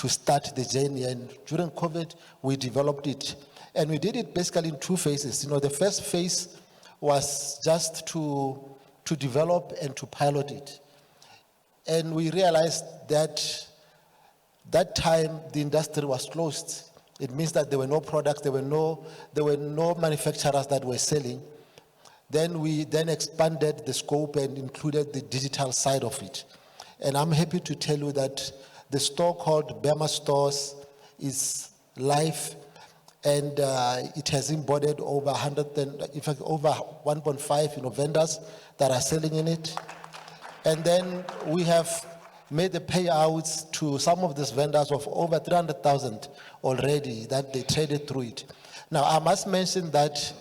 start the journey. And during COVID, we developed it. And we did it basically in two phases. The first phase was just to develop and to pilot it. And we realized that time the industry was closed. It means that there were no products, there were no manufacturers that were selling. Then we expanded the scope and included the digital side of it. And I'm happy to tell you that the store called Bema Stores is live, and it has embodied over 1.5 vendors that are selling in it. And then we have made the payouts to some of these vendors of over 300,000 already that they traded through it. Now, I must mention that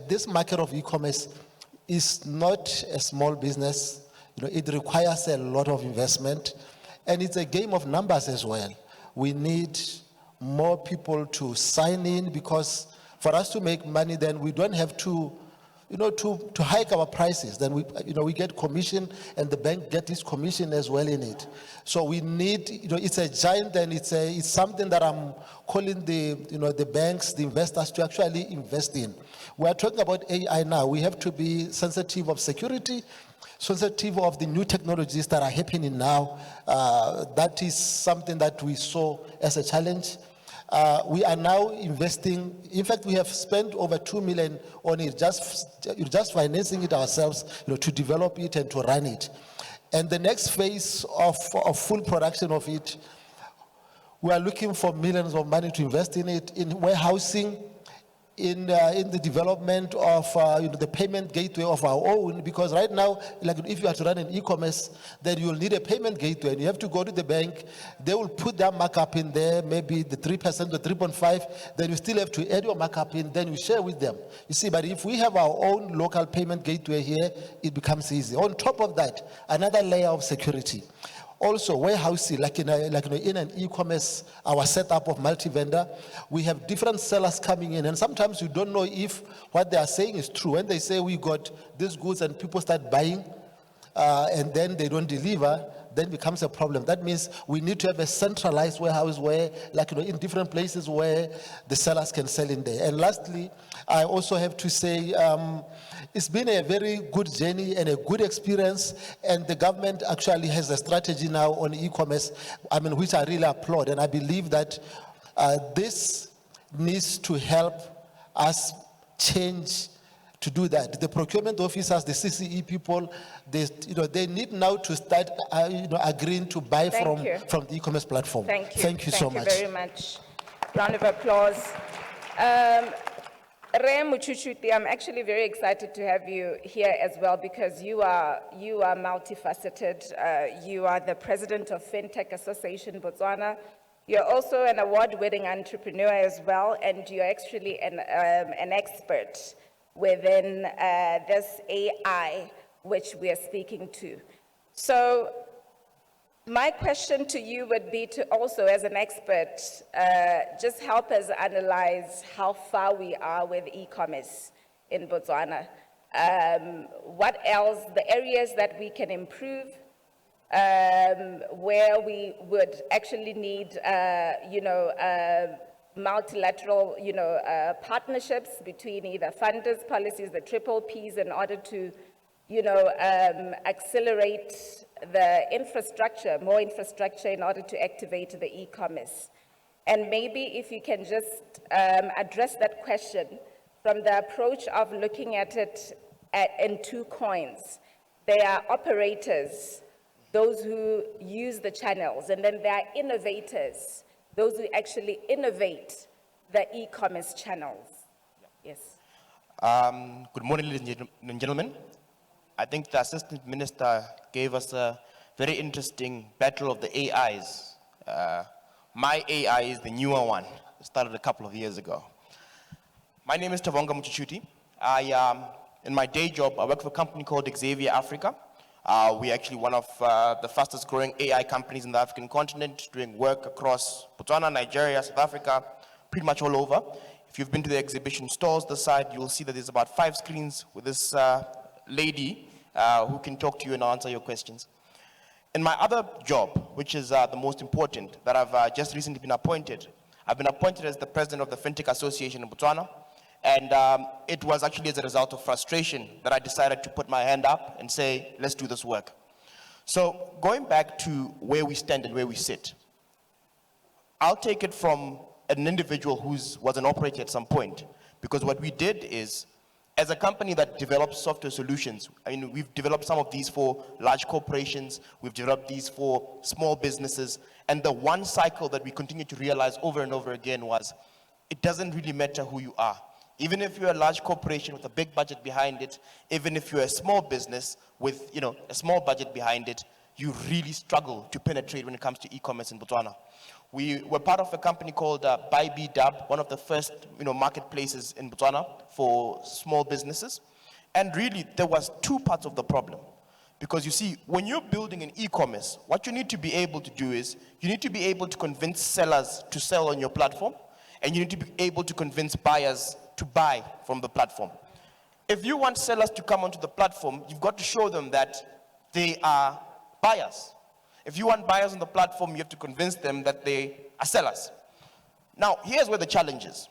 this market of e-commerce is not a small business. It requires a lot of investment, and it's a game of numbers as well. We need more people to sign in, because for us to make money, then we don't have to hike our prices. Then we get commission, and the bank gets its commission as well in it. So we need, it's a giant, and it's something that I'm calling the banks, the investors to actually invest in. We are talking about AI now. We have to be sensitive of security, sensitive of the new technologies that are happening now. That is something that we saw as a challenge. We are now investing. In fact, we have spent over 2 million on it, just financing it ourselves, to develop it and to run it. And the next phase of full production of it, we are looking for millions of money to invest in it, in warehousing, in the development of the payment gateway of our own, because right now, like if you have to run an e-commerce, then you'll need a payment gateway, and you have to go to the bank. They will put their markup in there, maybe the 3% or 3.5%, then you still have to add your markup in, then you share with them. You see, but if we have our own local payment gateway here, it becomes easy. On top of that, another layer of security. Also, warehousing, like in an e-commerce, our setup of multi-vendor, we have different sellers coming in, and sometimes you don't know if what they are saying is true. When they say we got these goods and people start buying, and then they don't deliver, then it becomes a problem. That means we need to have a centralized warehouse where, in different places where the sellers can sell in there. And lastly, I also have to say, it's been a very good journey and a good experience, and the government actually has a strategy now on e-commerce, which I really applaud, and I believe that this needs to help us change to do that. The procurement officers, the CCE people, they need now to start agreeing to buy from the e-commerce platform. Thank you. Thank you so much. Thank you very much. Round of applause. Re Muchuchuti, I'm actually very excited to have you here as well, because you are multifaceted. You are the president of FinTech Association Botswana. You're also an award-winning entrepreneur as well, and you're actually an expert within this AI, which we are speaking to. So my question to you would be to also, as an expert, just help us analyze how far we are with e-commerce in Botswana. What else, the areas that we can improve, where we would actually need, multilateral, partnerships between either funders, policies, the triple Ps, in order to, accelerate the infrastructure, more infrastructure in order to activate the e-commerce. And maybe if you can just address that question from the approach of looking at it in two coins. There are operators those who use the channels, and then there are innovators, those who actually innovate the e-commerce channels. Yes. Good morning, ladies and gentlemen. I think the Assistant Minister gave us a very interesting battle of the AIs. My AI is the newer one. It started a couple of years ago. My name is Tavonga Muchichuti. In my day job, I work for a company called Xavier Africa. We're actually one of the fastest growing AI companies in the African continent, doing work across Botswana, Nigeria, South Africa, pretty much all over. If you've been to the exhibition stalls this side, you'll see that there's about 5 screens with this lady who can talk to you and answer your questions. In my other job, which is the most important, that I've just recently been appointed, I've been appointed as the president of the FinTech Association in Botswana. And it was actually as a result of frustration that I decided to put my hand up and say, let's do this work. So going back to where we stand and where we sit, I'll take it from an individual who was an operator at some point, because what we did is, as a company that develops software solutions, I mean, we've developed some of these for large corporations, we've developed these for small businesses, and the one cycle that we continue to realize over and over again was, it doesn't really matter who you are. Even if you're a large corporation with a big budget behind it, even if you're a small business with a small budget behind it, you really struggle to penetrate when it comes to e-commerce in Botswana. We were part of a company called BuyBDub, one of the first marketplaces in Botswana for small businesses. And really, there was 2 parts of the problem. Because you see, when you're building an e-commerce, what you need to be able to do is, you need to be able to convince sellers to sell on your platform, and you need to be able to convince buyers to buy from the platform. If you want sellers to come onto the platform, you've got to show them that they are buyers. If you want buyers on the platform, you have to convince them that they are sellers. Now, here's where the challenge is.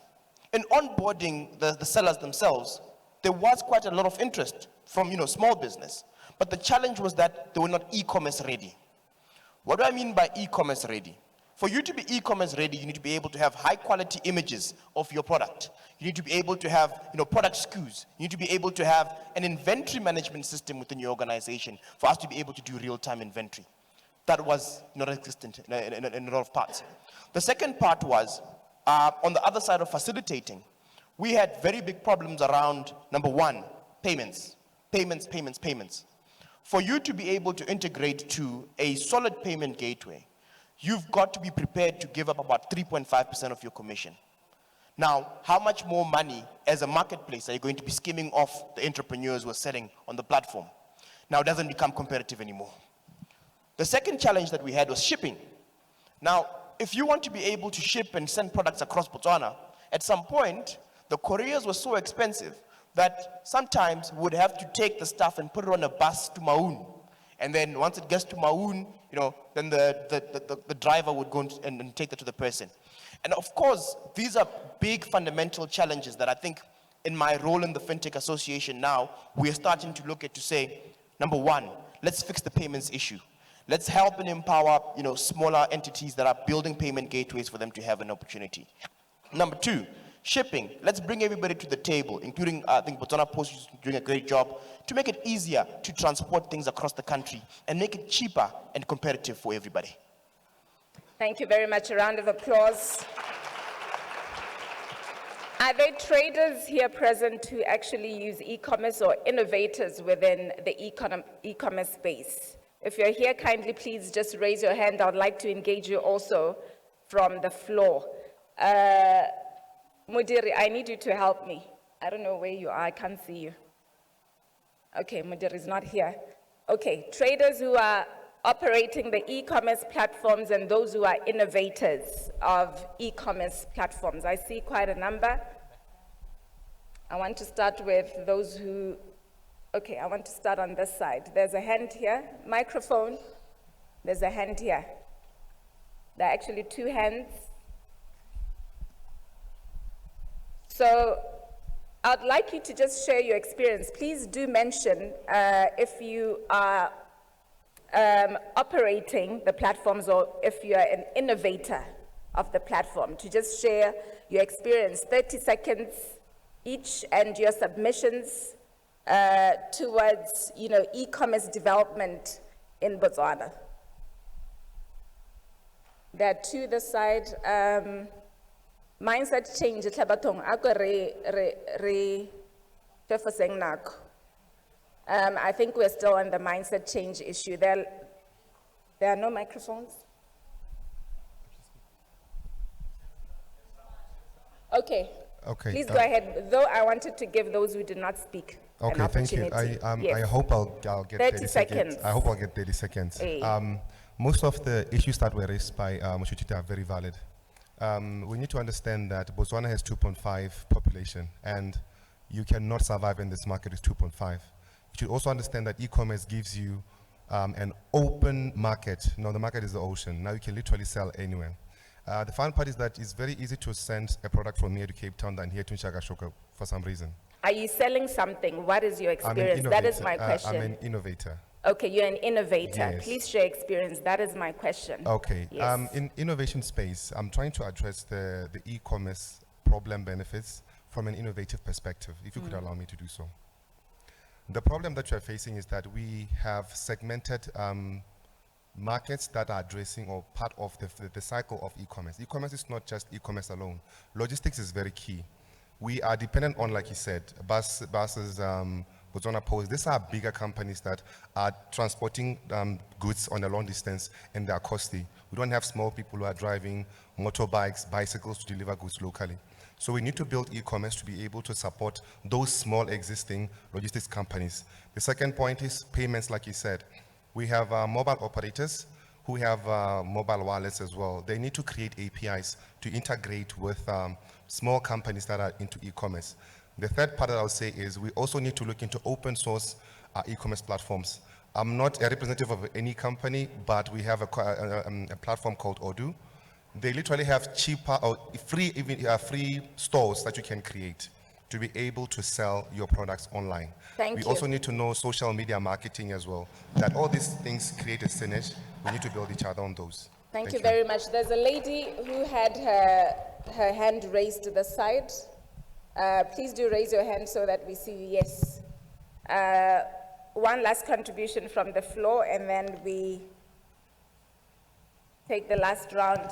In onboarding the sellers themselves, there was quite a lot of interest from small business. But the challenge was that they were not e-commerce ready. What do I mean by e-commerce ready? For you to be e-commerce ready, you need to be able to have high quality images of your product. You need to be able to have product SKUs. You need to be able to have an inventory management system within your organization for us to be able to do real-time inventory. That was not existent in a lot of parts. The second part was, on the other side of facilitating, we had very big problems around, number 1, payments. Payments. For you to be able to integrate to a solid payment gateway, you've got to be prepared to give up about 3.5% of your commission. Now, how much more money as a marketplace are you going to be skimming off the entrepreneurs who are selling on the platform? Now, it doesn't become competitive anymore. The second challenge that we had was shipping. Now, if you want to be able to ship and send products across Botswana, at some point, the couriers were so expensive that sometimes we would have to take the stuff and put it on a bus to Maun. And then once it gets to Maun, then the driver would go and take that to the person. And of course, these are big fundamental challenges that I think in my role in the FinTech Association now, we are starting to look at to say, number 1, let's fix the payments issue. Let's help and empower, smaller entities that are building payment gateways for them to have an opportunity. Number 2, shipping. Let's bring everybody to the table, including, I think Botswana Post is doing a great job to make it easier to transport things across the country and make it cheaper and competitive for everybody. Thank you very much. A round of applause. Are there traders here present who actually use e-commerce or innovators within the e-commerce space? If you're here, kindly please just raise your hand. I would like to engage you also from the floor. Mudiri, I need you to help me. I don't know where you are. I can't see you. Okay, Mudiri is not here. Okay, traders who are operating the e-commerce platforms and those who are innovators of e-commerce platforms. I see quite a number. I want to start with those who, okay, I want to start on this side. There's a hand here, microphone. There's a hand here. There are actually 2 hands. So I'd like you to just share your experience. Please do mention if you are operating the platforms or if you're an innovator of the platform, to just share your experience, 30 seconds each, and your submissions towards e-commerce development in Botswana. That to the side, mindset change, I think we're still on the mindset change issue. There are no microphones. Okay. Okay. Please go ahead. Though I wanted to give those who did not speak an Okay, thank you. opportunity. I hope I'll get 30 seconds. I hope I'll get 30 seconds. Hey. Most of the issues that were raised by Moshutita are very valid. We need to understand that Botswana has 2.5 population, and you cannot survive in this market with 2.5. You should also understand that e-commerce gives you an open market. Now the market is the ocean. Now you can literally sell anywhere. The fun part is that it's very easy to send a product from here to Cape Town than here to Nshakashoko for some reason. Are you selling something? What is your I'm an experience? That is innovator. my question. I'm an innovator. Okay, you're an innovator. Yes. Please share experience. That is my question. Okay. Yes. In innovation space, I'm trying to address the e-commerce problem benefits from an innovative perspective, if you could allow me to do so. The problem that you're facing is that we have segmented markets that are addressing or part of the cycle of e-commerce. E-commerce is not just e-commerce alone. Logistics is very key. We are dependent on, like you said, buses, Botswana Post. These are bigger companies that are transporting goods on a long distance, and they are costly. We don't have small people who are driving motorbikes, bicycles to deliver goods locally. So we need to build e-commerce to be able to support those small existing logistics companies. The second point is payments, like you said. We have mobile operators who have mobile wallets as well. They need to create APIs to integrate with small companies that are into e-commerce. The third part that I'll say is we also need to look into open source e-commerce platforms. I'm not a representative of any company, but we have a platform called Odoo. They literally have cheaper or free stores that you can create to be able to sell your products online. Thank we you. also need to know social media marketing as well, that all these things create a synergy. We need to build each other on those. Thank you very much. There's a lady who had her hand raised to the side. Please do raise your hand so that we see you. Yes. One last contribution from the floor, and then we take the last round.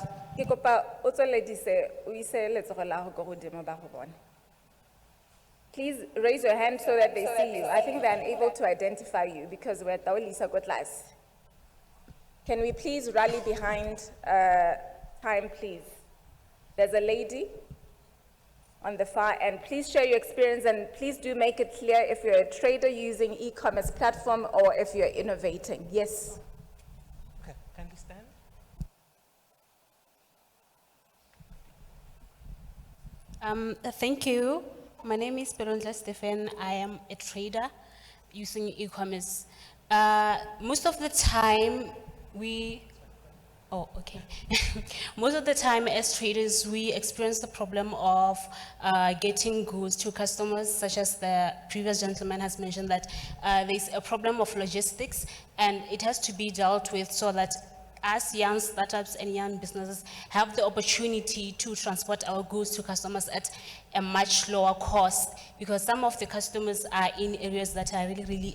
Please raise your hand so that they see you. I think they're unable to identify you because we're Taulisa Gotlas. Can we please rally behind time, please? There's a lady on the far end. Please share your experience, and please do make it clear if you're a trader using e-commerce platform or if you're innovating. Yes. Okay, can you stand? Thank you. My name is Perondla Stephen. I am a trader using e-commerce. Most of the time, most of the time as traders, we experience the problem of getting goods to customers, such as the previous gentleman has mentioned that there's a problem of logistics, and it has to be dealt with so that us young startups and young businesses have the opportunity to transport our goods to customers at a much lower cost, because some of the customers are in areas that are really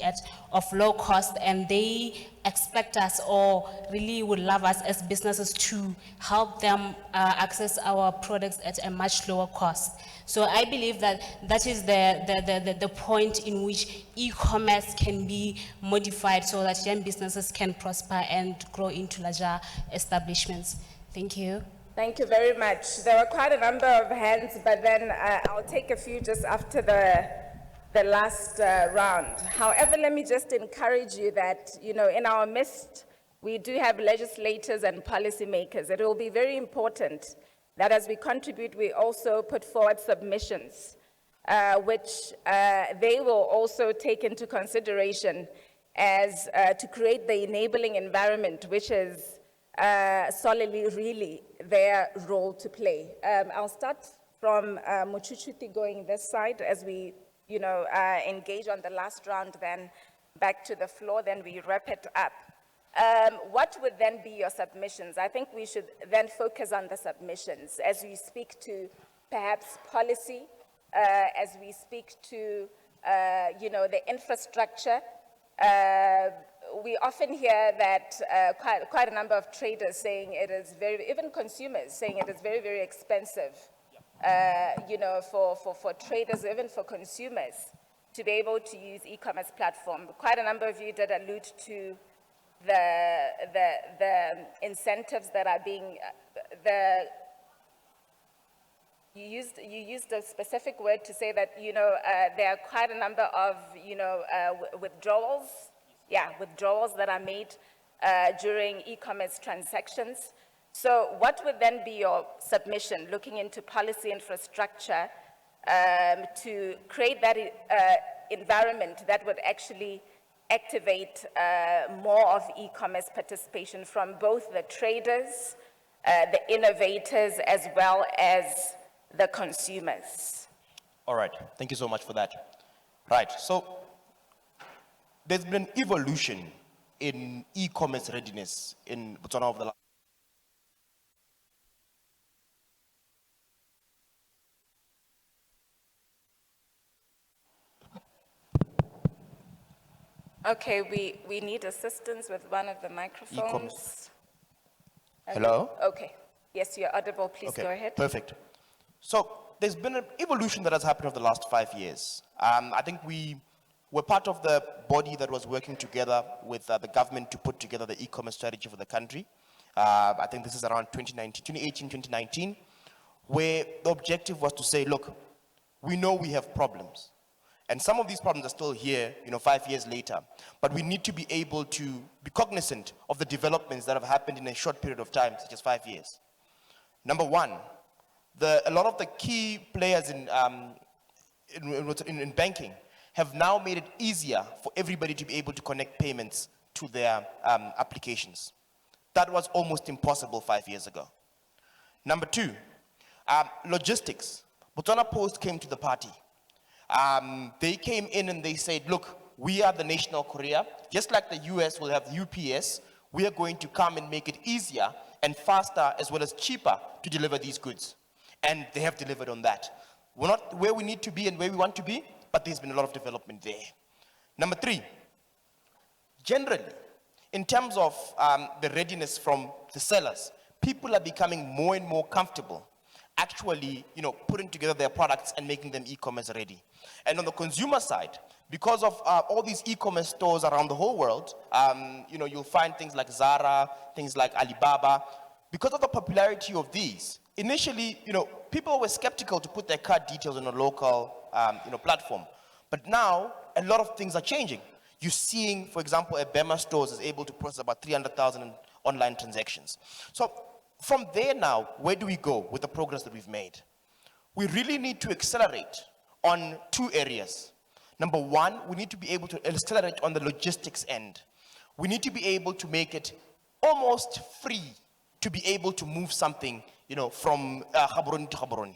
of low cost, and they expect us or really would love us as businesses to help them access our products at a much lower cost. So I believe that that is the point in which e-commerce can be modified so that young businesses can prosper and grow into larger establishments. Thank you. Thank you very much. There were quite a number of hands, but then I'll take a few just after the last round. However, let me just encourage you that, in our midst, we do have legislators and policymakers. It will be very important that as we contribute, we also put forward submissions, which they will also take into consideration as to create the enabling environment, which is solidly really their role to play. I'll start from Muchuchuti going this side as we engage on the last round, then back to the floor, then we wrap it up. What would then be your submissions? I think we should then focus on the submissions as we speak to perhaps policy, as we speak to, the infrastructure. we often hear that quite a number of traders saying it is very, even consumers saying it is very, very expensive, you know, for traders, even for consumers, to be able to use e-commerce platform. Quite a number of you did allude to the incentives that are being, you used a specific word to say that, you know, there are quite a number of, you know, withdrawals that are made during e-commerce transactions. So what would then be your submission, looking into policy infrastructure to create that environment that would actually activate more of e-commerce participation from both the traders, the innovators, as well as the consumers? All right, thank you so much for that. Right, so there's been an evolution in e-commerce readiness in Botswana over the last. Okay, we need assistance with one of the microphones. Hello? Okay, yes, you're audible, please Okay, go ahead. perfect. So there's been an evolution that has happened over the last 5 years. I think we were part of the body that was working together with the government to put together the e-commerce strategy for the country. I think this is around 2018, 2019, where the objective was to say, look, we know we have problems. And some of these problems are still here, you know, 5 years later. But we need to be able to be cognizant of the developments that have happened in a short period of time, such as 5 years. Number one, a lot of the key players in banking have now made it easier for everybody to be able to connect payments to their applications. That was almost impossible 5 years ago. Number two, logistics. Botswana Post came to the party. They came in and they said, look, we are the national courier. Just like the US will have UPS, we are going to come and make it easier and faster as well as cheaper to deliver these goods. And they have delivered on that. We're not where we need to be and where we want to be, but there's been a lot of development there. Number three, generally, in terms of the readiness from the sellers, people are becoming more and more comfortable actually, you know, putting together their products and making them e-commerce ready. And on the consumer side, because of all these e-commerce stores around the whole world, you know, you'll find things like Zara, things like Alibaba. Because of the popularity of these, initially, you know, people were skeptical to put their card details on a local, you know, platform. But now, a lot of things are changing. You're seeing, for example, a Bema Stores is able to process about 300,000 online transactions. So from there now, where do we go with the progress that we've made? We really need to accelerate on two areas. Number one, we need to be able to accelerate on the logistics end. We need to be able to make it almost free to be able to move something, you know, from Gaborone to Gaborone.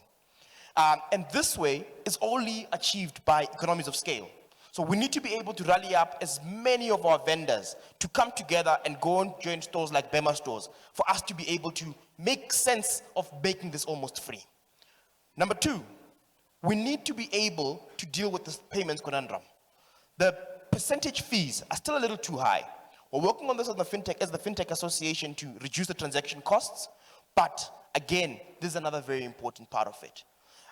And this way is only achieved by economies of scale. So we need to be able to rally up as many of our vendors to come together and go and join stores like Bema Stores for us to be able to make sense of making this almost free. Number two, we need to be able to deal with this payments conundrum. The percentage fees are still a little too high. We're working on this as the FinTech Association to reduce the transaction costs, but again, this is another very important part of it.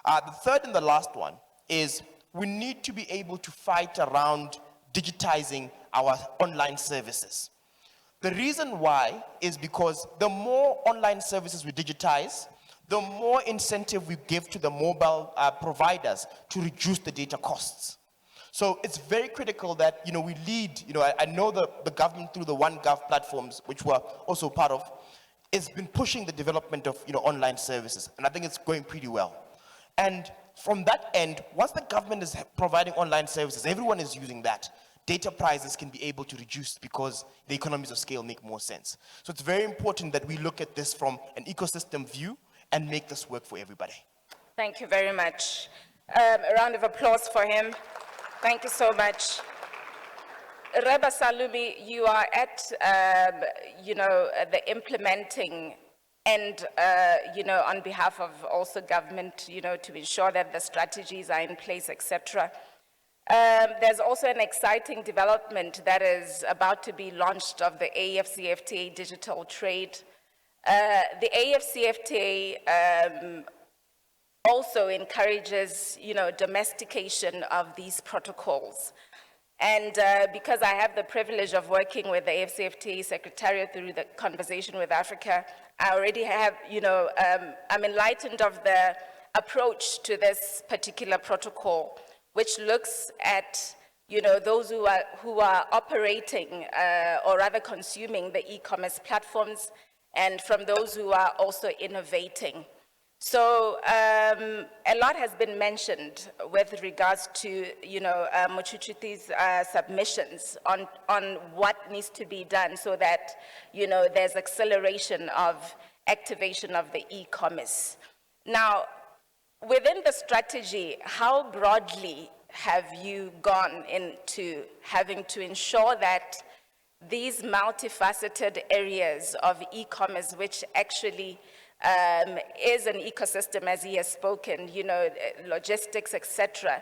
The third and the last one is we need to be able to fight around digitizing our online services. The reason why is because the more online services we digitize, the more incentive we give to the mobile providers to reduce the data costs. So it's very critical that, you know, we lead, you know, I know the government through the OneGov platforms, which we're also part of, has been pushing the development of, you know, online services. And I think it's going pretty well. And from that end, once the government is providing online services, everyone is using that. Data prices can be able to reduce because the economies of scale make more sense. So it's very important that we look at this from an ecosystem view and make this work for everybody. Thank you very much. A round of applause for him. Thank you so much. Reba Salumi, you are at, you know, the implementing and, you know, on behalf of also government, you know, to ensure that the strategies are in place, etc. There's also an exciting development that is about to be launched of the AFCFTA digital trade. The AFCFTA also encourages, domestication of these protocols. And because I have the privilege of working with the AFCFTA Secretariat through the Conversation with Africa, I already have, I'm enlightened of the approach to this particular protocol, which looks at, those who are operating or rather consuming the e-commerce platforms, and from those who are also innovating. So a lot has been mentioned with regards to, Mochuchuti's submissions on what needs to be done so that, there's acceleration of activation of the e-commerce. Now, within the strategy, how broadly have you gone into having to ensure that these multifaceted areas of e-commerce, which actually is an ecosystem, as he has spoken, logistics, etc.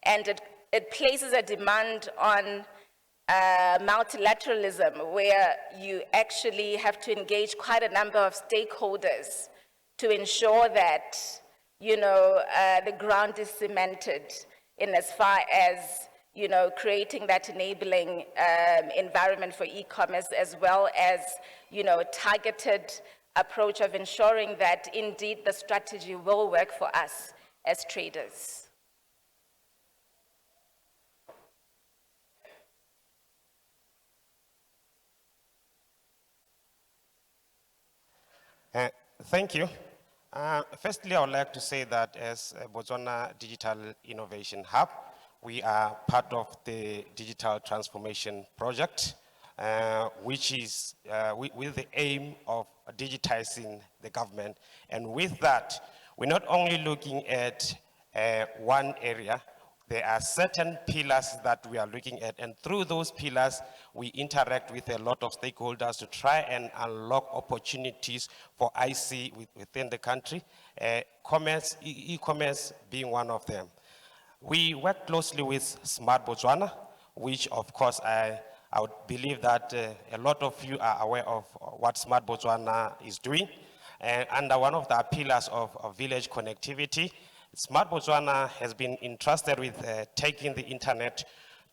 And it places a demand on multilateralism, where you actually have to engage quite a number of stakeholders to ensure that, the ground is cemented in as far as, creating that enabling environment for e-commerce, as well as, targeted approach of ensuring that indeed the strategy will work for us as traders. Thank you. Firstly, I would like to say that as a Botswana Digital Innovation Hub, we are part of the Digital Transformation Project, which is with the aim of digitizing the government. And with that, we're not only looking at one area, there are certain pillars that we are looking at, and through those pillars, we interact with a lot of stakeholders to try and unlock opportunities for IC within the country, e-commerce being one of them. We work closely with Smart Botswana, which of course I would believe that a lot of you are aware of what Smart Botswana is doing. And under one of the pillars of village connectivity, Smart Botswana has been entrusted with taking the internet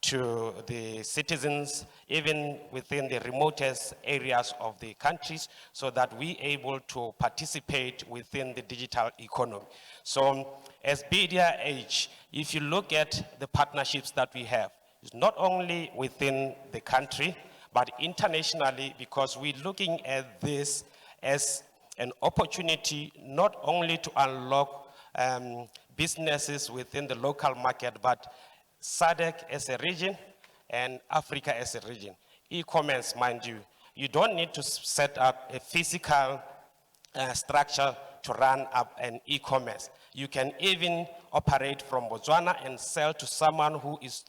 to the citizens, even within the remotest areas of the countries, so that we're able to participate within the digital economy. So as BDIH, if you look at the partnerships that we have, it's not only within the country, but internationally, because we're looking at this as an opportunity not only to unlock businesses within the local market, but SADC as a region and Africa as a region. E-commerce, mind you, you don't need to set up a physical structure to run up an e-commerce. You can even operate from Botswana and sell to someone who is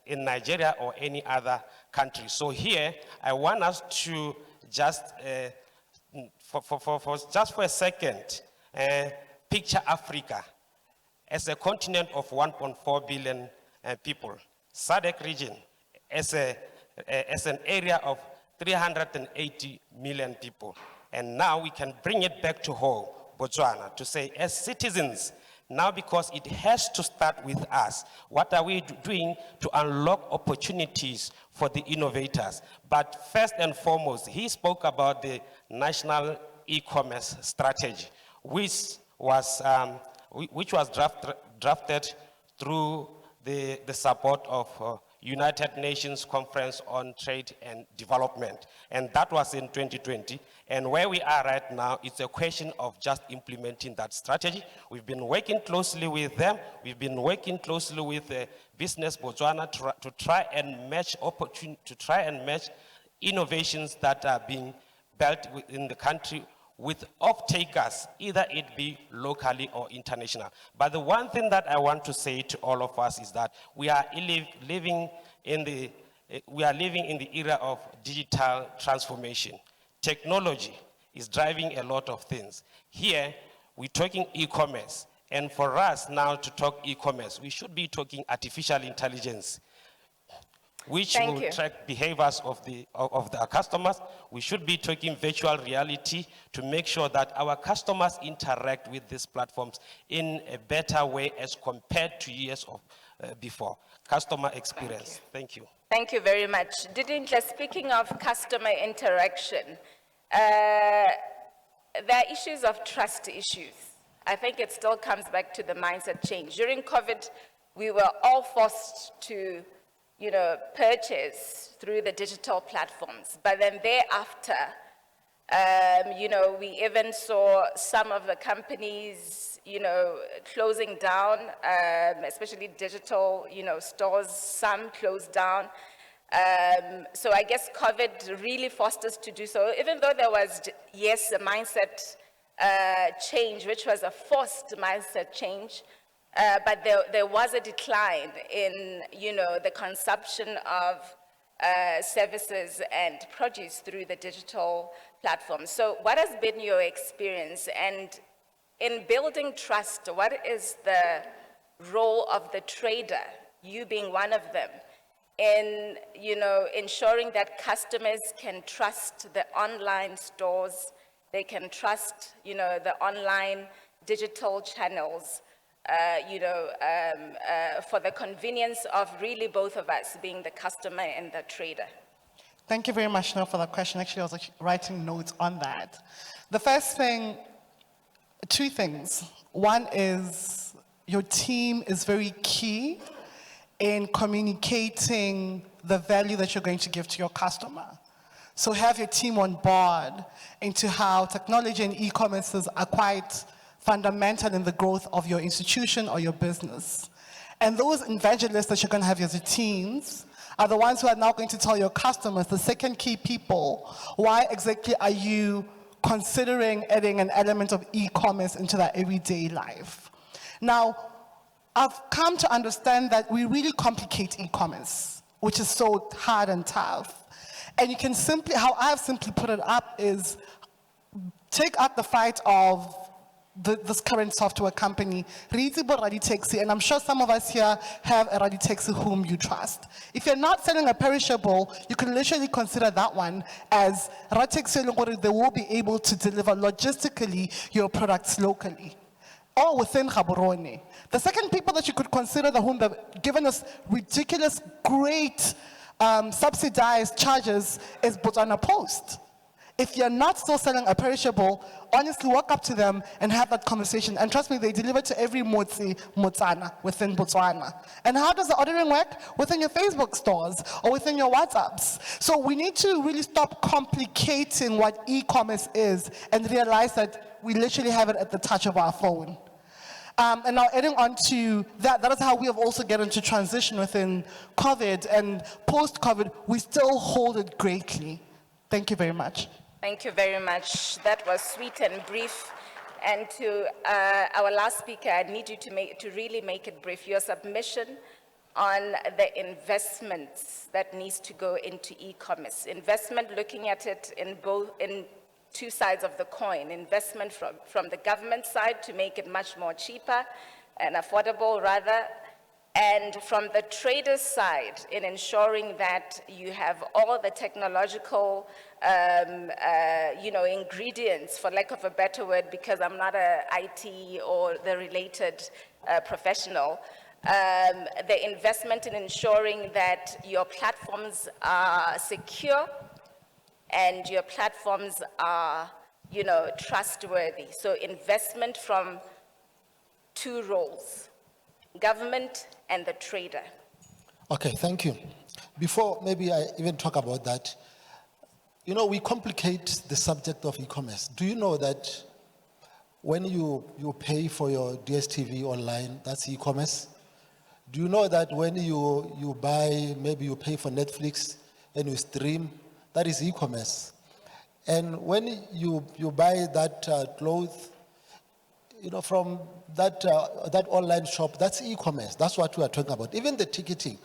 in Nigeria or any other country. So here, I want us to just, for a second, picture Africa as a continent of 1.4 billion people. SADC region as an area of 380 million people. And now we can bring it back to home, Botswana, to say as citizens, now because it has to start with us, what are we doing to unlock opportunities for the innovators? But first and foremost, he spoke about the national e-commerce strategy, which was drafted through the support of United Nations Conference on Trade and Development. And that was in 2020. And where we are right now, it's a question of just implementing that strategy. We've been working closely with them. We've been working closely with Business Botswana to try and match innovations that are being built within the country with off-takers, either it be locally or international. But the one thing that I want to say to all of us is that we are living in the era of digital transformation. Technology is driving a lot of things. Here, we're talking e-commerce, And for us now to talk e-commerce, we should be talking artificial intelligence, which Thank will you. track behaviors of our customers. We should be talking virtual reality to make sure that our customers interact with these platforms in a better way as compared to years of, before. Customer experience. Thank you. Thank you very much. Didn't, speaking of customer interaction, there are issues of trust issues. I think it still comes back to the mindset change. During COVID, we were all forced to purchase through the digital platforms. But then thereafter, we even saw some of the companies, closing down, especially digital, stores, some closed down. So I guess COVID really forced us to do so, even though there was, yes, a mindset change, which was a forced mindset change. But there was a decline in, the consumption of services and produce through the digital platform. So what has been your experience? And in building trust, what is the role of the trader, you being one of them, in, ensuring that customers can trust the online stores, they can trust, the online digital channels, for the convenience of really both of us, being the customer and the trader? Thank you very much, Neil, for that question. Actually, I was writing notes on that. The first thing, two things. One is your team is very key in communicating the value that you're going to give to your customer. So have your team on board into how technology and e-commerces are quite fundamental in the growth of your institution or your business. And those evangelists that you're going to have as your teams are the ones who are now going to tell your customers, the second key people, why exactly are you considering adding an element of e-commerce into that everyday life. Now, I've come to understand that we really complicate e-commerce, which is so hard and tough. And you can simply, how I've simply put it up is, take out the fight of this current software company, Reasonable Radi Taxi, and I'm sure some of us here have a Radi Taxi whom you trust. If you're not selling a perishable, you can literally consider that one as Radi Taxi, they will be able to deliver logistically your products locally or within Gaborone. The second people that you could consider, the whom have given us ridiculous, great subsidized charges is Botswana Post. If you're not still selling a perishable, honestly walk up to them and have that conversation. And trust me, they deliver to every motsi motsana within Botswana. And how does the ordering work? Within your Facebook stores or within your WhatsApps. So we need to really stop complicating what e-commerce is and realize that we literally have it at the touch of our phone. And now adding on to that, that is how we have also get into transition within COVID, and post-COVID, we still hold it greatly. Thank you very much. Thank you very much. That was sweet and brief. And to our last speaker, I need you to really make it brief. Your submission on the investments that needs to go into e-commerce. Investment, looking at it in two sides of the coin. Investment from the government side to make it much more cheaper and affordable rather, and from the trader's side in ensuring that you have all the technological ingredients, for lack of a better word, because I'm not a IT or the related professional. The investment in ensuring that your platforms are secure and your platforms are, trustworthy. So investment from two roles, government and the trader. Okay, thank you. Before maybe I even talk about that, we complicate the subject of e-commerce. Do you know that when you pay for your DSTV online, that's e-commerce? Do you know that when you buy, maybe you pay for Netflix and you stream, that is e-commerce? And when you buy that clothes, from that online shop, that's e-commerce. That's what we are talking about. Even the ticketing,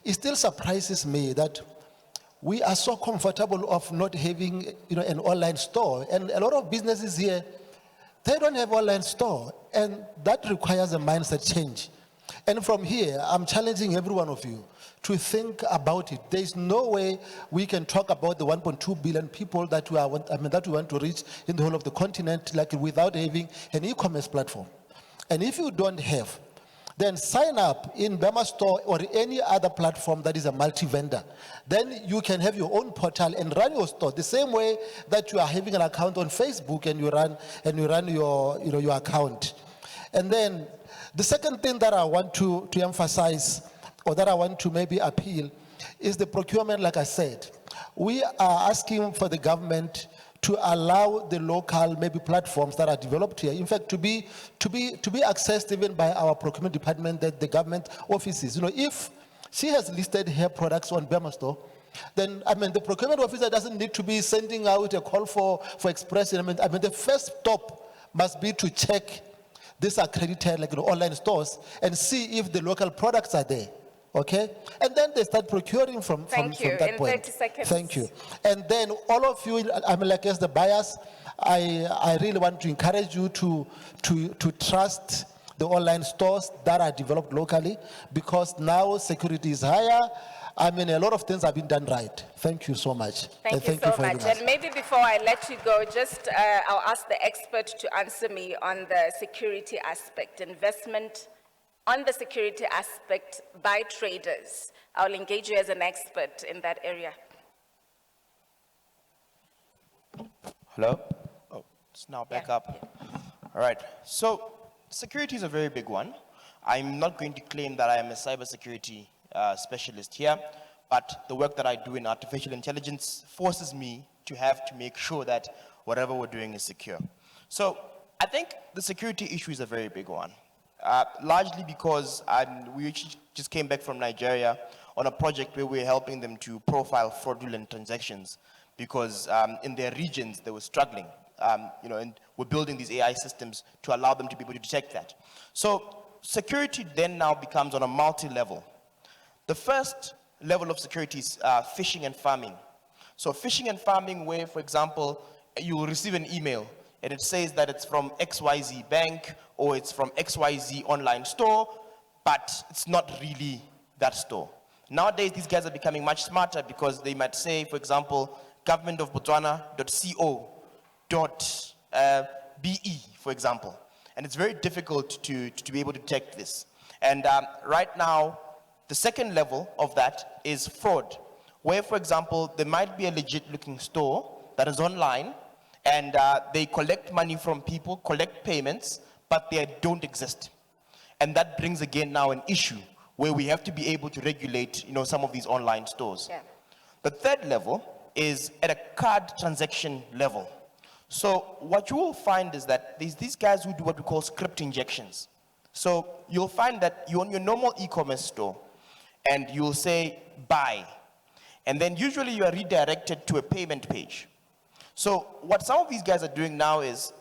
it still surprises me that we are so comfortable of not having, an online store. And a lot of businesses here, They don't have online store, and that requires a mindset change. And from here, I'm challenging every one of you to think about it. There is no way we can talk about the 1.2 billion people that we want to reach in the whole of the continent, like without having an e-commerce platform. And if you don't have, then sign up in Bema Store or any other platform that is a multi-vendor. Then you can have your own portal and run your store the same way that you are having an account on Facebook and you run your account. And then the second thing that I want to emphasize, or that I want to maybe appeal, is the procurement. Like I said, we are asking for the government to allow the local maybe platforms that are developed here, in fact, to be accessed even by our procurement department, that the government offices. If she has listed her products on Bema Store, then the procurement officer doesn't need to be sending out a call for express. The first stop must be to check these accredited online stores and see if the local products are there. Okay? And then they start procuring from that point. In 30 seconds. Thank you. And then all of you, as the buyers, I really want to encourage you to trust the online stores that are developed locally, because now security is higher. A lot of things have been done right. Thank you so much. Thank you so much. And maybe before I let you go, just I'll ask the expert to answer me on the security aspect, investment on the security aspect by traders. I'll engage you as an expert in that area. Hello? Oh, it's now back up. All right. So security is a very big one. I'm not going to claim that I am a cybersecurity specialist here, but the work that I do in artificial intelligence forces me to have to make sure that whatever we're doing is secure. So I think the security issue is a very big one. Largely because we just came back from Nigeria on a project where we're helping them to profile fraudulent transactions, because in their regions they were struggling, and we're building these AI systems to allow them to be able to detect that. So security then now becomes on a multi-level. The first level of security is phishing and farming. So phishing and farming, where, for example, you will receive an email and it says that it's from XYZ bank or it's from XYZ online store, but it's not really that store. Nowadays, these guys are becoming much smarter, because they might say, for example, governmentofbotswana.co.be, for example. And it's very difficult to be able to detect this. And right now, the second level of that is fraud, where, for example, there might be a legit looking store that is online, and they collect money from people, collect payments, but they don't exist. And that brings again now an issue where we have to be able to regulate, some of these online stores. Yeah. The third level is at a card transaction level. So what you will find is that there's these guys who do what we call script injections. So you'll find that you're on your normal e-commerce store and you'll say buy. And then usually you are redirected to a payment page. So what some of these guys are doing now is,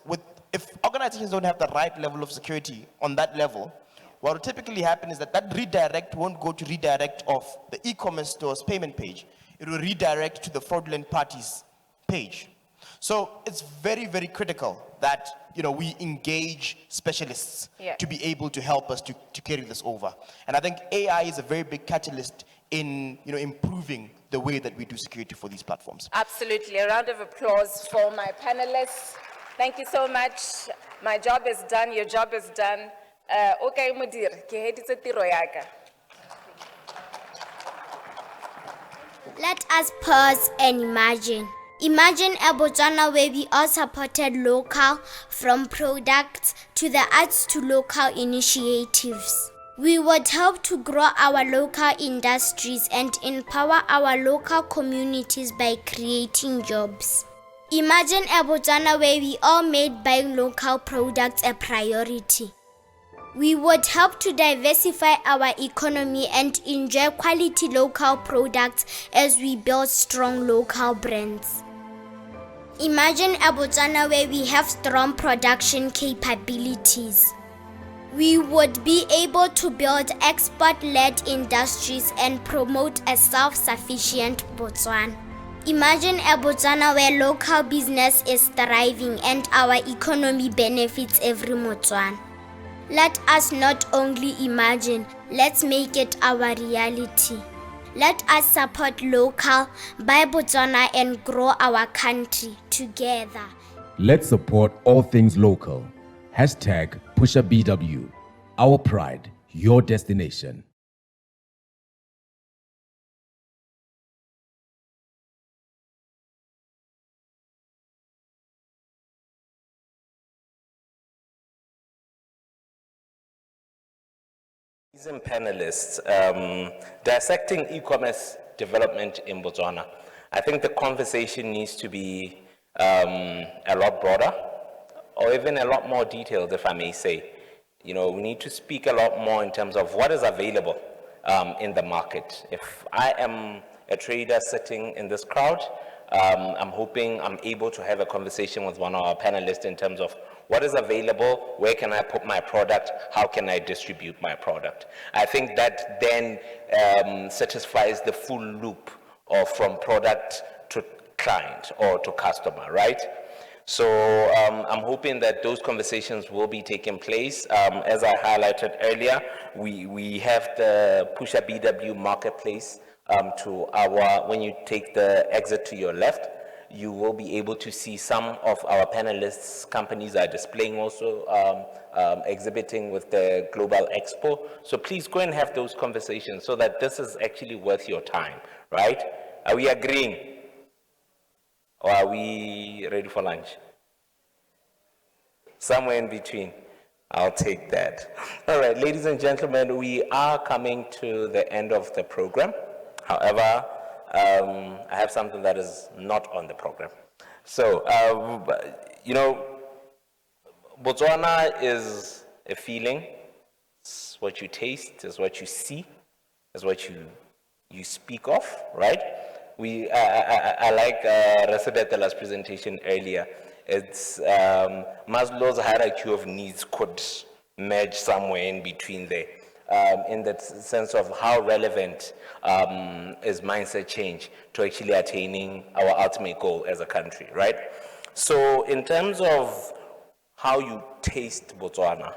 if organizations don't have the right level of security on that level, what will typically happen is that redirect won't go to redirect of the e-commerce store's payment page. It will redirect to the fraudulent party's page. So it's very, very critical that we engage specialists to be able to help us to carry this over. And I think AI is a very big catalyst in improving the way that we do security for these platforms. Absolutely. A round of applause for my panelists. Thank you so much. My job is done. Your job is done. Okay, Mudir, ke heditse tiro ya ka. Let us pause and imagine. Imagine a Botswana where we all supported local, from products to the arts to local initiatives. We would help to grow our local industries and empower our local communities by creating jobs. Imagine a Botswana where we all made buying local products a priority. We would help to diversify our economy and enjoy quality local products as we build strong local brands. Imagine a Botswana where we have strong production capabilities. We would be able to build export-led industries and promote a self-sufficient Botswana. Imagine a Botswana where local business is thriving and our economy benefits every Motswana. Let us not only imagine, let's make it our reality. Let us support local, buy Botswana and grow our country together. Let's support all things local. Hashtag PushaBW. Our pride, your destination. Panelists, dissecting e-commerce development in Botswana. I think the conversation needs to be a lot broader, or even a lot more detailed, if I may say. You know, we need to speak a lot more in terms of what is available in the market. If I am a trader sitting in this crowd, I'm hoping I'm able to have a conversation with one of our panelists in terms of what is available, where can I put my product, how can I distribute my product. I think that then satisfies the full loop of from product to client or to customer, right? So I'm hoping that those conversations will be taking place. As I highlighted earlier, we have the PushaBW marketplace to our, when you take the exit to your left, you will be able to see some of our panelists, companies are displaying also, exhibiting with the Global Expo. So please go and have those conversations so that this is actually worth your time, right? Are we agreeing? Or are we ready for lunch? Somewhere in between. I'll take that. All right, ladies and gentlemen, we are coming to the end of the program. However, I have something that is not on the program. So, you know, Botswana is a feeling. It's what you taste, it's what you see, it's what you speak of, right? I like Rasidetela's presentation earlier. It's Maslow's hierarchy of needs could merge somewhere in between there. In the sense of how relevant is mindset change to actually attaining our ultimate goal as a country, right? So in terms of how you taste Botswana,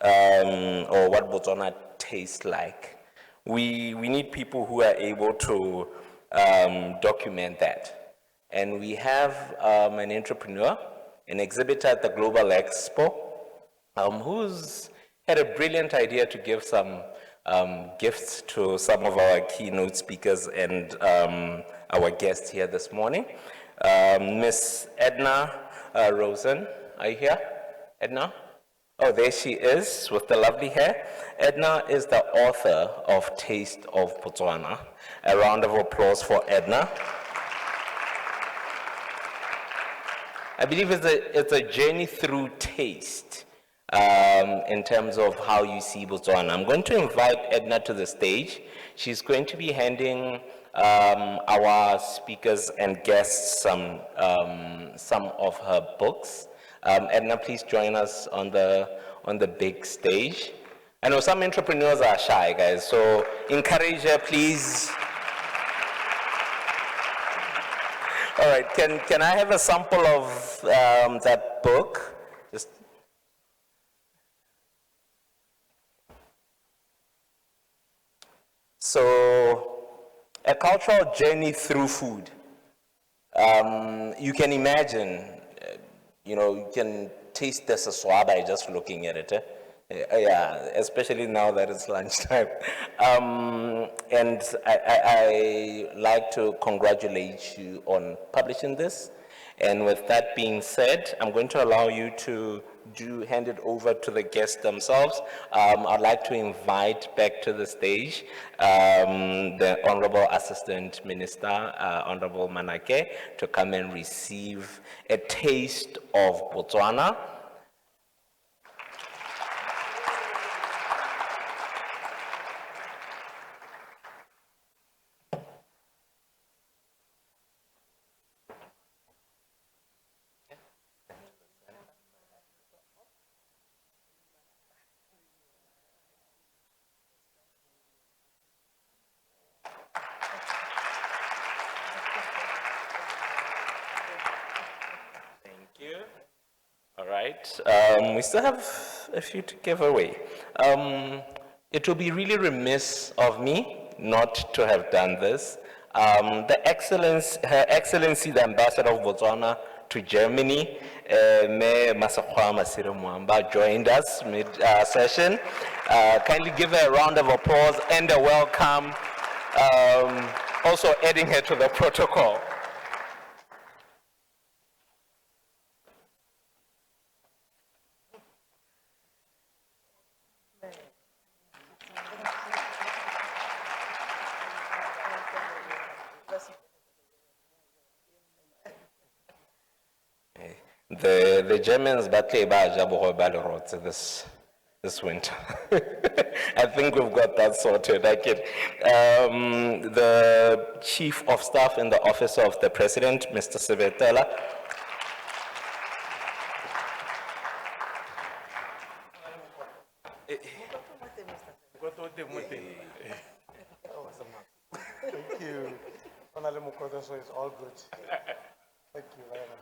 or what Botswana tastes like, we need people who are able to document that. And we have an entrepreneur, an exhibitor at the Global Expo, who's had a brilliant idea to give some gifts to some of our keynote speakers and our guests here this morning. Miss Edna Rosen, are you here? Edna? Oh, there she is with the lovely hair. Edna is the author of Taste of Botswana. A round of applause for Edna. I believe it's a journey through taste. In terms of how you see Botswana. I'm going to invite Edna to the stage. She's going to be handing our speakers and guests some of her books. Edna, please join us on the big stage. I know some entrepreneurs are shy, guys, so encourage her, please. All right, can I have a sample of that book? Just so, a cultural journey through food. You can imagine, you know, you can taste the saswa by just looking at it. Yeah, especially now that it's lunchtime. And I like to congratulate you on publishing this. And with that being said, I'm going to allow you to hand it over to the guests themselves. I'd like to invite back to the stage the Honorable Assistant Minister, Honorable Manake, to come and receive a taste of Botswana. All right, we still have a few to give away. It will be really remiss of me not to have done this. Her Excellency, the Ambassador of Botswana to Germany, Me Masakwa Masire Mwamba, joined us mid-session. Kindly give her a round of applause and a welcome, also adding her to the protocol. The Germans battle this winter. I think we've got that sorted. The Chief of Staff in the Office of the President, Mr. Sebetela. Thank you. Honorable Mukoto, so it's all good. Thank you very much.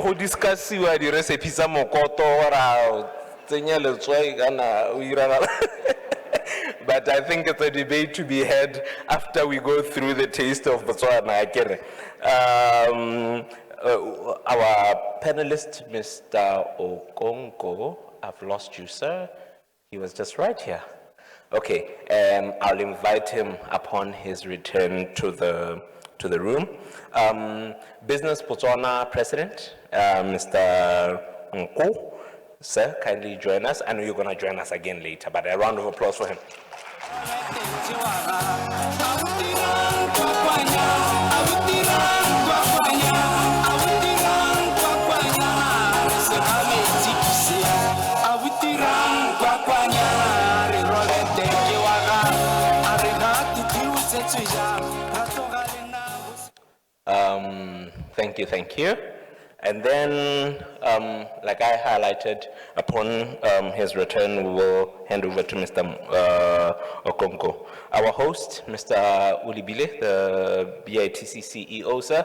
Who discuss the recipes of mokoto or but I think it's a debate to be had after we go through the taste of Botswana. Our panelist, Mr. Okonko, I've lost you, sir. He was just right here. Okay, I'll invite him upon his return to the room. Business Botswana President, Mr. Nko, sir, kindly join us. I know you're going to join us again later, but a round of applause for him. Thank you. And then, like I highlighted, upon his return, we will hand over to Mr. Okonko. Our host, Mr. Ulibile, the BITC CEO, sir.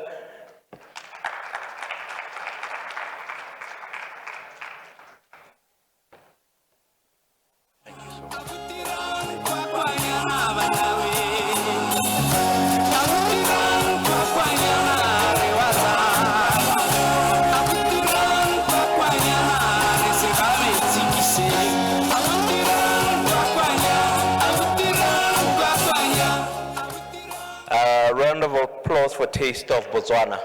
Round of applause for Taste of Botswana.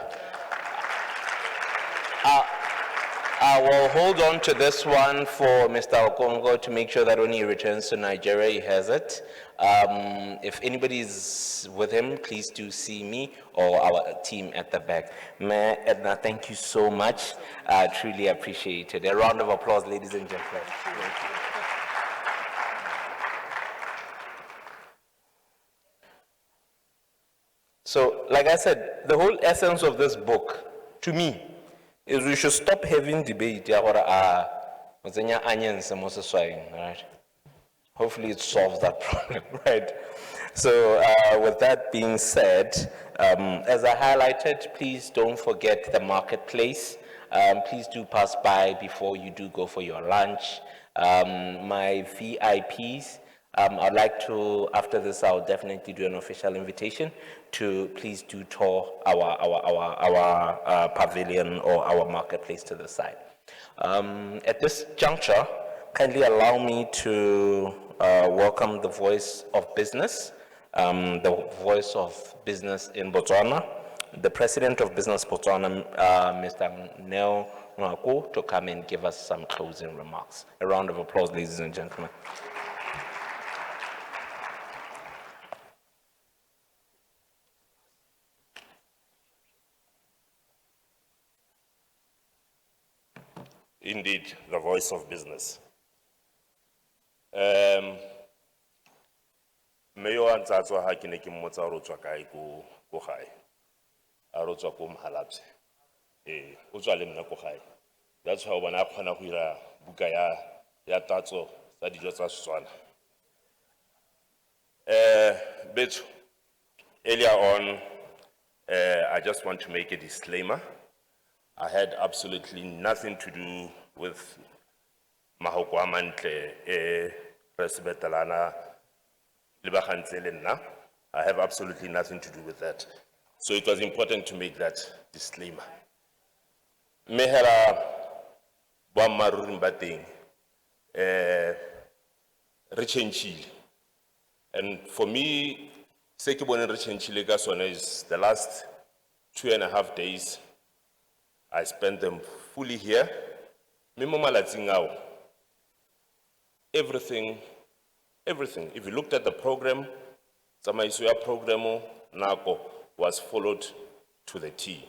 I will hold on to this one for Mr. Okongo to make sure that when he returns to Nigeria, he has it. If anybody is with him, please do see me or our team at the back. Ma Edna, thank you so much. I truly appreciate it. A round of applause, ladies and gentlemen. Thank you. So, like I said, the whole essence of this book, to me, is we should stop having debate. Right? Hopefully it solves that problem, right? So, with that being said, as I highlighted, please don't forget the marketplace. Please do pass by before you do go for your lunch. My VIPs, I'd like to, after this, I'll definitely do an official invitation to please do tour our pavilion or our marketplace to the side. At this juncture, kindly allow me to welcome the voice of business, the voice of business in Botswana, the president of Business Botswana, Mr. Neo Nwako, to come and give us some closing remarks. A round of applause, ladies and gentlemen. Indeed, the voice of business. Mayo antsatswa ha ke ne ke mmotsa ho tswa kae ko gae. A ro tswa ko Mhalabse. O tswa le nna ko gae. That's how when I khona go ira buka ya tatso tsa dijo tsa Setswana. But earlier on, I just want to make a disclaimer. I had absolutely nothing to do with mahoko a mantle Resibetalana Libakhantse. I have absolutely nothing to do with that. So it was important to make that disclaimer. Mehera boammaaruri ba teng re change-ile. And for me, se ke bone re change-ile ka sone is the last 2.5 days. I spent them fully here. Mme mo malatsing ao, everything, if you looked at the program, tsamaiso ya programo nako was followed to the T.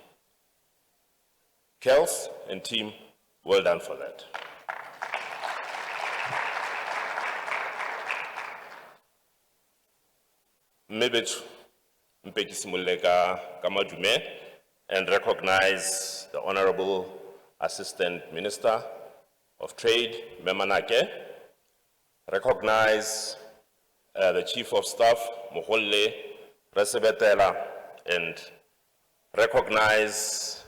Kels and team, well done for that. Mebethu mpeki simuleka kamadume and recognize the Honorable Assistant Minister of Trade, Memanake. Recognize the Chief of Staff, Moholle Resebetela, and recognize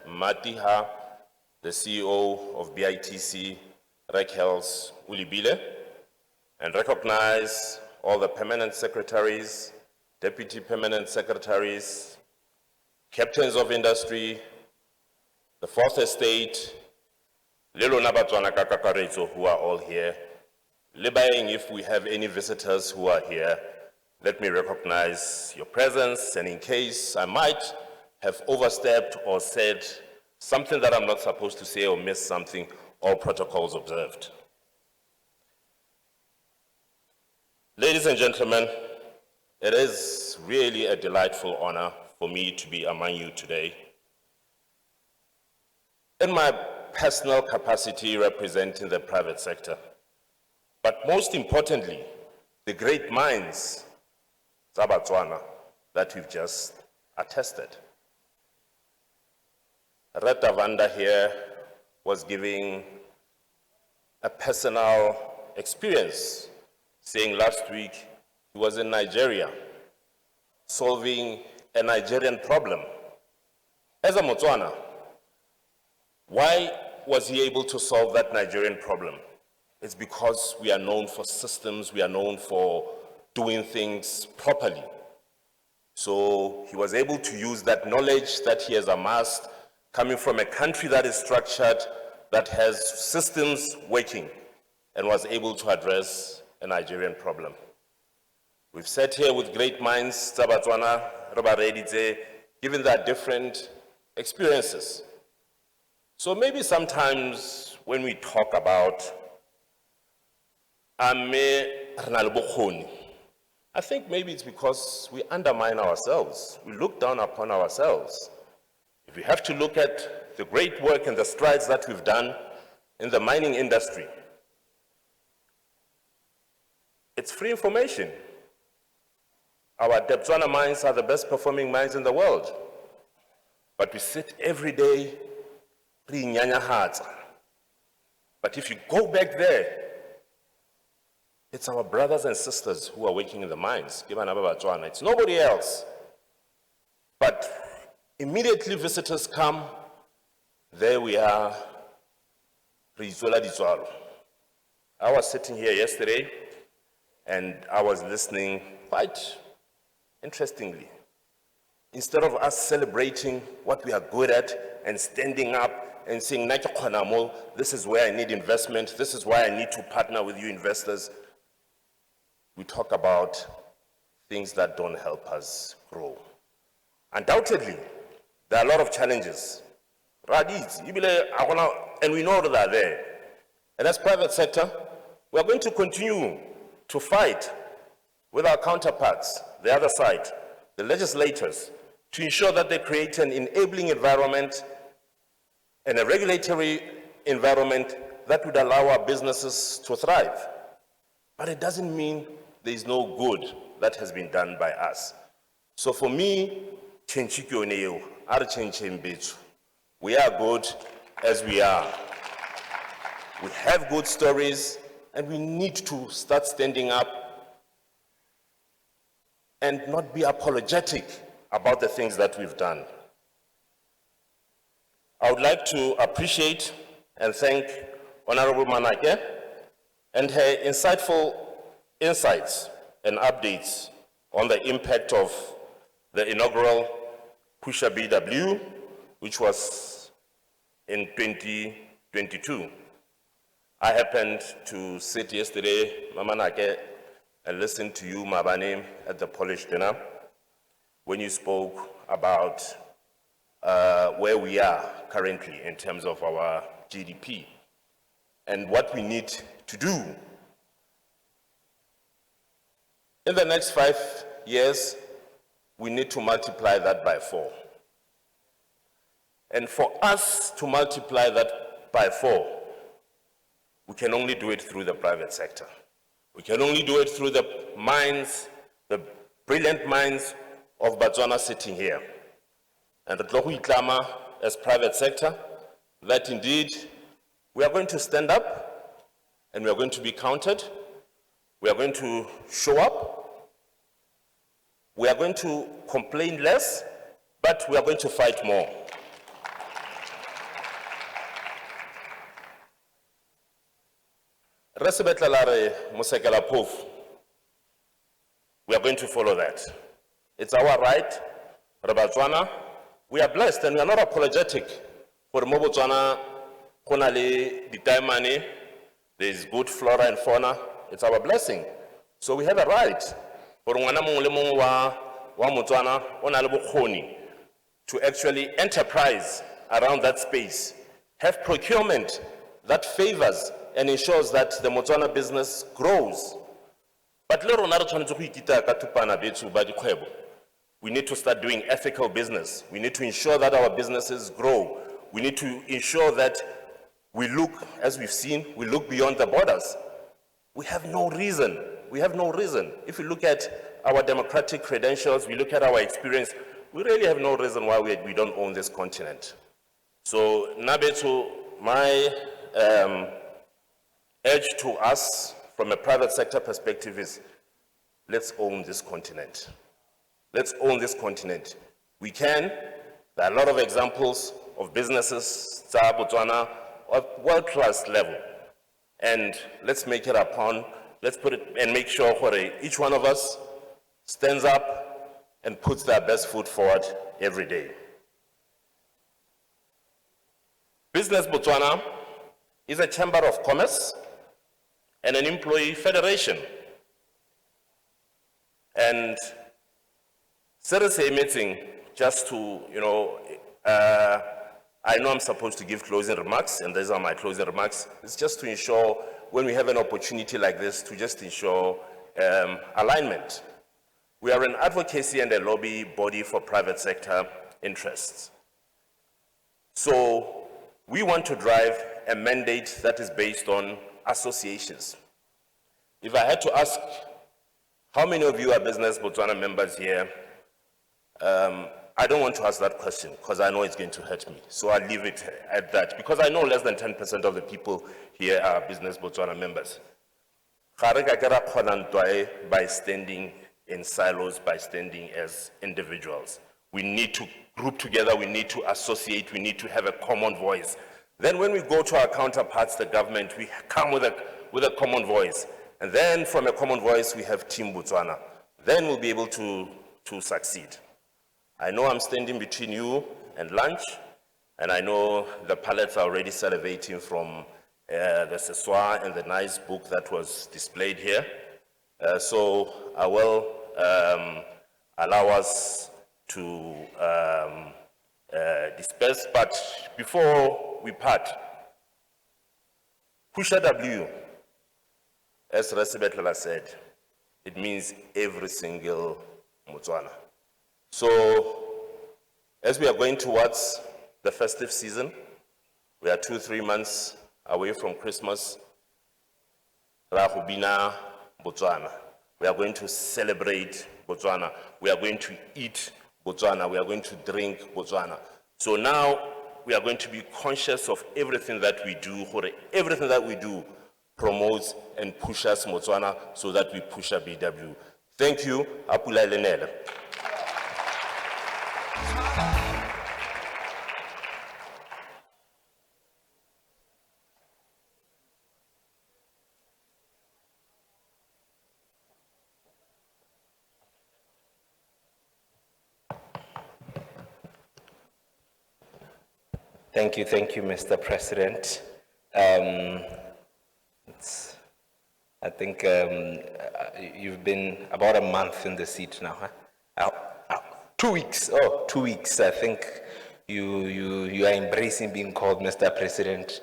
Matiha, the CEO of BITC, Rekhels Ulibile, and recognize all the permanent secretaries, deputy permanent secretaries, captains of industry, the Fourth Estate, Lelo Nabatwana Kakakarezo, who are all here. Lebaying, if we have any visitors who are here, let me recognize your presence, and in case I might have overstepped or said something that I'm not supposed to say or missed something, all protocols observed. Ladies and gentlemen, it is really a delightful honor for me to be among you today. In my personal capacity representing the private sector, but most importantly, the great minds of Botswana that we've just attested. Retta Vanda here was giving a personal experience, saying last week he was in Nigeria solving a Nigerian problem. As a Botswana, why was he able to solve that Nigerian problem? It's because we are known for systems, we are known for doing things properly. So he was able to use that knowledge that he has amassed, coming from a country that is structured, that has systems working, and was able to address a Nigerian problem. We've sat here with great minds, Botswana, given their different experiences. So maybe sometimes when we talk about I think maybe it's because we undermine ourselves. We look down upon ourselves. If we have to look at the great work and the strides that we've done in the mining industry, it's free information. Our Botswana mines are the best performing mines in the world. But we sit every day, but if you go back there, it's our brothers and sisters who are working in the mines. It's nobody else. But immediately visitors come, there we are. I was sitting here yesterday and I was listening quite interestingly. Instead of us celebrating what we are good at and standing up and saying, this is where I need investment, this is why I need to partner with you investors, we talk about things that don't help us grow. Undoubtedly, there are a lot of challenges. And we know that they are there. And as private sector, we are going to continue to fight with our counterparts, the other side, the legislators, to ensure that they create an enabling environment and a regulatory environment that would allow our businesses to thrive. But it doesn't mean there is no good that has been done by us. So for me, we are good, as we are. We have good stories, and we need to start standing up and not be apologetic about the things that we've done. I would like to appreciate and thank Honorable Manake and her insightful insights and updates on the impact of the inaugural Pusha BW, which was in 2022. I happened to sit yesterday, Mamanake, and listen to you, Mabane, at the Polish dinner, when you spoke about where we are currently in terms of our GDP and what we need to do. In the next 5 years, we need to multiply that by 4. And for us to multiply that by 4, we can only do it through the private sector. We can only do it through the minds, the brilliant minds of Botswana sitting here. And the Global Expo as private sector, that indeed we are going to stand up and we are going to be counted. We are going to show up. We are going to complain less, but we are going to fight more. We are going to follow that. It's our right. Botswana, we are blessed and we are not apologetic. For Botswana, there is good flora and fauna. It's our blessing. So we have a right for to actually enterprise around that space, have procurement that favors and ensures that the Botswana business grows. But we need to start doing ethical business. We need to ensure that our businesses grow. We need to ensure that we look, as we've seen, we look beyond the borders. We have no reason. If you look at our democratic credentials, we look at our experience, we really have no reason why we don't own this continent. So, Nabetu, my urge to us from a private sector perspective is, let's own this continent. Let's own this continent. We can. There are a lot of examples of businesses, Botswana, of world-class level. And let's make it upon, let's put it and make sure each one of us stands up and puts their best foot forward every day. Business Botswana is a chamber of commerce and an employee federation. And seriously meeting, just to, I know I'm supposed to give closing remarks, and these are my closing remarks. It's just to ensure, when we have an opportunity like this, to just ensure alignment. We are an advocacy and a lobby body for private sector interests. So we want to drive a mandate that is based on associations. If I had to ask, how many of you are Business Botswana members here? I don't want to ask that question because I know it's going to hurt me. So I'll leave it at that, because I know less than 10% of the people here are Business Botswana members. By standing in silos, by standing as individuals. We need to group together, we need to associate, we need to have a common voice. Then when we go to our counterparts, the government, we come with a common voice. And then from a common voice, we have Team Botswana. Then we'll be able to succeed. I know I'm standing between you and lunch, and I know the palates are already salivating from the Seswa and the nice book that was displayed here. So I will allow us to disperse, but before we part, Pusha W, as Resibetlela said, it means every single Botswana. So, as we are going towards the festive season, we are 2-3 months away from Christmas. Rahubina Botswana. We are going to celebrate Botswana. We are going to eat Botswana. We are going to drink Botswana. So now we we are going to be conscious of everything that we do, everything that we do promotes and pushes Botswana so that we push a BW. Thank you, Apula Lenele. Thank you, Mr. President. I think you've been about a month in the seat now, huh? 2 weeks. Oh, 2 weeks. I think you are embracing being called Mr. President.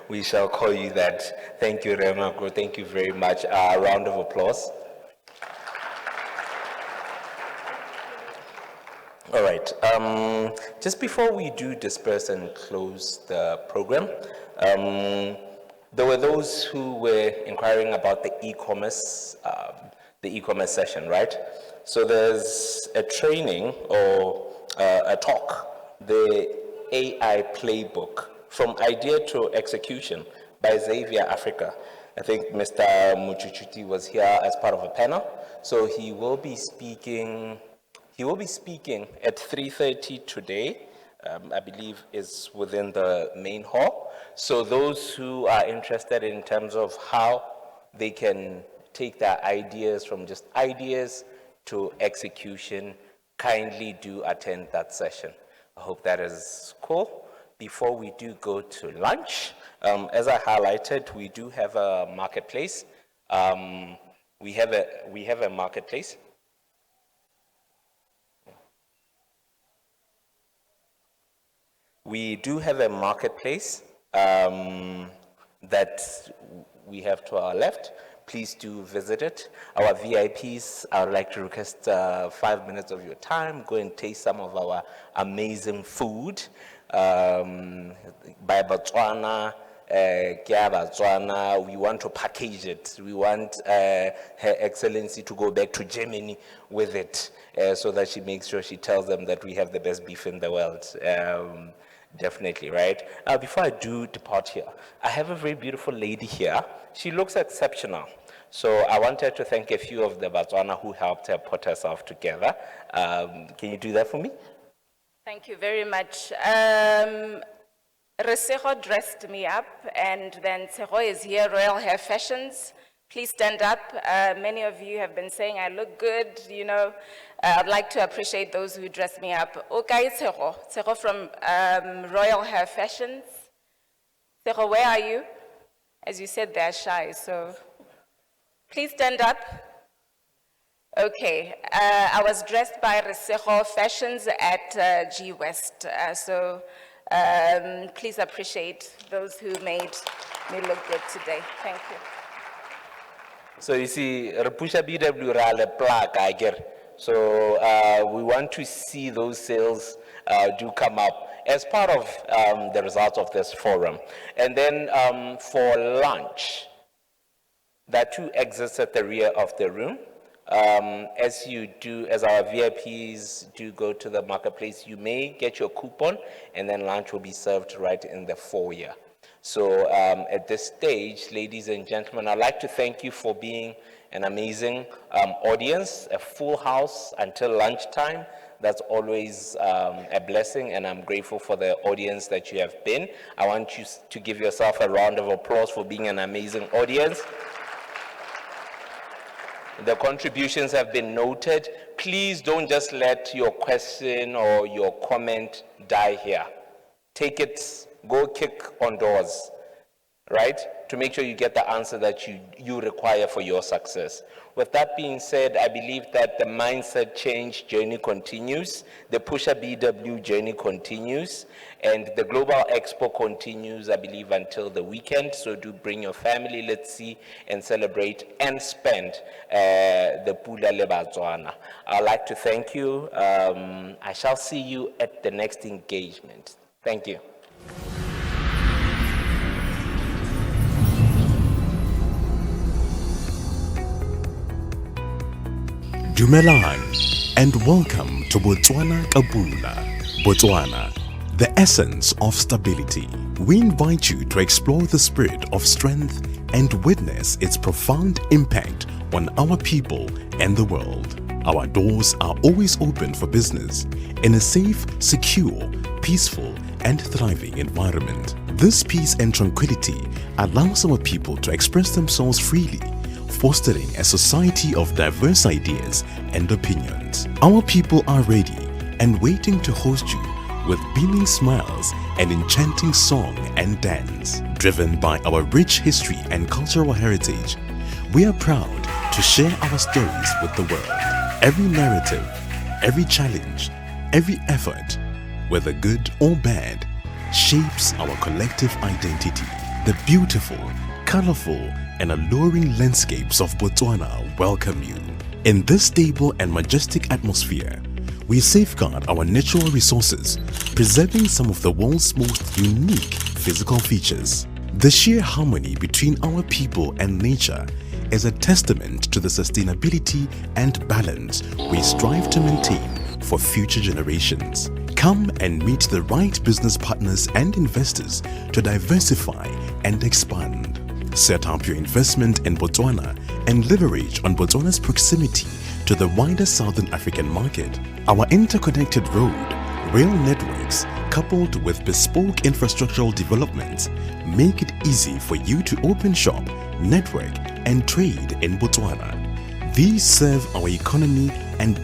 We shall call you that. Thank you, Remako. Thank you very much. A round of applause. All right. Just before we do disperse and close the program, there were those who were inquiring about the e-commerce session, right? So there's a training or a talk, the AI Playbook, From Idea to Execution by Xavier Africa. I think Mr. Muchuchuti was here as part of a panel, so he will be speaking. He will be speaking at 3:30 today, I believe is within the main hall. So those who are interested in terms of how they can take their ideas from just ideas to execution, kindly do attend that session. I hope that is cool. Before we do go to lunch, as I highlighted, we do have a marketplace. We have a marketplace. We do have a marketplace that we have to our left. Please do visit it. Our VIPs, I would like to request 5 minutes of your time. Go and taste some of our amazing food by Botswana. We want to package it. We want Her Excellency to go back to Germany with it so that she makes sure she tells them that we have the best beef in the world. Definitely, right? Before I do depart here, I have a very beautiful lady here. She looks exceptional. So I wanted to thank a few of the Botswana who helped her put herself together. Can you do that for me? Thank you very much. Resego dressed me up, and then Tsego is here, Royal Hair Fashions. Please stand up. Many of you have been saying I look good, you know. I'd like to appreciate those who dressed me up. Okay, Tsego from Royal Hair Fashions. Tsego, where are you? As you said, they're shy, so please stand up. Okay, I was dressed by Resego Fashions at G West. Please appreciate those who made me look good today. Thank you. So you see, Repusha BW Rale Plak, I get. So we want to see those sales do come up as part of the results of this forum. And then for lunch, there are 2 exits at the rear of the room. As our VIPs do go to the marketplace, you may get your coupon, and then lunch will be served right in the foyer. So at this stage, ladies and gentlemen, I'd like to thank you for being an amazing audience, a full house until lunchtime. That's always a blessing, and I'm grateful for the audience that you have been. I want you to give yourself a round of applause for being an amazing audience. The contributions have been noted. Please don't just let your question or your comment die here. Take it, go kick on doors, right? To make sure you get the answer that you require for your success. With that being said, I believe that the mindset change journey continues, the Pusha BW journey continues, and the Global Expo continues, I believe, until the weekend. So do bring your family, let's see, and celebrate and spend the Pula le Botswana. I'd like to thank you. I shall see you at the next engagement. Thank you. Dumelang and welcome to Botswana Kapula. Botswana, the essence of stability. We invite you to explore the spirit of strength and witness its profound impact on our people and the world. Our doors are always open for business in a safe, secure, peaceful, and thriving environment. This peace and tranquility allows our people to express themselves freely, fostering a society of diverse ideas and opinions. Our people are ready and waiting to host you with beaming smiles and enchanting song and dance. Driven by our rich history and cultural heritage, we are proud to share our stories with the world. Every narrative, every challenge, every effort, whether good or bad, shapes our collective identity. The beautiful, colorful, and alluring landscapes of Botswana welcome you. In this stable and majestic atmosphere, we safeguard our natural resources, preserving some of the world's most unique physical features. The sheer harmony between our people and nature is a testament to the sustainability and balance we strive to maintain for future generations. Come and meet the right business partners and investors to diversify and expand. Set up your investment in Botswana and leverage on Botswana's proximity to the wider Southern African market. Our interconnected road, rail networks, coupled with bespoke infrastructural developments, make it easy for you to open shop, network, and trade in Botswana. These serve our economy and